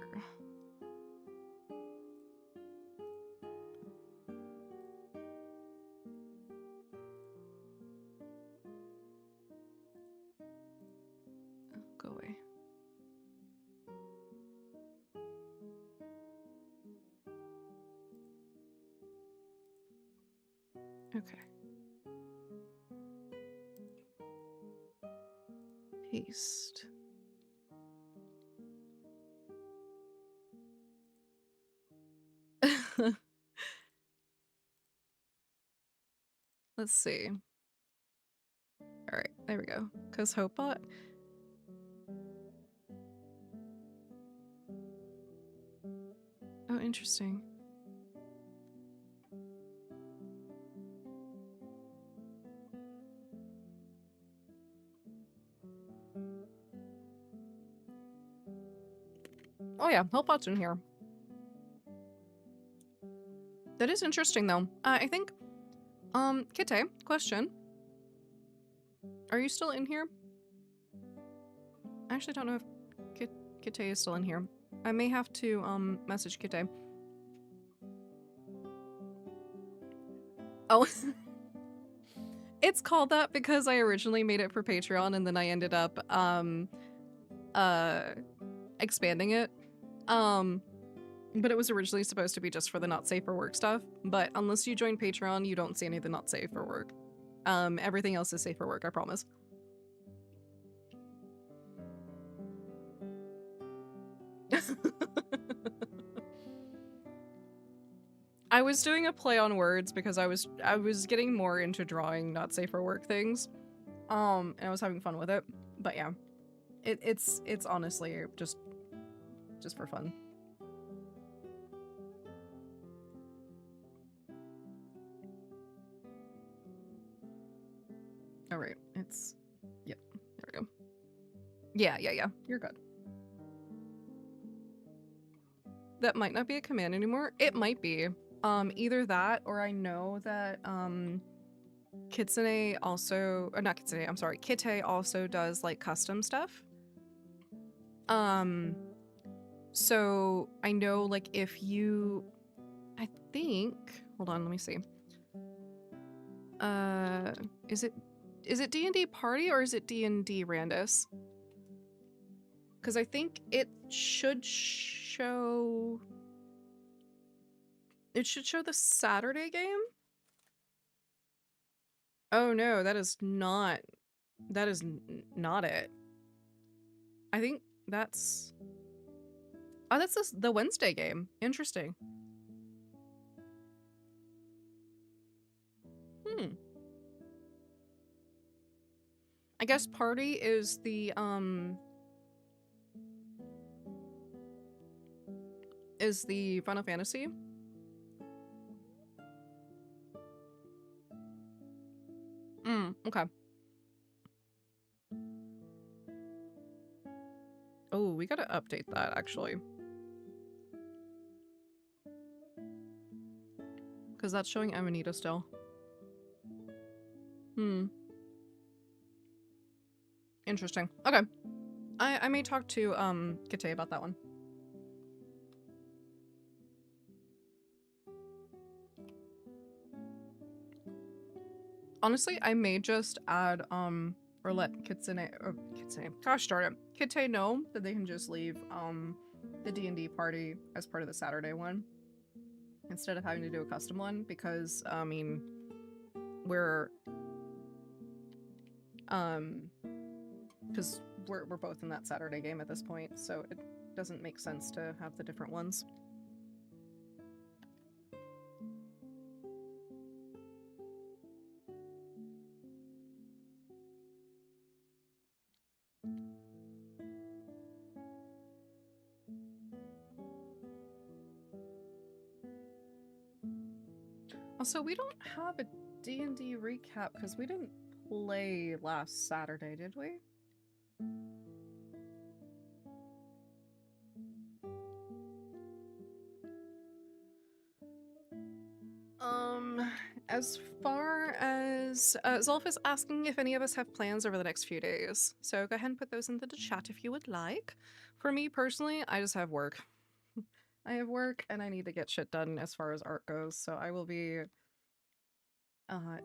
Oh, go away. Okay. Paste. Let's see. All right, there we go. Cause Hopebot. Oh, interesting. yeah, help bot's in here. That is interesting though. I think, Kite, question. Are you still in here? I actually don't know if Kite is still in here. I may have to, message Kite. Oh. It's called that because I originally made it for Patreon and then I ended up, expanding it. But it was originally supposed to be just for the not safe for work stuff. But unless you join Patreon, you don't see any of the not safe for work. Everything else is safe for work, I promise. I was doing a play on words because I was getting more into drawing not safe for work things. And I was having fun with it. But yeah. It's honestly just for fun. All right, it's, yep, there we go. Yeah, you're good. That might not be a command anymore. It might be. Either that or I know that, Kitsune also, or not Kitsune, I'm sorry, Kite also does like custom stuff. So I know like if you, I think, hold on, let me see. Is it D&D Party or is it D&D Randus? Because I think it should show... It should show the Saturday game? Oh no, that is not... That is not it. I think that's... Oh, that's the Wednesday game. Interesting. I guess Party is the, is the Final Fantasy. Okay. Oh, we gotta update that, actually. Because that's showing Amanita still. Interesting. Okay. I may talk to, Kite about that one. Honestly, I may just add, or let Kitsune, gosh darn it, Kite know that they can just leave, the D&D party as part of the Saturday one instead of having to do a custom one because, I mean, we're because we're both in that Saturday game at this point, so it doesn't make sense to have the different ones. Also, we don't have a D&D recap because we didn't play last Saturday, did we? As far as Zolf is asking if any of us have plans over the next few days, so go ahead and put those into the chat if you would like. For me personally, I just have work. I have work and I need to get shit done as far as art goes, so I will be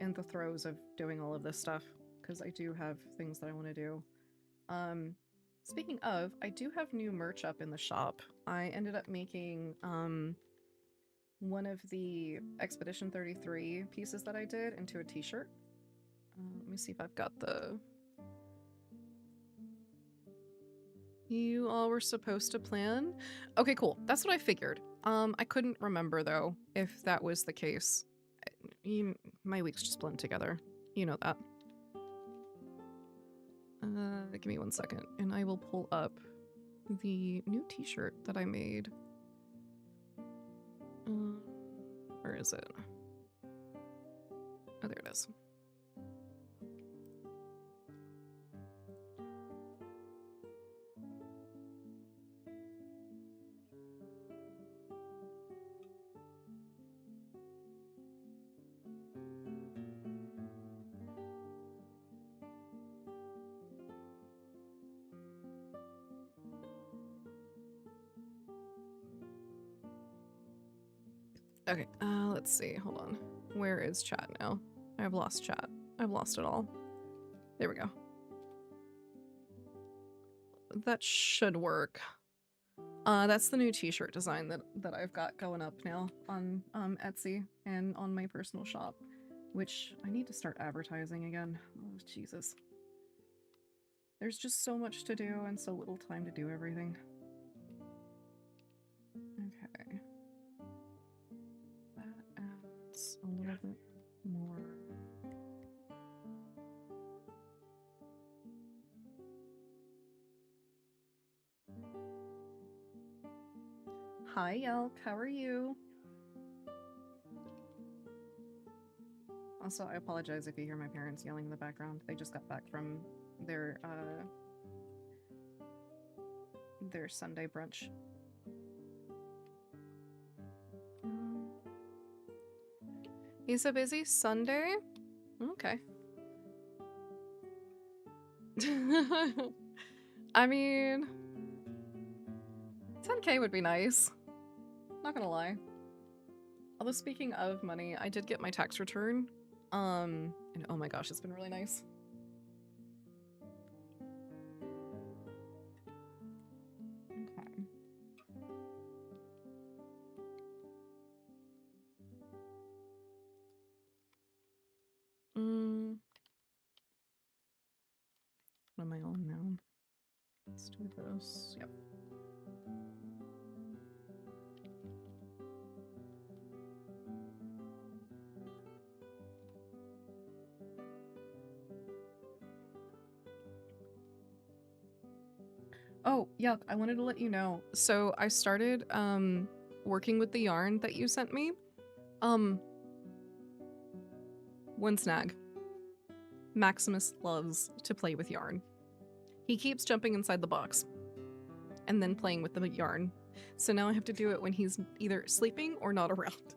in the throes of doing all of this stuff because I do have things that I want to do. Speaking of, I do have new merch up in the shop. I ended up making one of the Expedition 33 pieces that I did into a t-shirt. Let me see if I've got the... You all were supposed to plan? Okay, cool. That's what I figured. I couldn't remember, though, if that was the case. My weeks just blend together. You know that. Give me 1 second, and I will pull up the new t-shirt that I made. Where is it? Oh, there it is. Okay, let's see. Hold on. Where is chat now? I've lost chat. I've lost it all. There we go. That should work. That's the new t-shirt design that I've got going up now on Etsy and on my personal shop, which I need to start advertising again. Oh, Jesus. There's just so much to do and so little time to do everything. Okay. That adds a little bit more. Hi, Elk. How are you? Also, I apologize if you hear my parents yelling in the background. They just got back from their Sunday brunch. Is a busy Sunday? Okay. I mean, 10K would be nice. Not gonna lie. Although speaking of money, I did get my tax return. And oh my gosh, it's been really nice. Okay. What am I on now? Let's do this. Yep. Oh, Yuck, I wanted to let you know. So I started working with the yarn that you sent me. One snag. Maximus loves to play with yarn. He keeps jumping inside the box and then playing with the yarn. So now I have to do it when he's either sleeping or not around.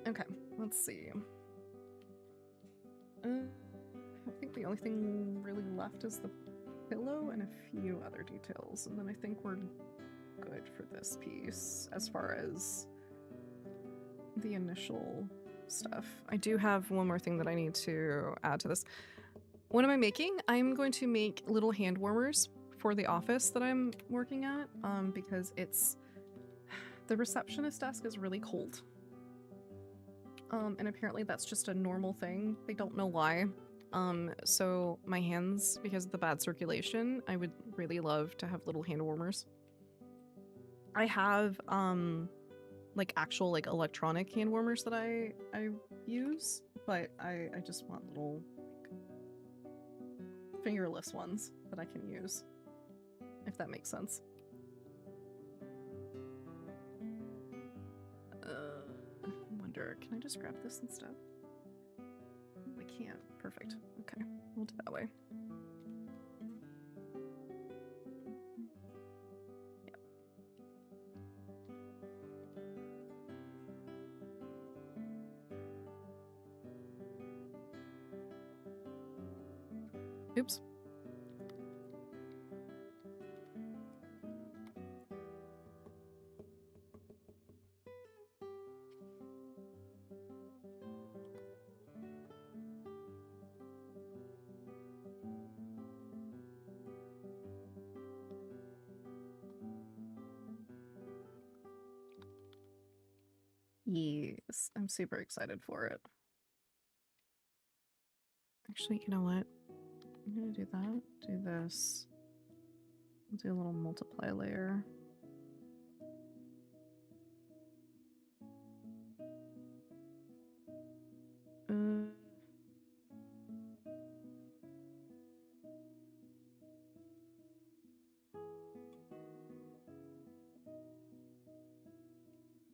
Okay, let's see. I think the only thing really left is the pillow and a few other details, and then I think we're good for this piece as far as the initial stuff. I do have one more thing that I need to add to this. What am I making? I'm going to make little hand warmers for the office that I'm working at, because the receptionist desk is really cold. And apparently that's just a normal thing. They don't know why. So my hands, because of the bad circulation, I would really love to have little hand warmers. I have, like actual like electronic hand warmers that I use, but I just want little like, fingerless ones that I can use, if that makes sense. Wonder, can I just grab this instead? I can't. Perfect. Okay, we'll do that way. Yep. Oops. Yes, I'm super excited for it. Actually, you know what? I'm gonna do that, do this, do a little multiply layer. There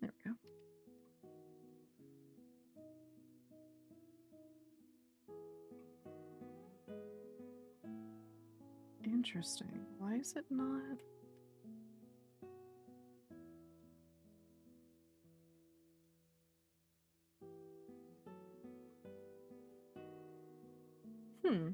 we go. Interesting. Why is it not? Hmm.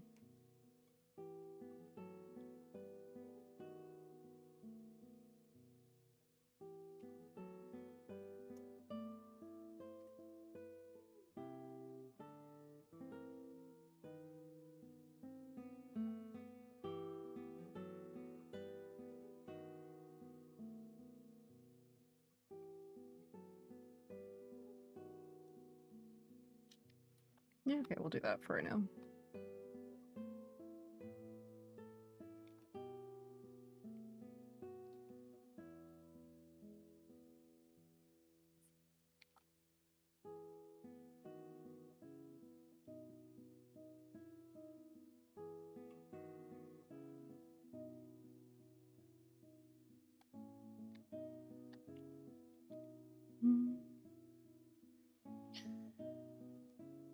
Yeah, okay, we'll do that for right now.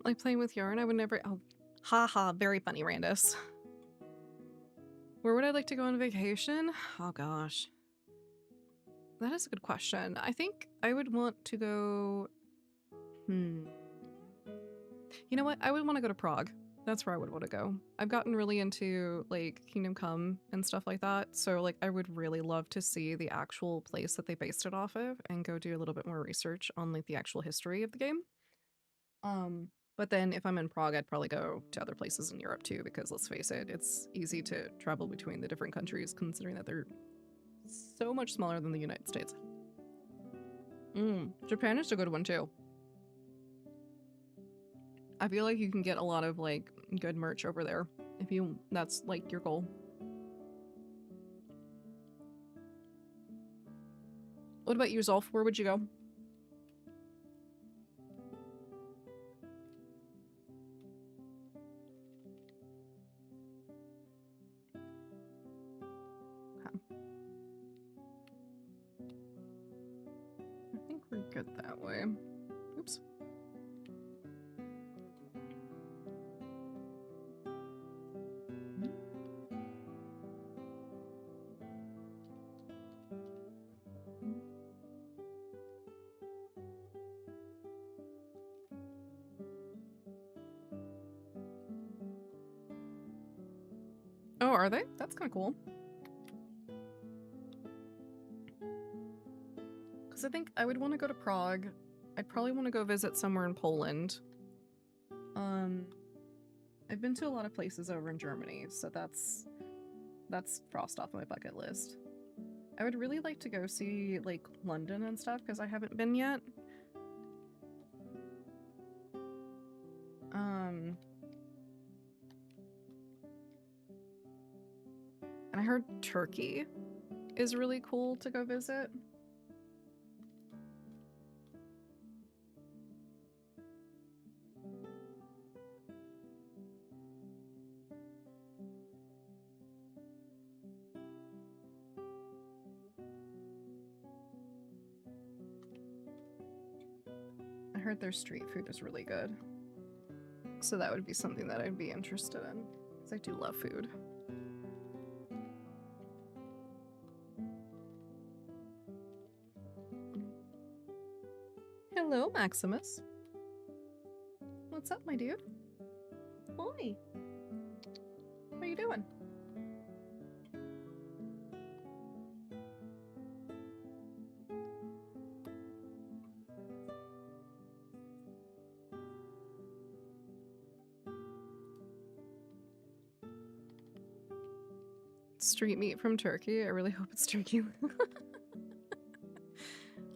Like playing with yarn, I would never. Oh, haha, very funny, Randus. Where would I like to go on vacation? Oh gosh. That is a good question. I think I would want to go. You know what? I would want to go to Prague. That's where I would want to go. I've gotten really into like Kingdom Come and stuff like that. So like I would really love to see the actual place that they based it off of and go do a little bit more research on like the actual history of the game. But then if I'm in Prague, I'd probably go to other places in Europe too, because let's face it, it's easy to travel between the different countries considering that they're so much smaller than the United States. Japan is a good one too. I feel like you can get a lot of like good merch over there if that's like your goal. What about you, Zolf? Where would you go? Okay. I think we're good that way. Oops. Oh, are they? That's kind of cool. Because I think I would want to go to Prague. I'd probably want to go visit somewhere in Poland. I've been to a lot of places over in Germany, so that's crossed off my bucket list. I would really like to go see like London and stuff because I haven't been yet. And I heard Turkey is really cool to go visit. I heard their street food is really good. So that would be something that I'd be interested in because I do love food. Hello, Maximus. What's up, my dude? Hi. How are you doing? Street meat from Turkey. I really hope it's turkey.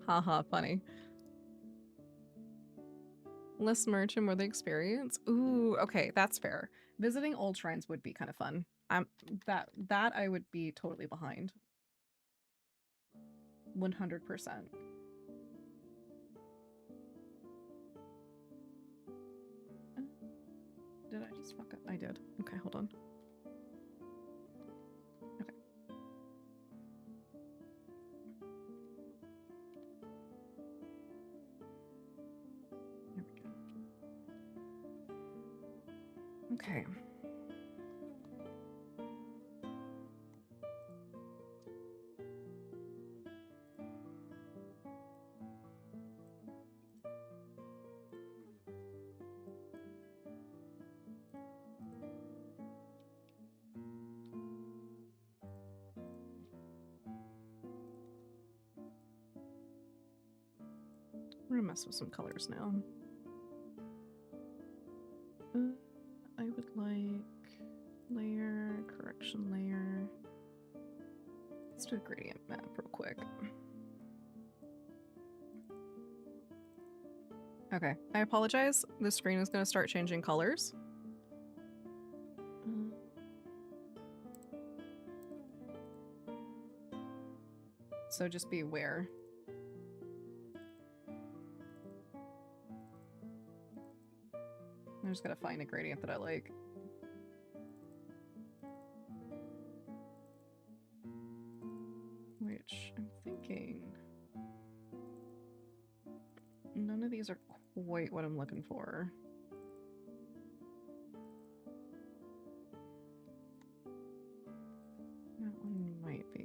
Haha, funny. Less merch and more the experience. Ooh, okay, that's fair. Visiting old shrines would be kind of fun. That I would be totally behind. 100%. Did I just fuck up? I did. Okay, hold on. Okay. There we go. Okay. We're gonna mess with some colors now. I would like layer, correction layer. Let's do a gradient map real quick. Okay, I apologize. The screen is going to start changing colors. So just be aware. I'm just going to find a gradient that I like. Which I'm thinking... None of these are quite what I'm looking for. That one might be.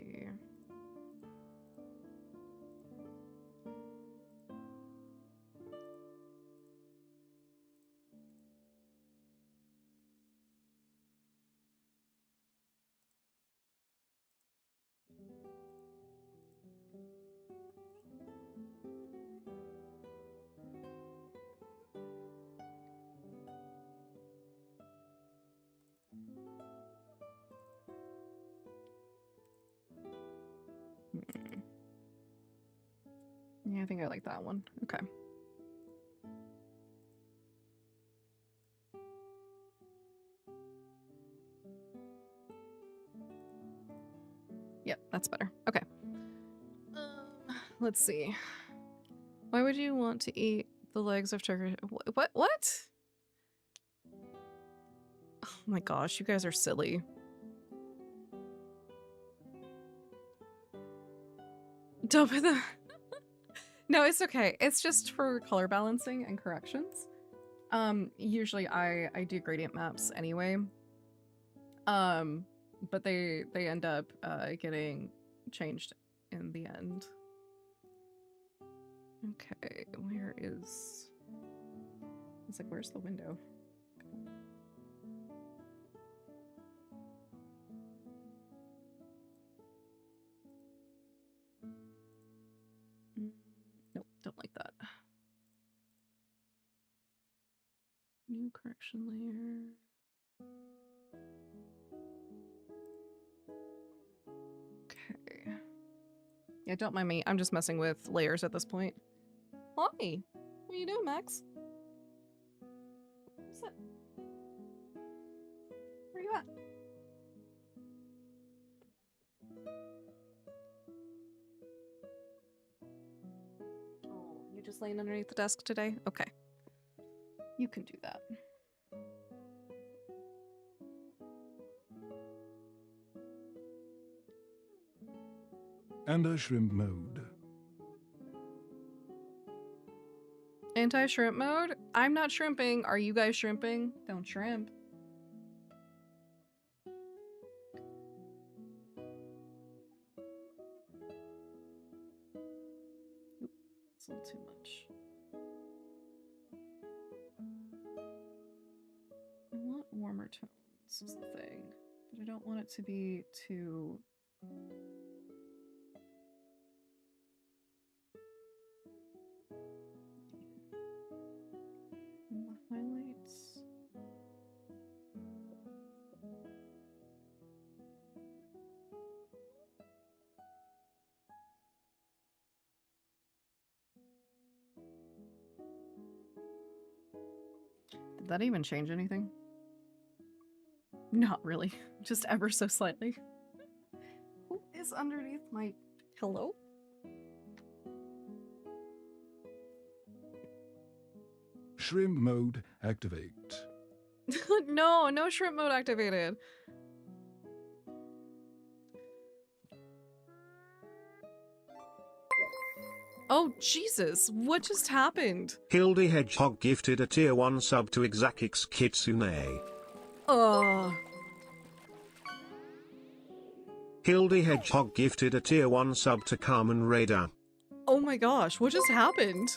Yeah, I think I like that one. Okay. Yep, that's better. Okay. Let's see. Why would you want to eat the legs of turkey? What? Oh my gosh, you guys are silly. Don't put the... No, it's okay. It's just for color balancing and corrections. Usually I do gradient maps anyway. But they end up getting changed in the end. Okay, where is... It's like, where's the window? Nope, don't like that. New correction layer. Okay. Yeah, don't mind me. I'm just messing with layers at this point. Hi! What are you doing, Max? What's up? Where you at? Oh, you just laying underneath the desk today? Okay. You can do that. Anti-shrimp mode. Anti-shrimp mode? I'm not shrimping. Are you guys shrimping? Don't shrimp. Oop, that's a little too much. I want warmer tones is the thing, but I don't want it to be too... And the highlights... Did that even change anything? Not really. Just ever so slightly. Who is underneath my pillow? Shrimp mode activate. No, no shrimp mode activated. Oh, Jesus. What just happened? Hildy Hedgehog gifted a tier 1 sub to Exakix Kitsune. Hildy Hedgehog gifted a tier 1 sub to Carmen Raider. Oh my gosh, what just happened?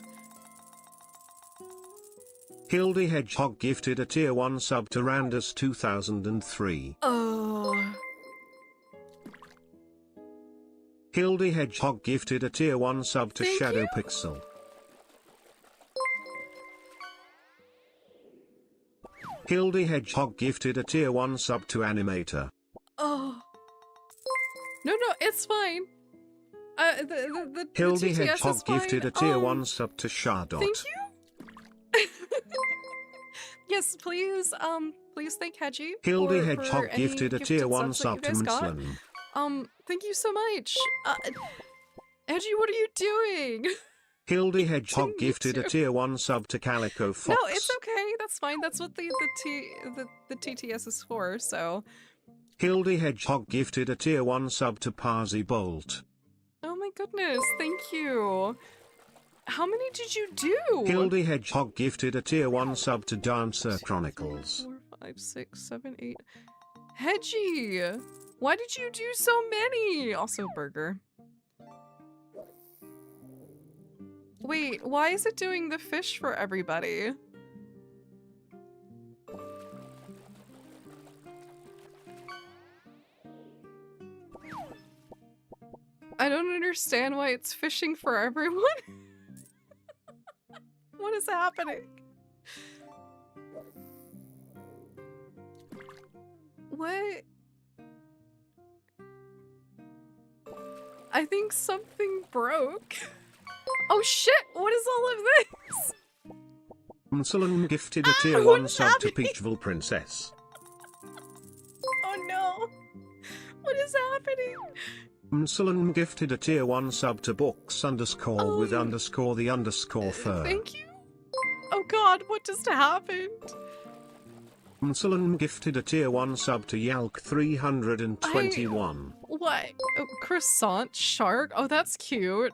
Hildy Hedgehog gifted a tier 1 sub to Randus 2003. Hildy Hedgehog gifted a tier 1 sub to Thank Shadow you. Pixel. Hildy Hedgehog gifted a tier 1 sub to Animator. Oh. No, it's fine. The Hildy TTS Hedgehog is fine. gifted a tier 1 sub to Shardot. Thank you. Yes, please thank Hedgie Hildy for Hedgehog any gifted a tier 1 subs that you sub to guys got. Mslan. Thank you so much. Hedgie, what are you doing? Hildy Hedgehog Didn't mean gifted a to. tier 1 sub to Calico Fox. No, it's okay. That's fine. That's what the TTS is for. So. Hildy Hedgehog gifted a tier 1 sub to Parsi Bolt. Oh my goodness, thank you. How many did you do? Hildy Hedgehog gifted a tier 1 sub to Dancer Chronicles. 4, 5, 6, 7, 8. Hedgie, why did you do so many? Also, Burger. Wait, why is it doing the fish for everybody? I don't understand why it's fishing for everyone. What is happening? What? I think something broke. Oh shit, what is all of this? Mslan gifted a tier what 1 is sub to happening? Peachville Princess. Oh no. What is happening? Mslan gifted a tier 1 sub to Books _ with _ the _ fur. Thank you. Oh god, what just happened? Mslan gifted a tier 1 sub to Yalk 321. What? Oh, croissant shark? Oh, that's cute.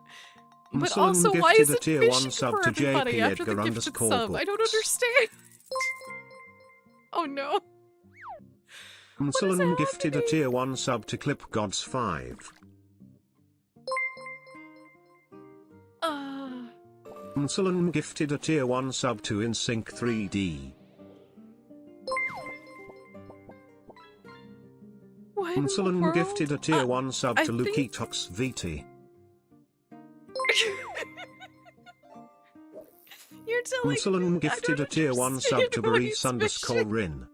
But Mslan also, why gifted is a it tier fishing 1 sub for to everybody JP after the Edgar gifted _ sub? I don't books. understand. Oh no. Mslan gifted a tier 1 sub to Clip Gods 5. Mslan gifted a tier 1 sub to InSync 3D. What in the Mslan world? gifted a tier 1 sub I to think- Lukitox VT. You're telling Mslan me I gifted don't a tier 1 sub to understand why Baris it's fishing. _ Rin.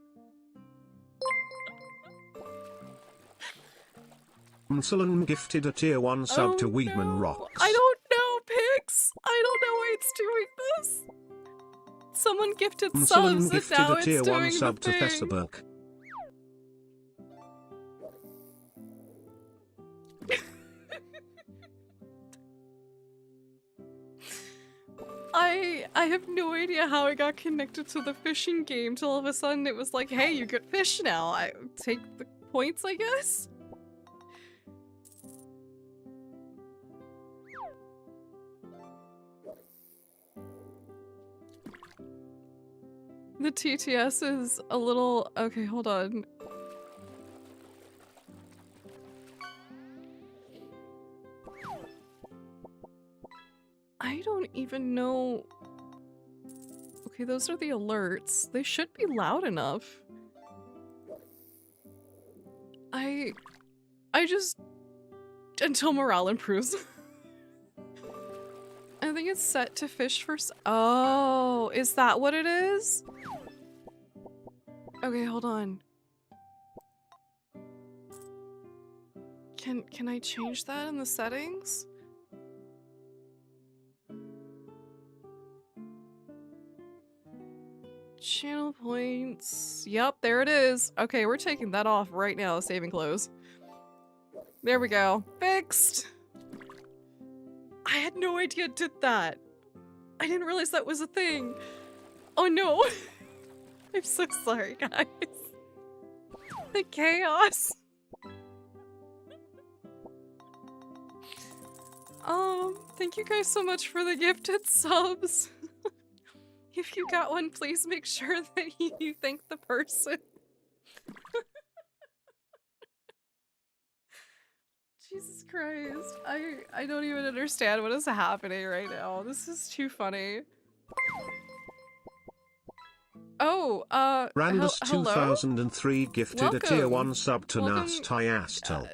Mslan gifted a tier 1 sub to Weedman no. Rocks. I don't know, Pix. I don't know why it's doing this. Someone gifted subs Mslan and gifted now a tier it's 1 doing sub the to thing. Fesserberg. I have no idea how I got connected to the fishing game till all of a sudden it was like, hey, you get fish now. I take the points, I guess? The TTS is a little... Okay, hold on. I don't even know... Okay, those are the alerts. They should be loud enough. I just... Until morale improves. I think it's set to fish for... Oh, is that what it is? Okay, hold on. Can I change that in the settings? Channel points. Yep, there it is. Okay, we're taking that off right now. Save and close. There we go. Fixed. I had no idea it did that. I didn't realize that was a thing. Oh no. I'm so sorry, guys. The chaos. Thank you guys so much for the gifted subs. If you got one, please make sure that you thank the person. Jesus Christ. I don't even understand what is happening right now. This is too funny. Oh, Randus hello? 2003 gifted a tier Welcome. 1 sub to Welcome, Nas Tyastel.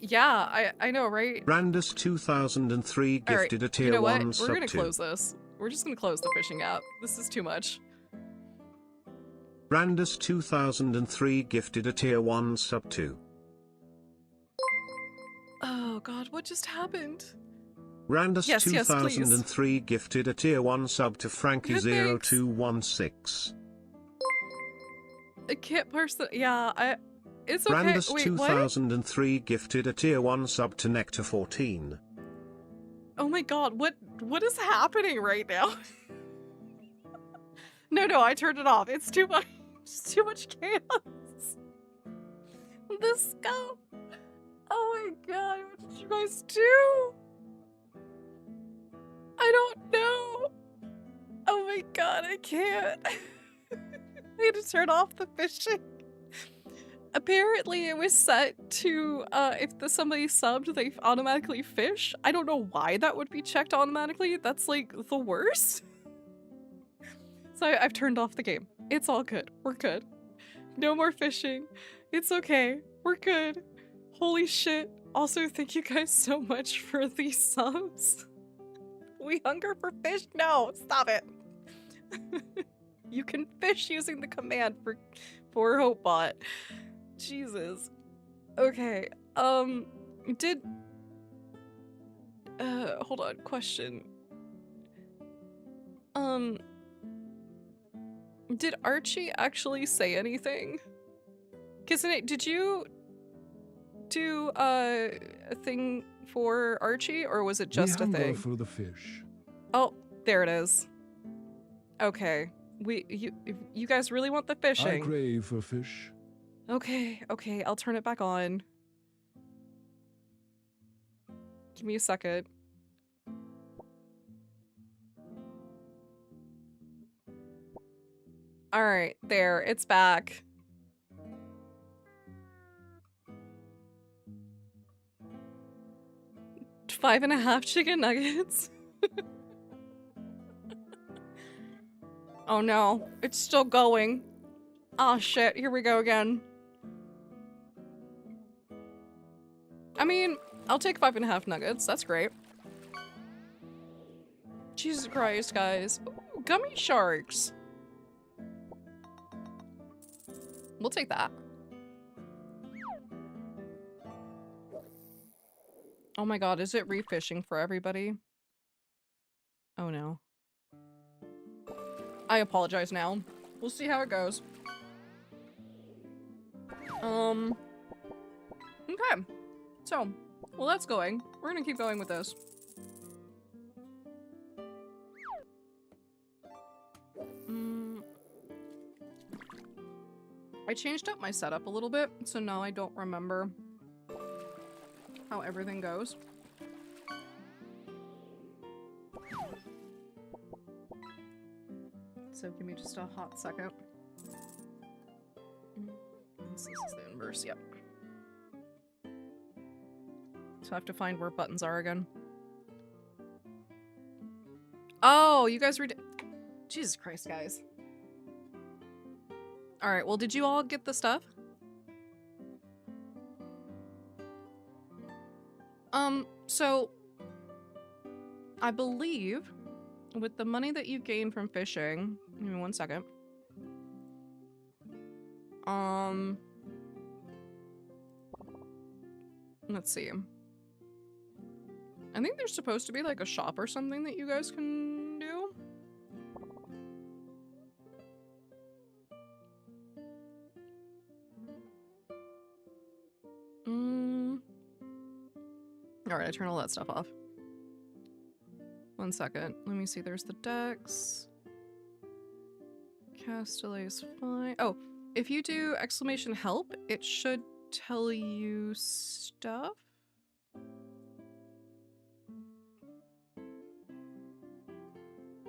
Yeah, I know, right? Randus 2003 Alright, gifted a tier you know what? 1 We're sub gonna to close this. We're just gonna close the fishing app. This is too much. Randus 2003 gifted a tier 1 sub to. Oh god, what just happened? Randus Yes, yes, please. 2003 gifted a tier 1 sub to Thanks. Frankie0216. I can't parse the. Yeah, it's okay. Randus Wait, what? 2003 gifted a tier 1 sub to Nectar14. Oh my god, what is happening right now? No, I turned it off. It's too much. It's too much chaos. The scope. Oh my god, what did you guys do? I don't know. Oh my god, I can't. I had to turn off the fishing. Apparently it was set to, if somebody subbed, they automatically fish. I don't know why that would be checked automatically. That's like the worst. So I've turned off the game. It's all good. We're good. No more fishing. It's okay. We're good. Holy shit. Also, thank you guys so much for these subs. We hunger for fish? No, stop it. You can fish using the command for Hopebot. Jesus. Okay. Hold on. Question. Did Archie actually say anything? Did you do a thing for Archie, or was it just we a hunger thing? for the fish. Oh, there it is. Okay. You guys really want the I fishing? crave for fish. Okay, I'll turn it back on. Give me a second. Alright, there, it's back. $5.5 chicken nuggets? Oh no, it's still going. Oh shit, here we go again. I mean, I'll take 5.5 nuggets, that's great. Jesus Christ, guys. Ooh, gummy sharks. We'll take that. Oh my god, is it refishing for everybody? Oh no. I apologize now. We'll see how it goes. Okay. So, well, that's going. We're gonna keep going with this. I changed up my setup a little bit, so now I don't remember how everything goes. So give me just a hot second. This is the inverse, yep. So I have to find where buttons are again. Oh, you guys Jesus Christ, guys. Alright, well, did you all get the stuff? So I believe with the money that you gain from fishing, give me 1 second. Let's see. I think there's supposed to be like a shop or something that you guys can do. Alright, I turn all that stuff off. 1 second. Let me see. There's the decks. Cast delay's fine. Oh, if you do exclamation help, it should tell you stuff.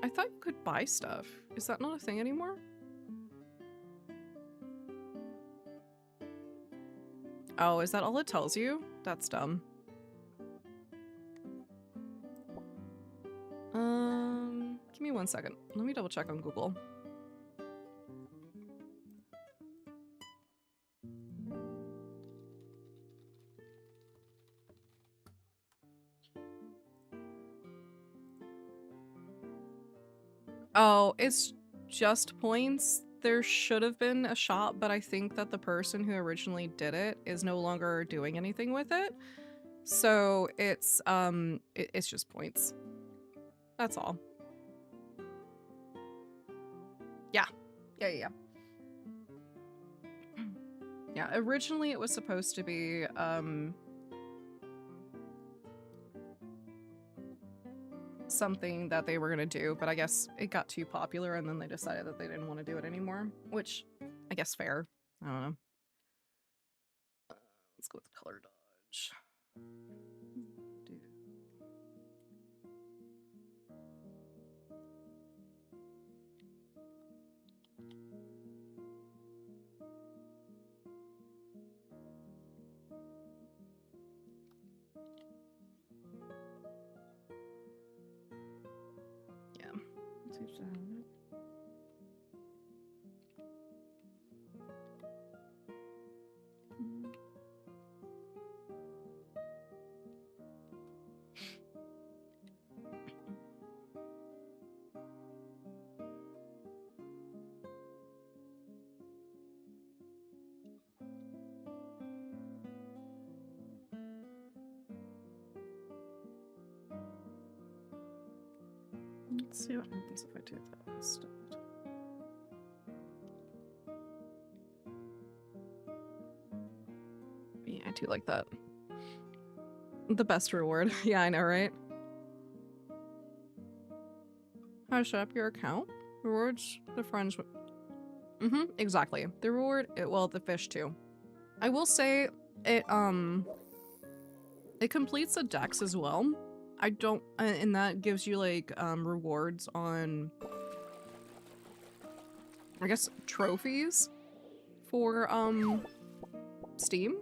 I thought you could buy stuff. Is that not a thing anymore? Oh, is that all it tells you? That's dumb. Give me 1 second. Let me double check on Google. Oh, it's just points. There should have been a shop, but I think that the person who originally did it is no longer doing anything with it. So it's just points. That's all. Yeah. Yeah. Yeah, originally it was supposed to be something that they were gonna do, but I guess it got too popular and then they decided that they didn't want to do it anymore, which I guess fair. I don't know. Let's go with color dodge. Yeah. Seems to have it. Let's see what happens if I do that instead. Yeah, I do like that. The best reward. Yeah, I know, right? How to set up your account? Rewards the friends. Exactly. The reward, well, the fish too. I will say it completes the dex as well. I don't, and that gives you like rewards on, I guess, trophies for Steam,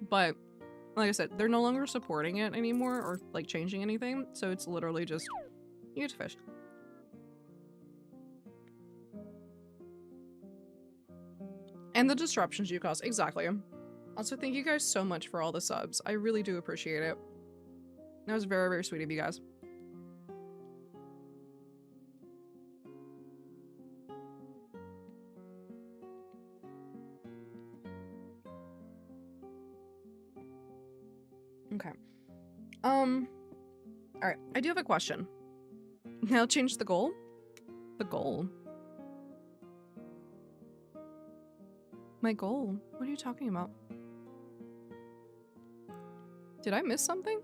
but like I said, they're no longer supporting it anymore or like changing anything, so it's literally just you get to fish. And the disruptions you cause, exactly. Also, thank you guys so much for all the subs. I really do appreciate it. That was very, very sweet of you guys. Okay. Alright, I do have a question. Now change the goal? The goal? My goal? What are you talking about? Did I miss something?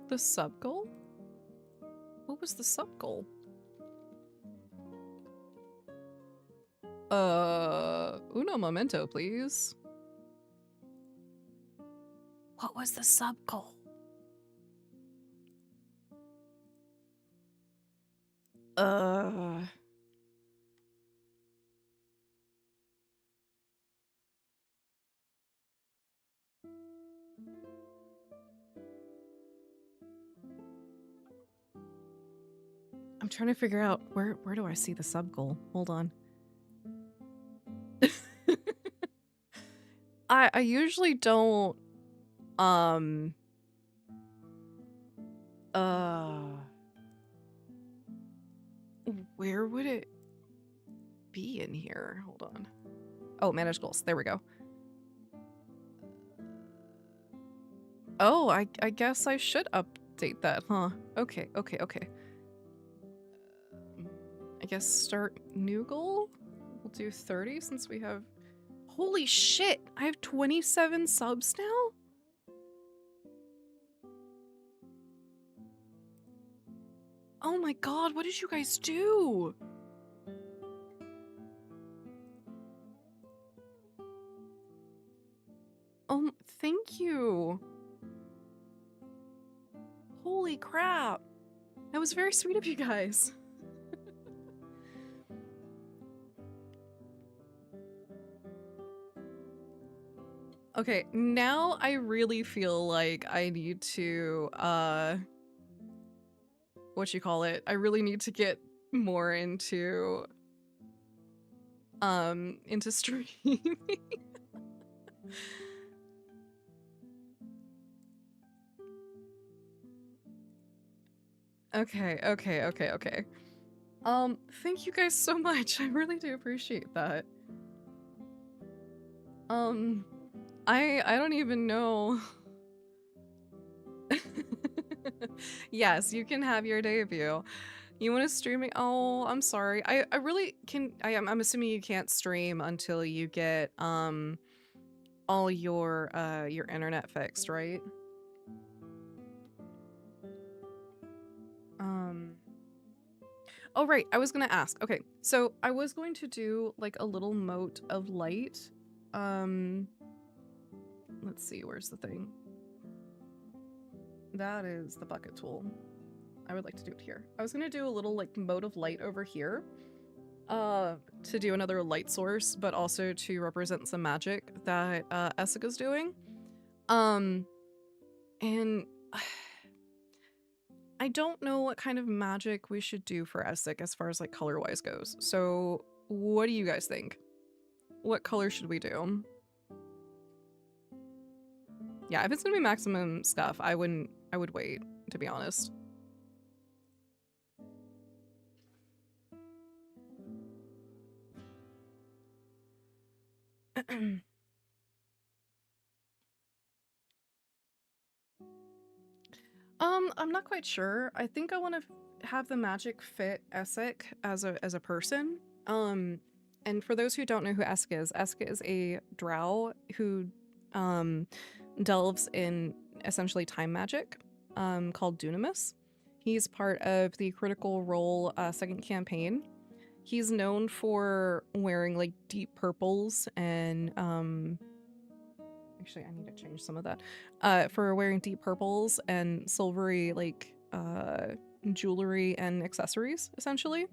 The sub goal? What was the sub goal? Uno momento, please. What was the sub goal? I'm trying to figure out where do I see the sub goal? Hold on. I usually don't where would it be in here? Hold on. Oh, manage goals. There we go. Oh, I guess I should update that, huh? Okay. I guess start new goal? We'll do 30 since we have... Holy shit! I have 27 subs now? Oh my god, what did you guys do? Thank you. Holy crap. That was very sweet of you guys. Okay, now I really feel like I need to, what you call it? I really need to get more into streaming. Okay. Thank you guys so much. I really do appreciate that. I don't even know. Yes, you can have your debut. You want to stream it? Oh, I'm sorry. I really can. I'm assuming you can't stream until you get all your internet fixed, right? Oh right, I was gonna ask. Okay, so I was going to do like a little mote of light. Let's see, where's the thing? That is the bucket tool. I would like to do it here. I was gonna do a little like mote of light over here. To do another light source, but also to represent some magic that Essica's doing. And I don't know what kind of magic we should do for Essek as far as like color-wise goes. So what do you guys think? What color should we do? Yeah, if it's gonna be maximum stuff, I would wait, to be honest. I'm not quite sure. I think I want to have the magic fit Essek as a person. And for those who don't know who Essek is a drow who delves in essentially time magic, called Dunamis. He's part of the Critical Role second campaign. He's known for wearing like deep purples and actually I need to change some of that. For wearing deep purples and silvery like jewelry and accessories essentially.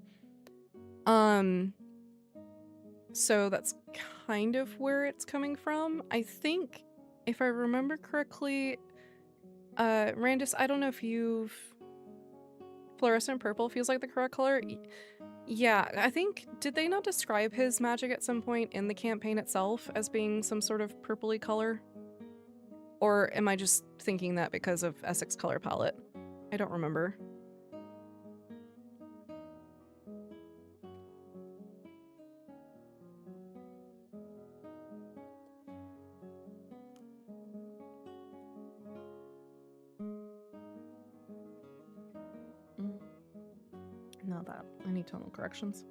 So that's kind of where it's coming from. I think if I remember correctly, Randus, I don't know if you've fluorescent purple feels like the correct color. Yeah, I think, did they not describe his magic at some point in the campaign itself as being some sort of purpley color? Or am I just thinking that because of Essek's color palette? I don't remember. Not that. I need tonal corrections.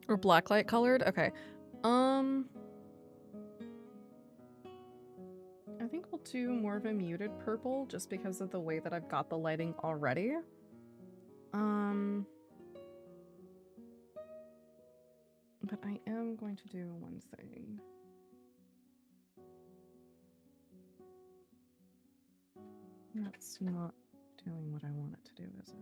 Or blacklight colored? Okay. I think we'll do more of a muted purple just because of the way that I've got the lighting already. But I am going to do one thing. That's not doing what I want it to do, is it?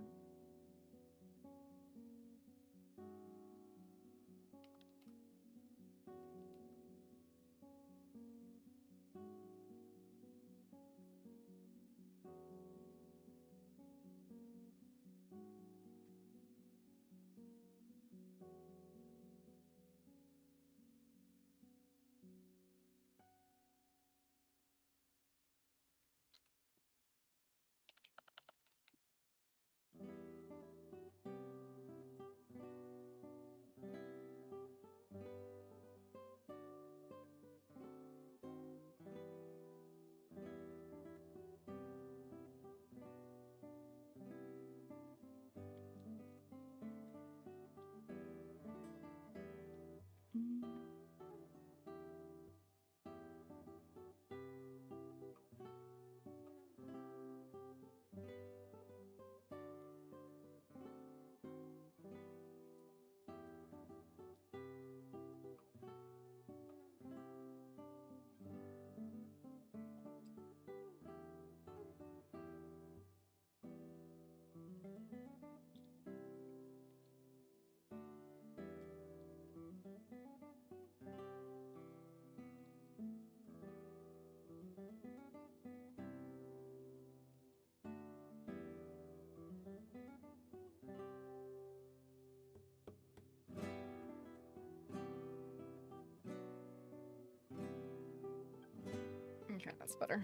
Okay, that's better.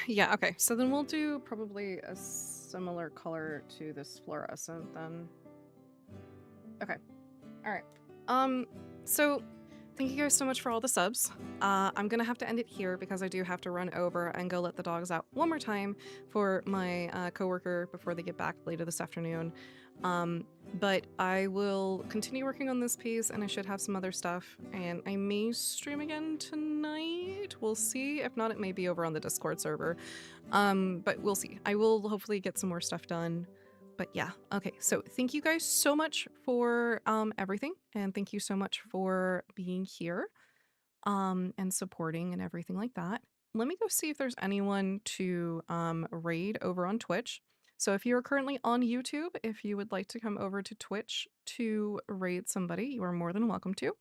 Yeah, okay. So then we'll do probably a similar color to this fluorescent then. Okay. All right. So thank you guys so much for all the subs. I'm gonna have to end it here because I do have to run over and go let the dogs out one more time for my coworker before they get back later this afternoon. But I will continue working on this piece and I should have some other stuff and I may stream again tonight. We'll see. If not, it may be over on the Discord server. But we'll see. I will hopefully get some more stuff done. But yeah, okay, so thank you guys so much for everything, and thank you so much for being here and supporting and everything like that. Let me go see if there's anyone to raid over on Twitch. So if you're currently on YouTube, if you would like to come over to Twitch to raid somebody, you are more than welcome to.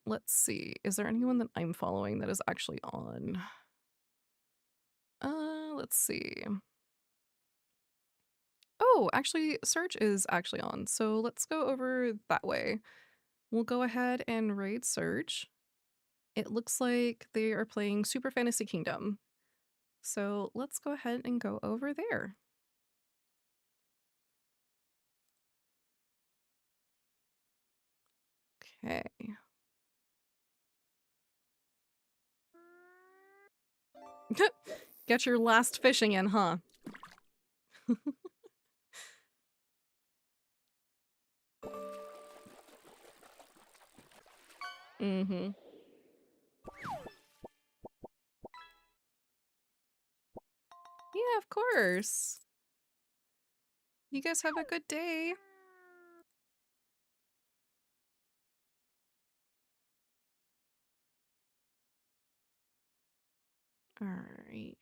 Let's see. Is there anyone that I'm following that is actually on? Let's see. Oh, actually, Search is actually on, so let's go over that way. We'll go ahead and raid Search. It looks like they are playing Super Fantasy Kingdom. So let's go ahead and go over there. Okay. Get your last fishing in, huh? Mm-hmm. Yeah, of course. You guys have a good day. All right.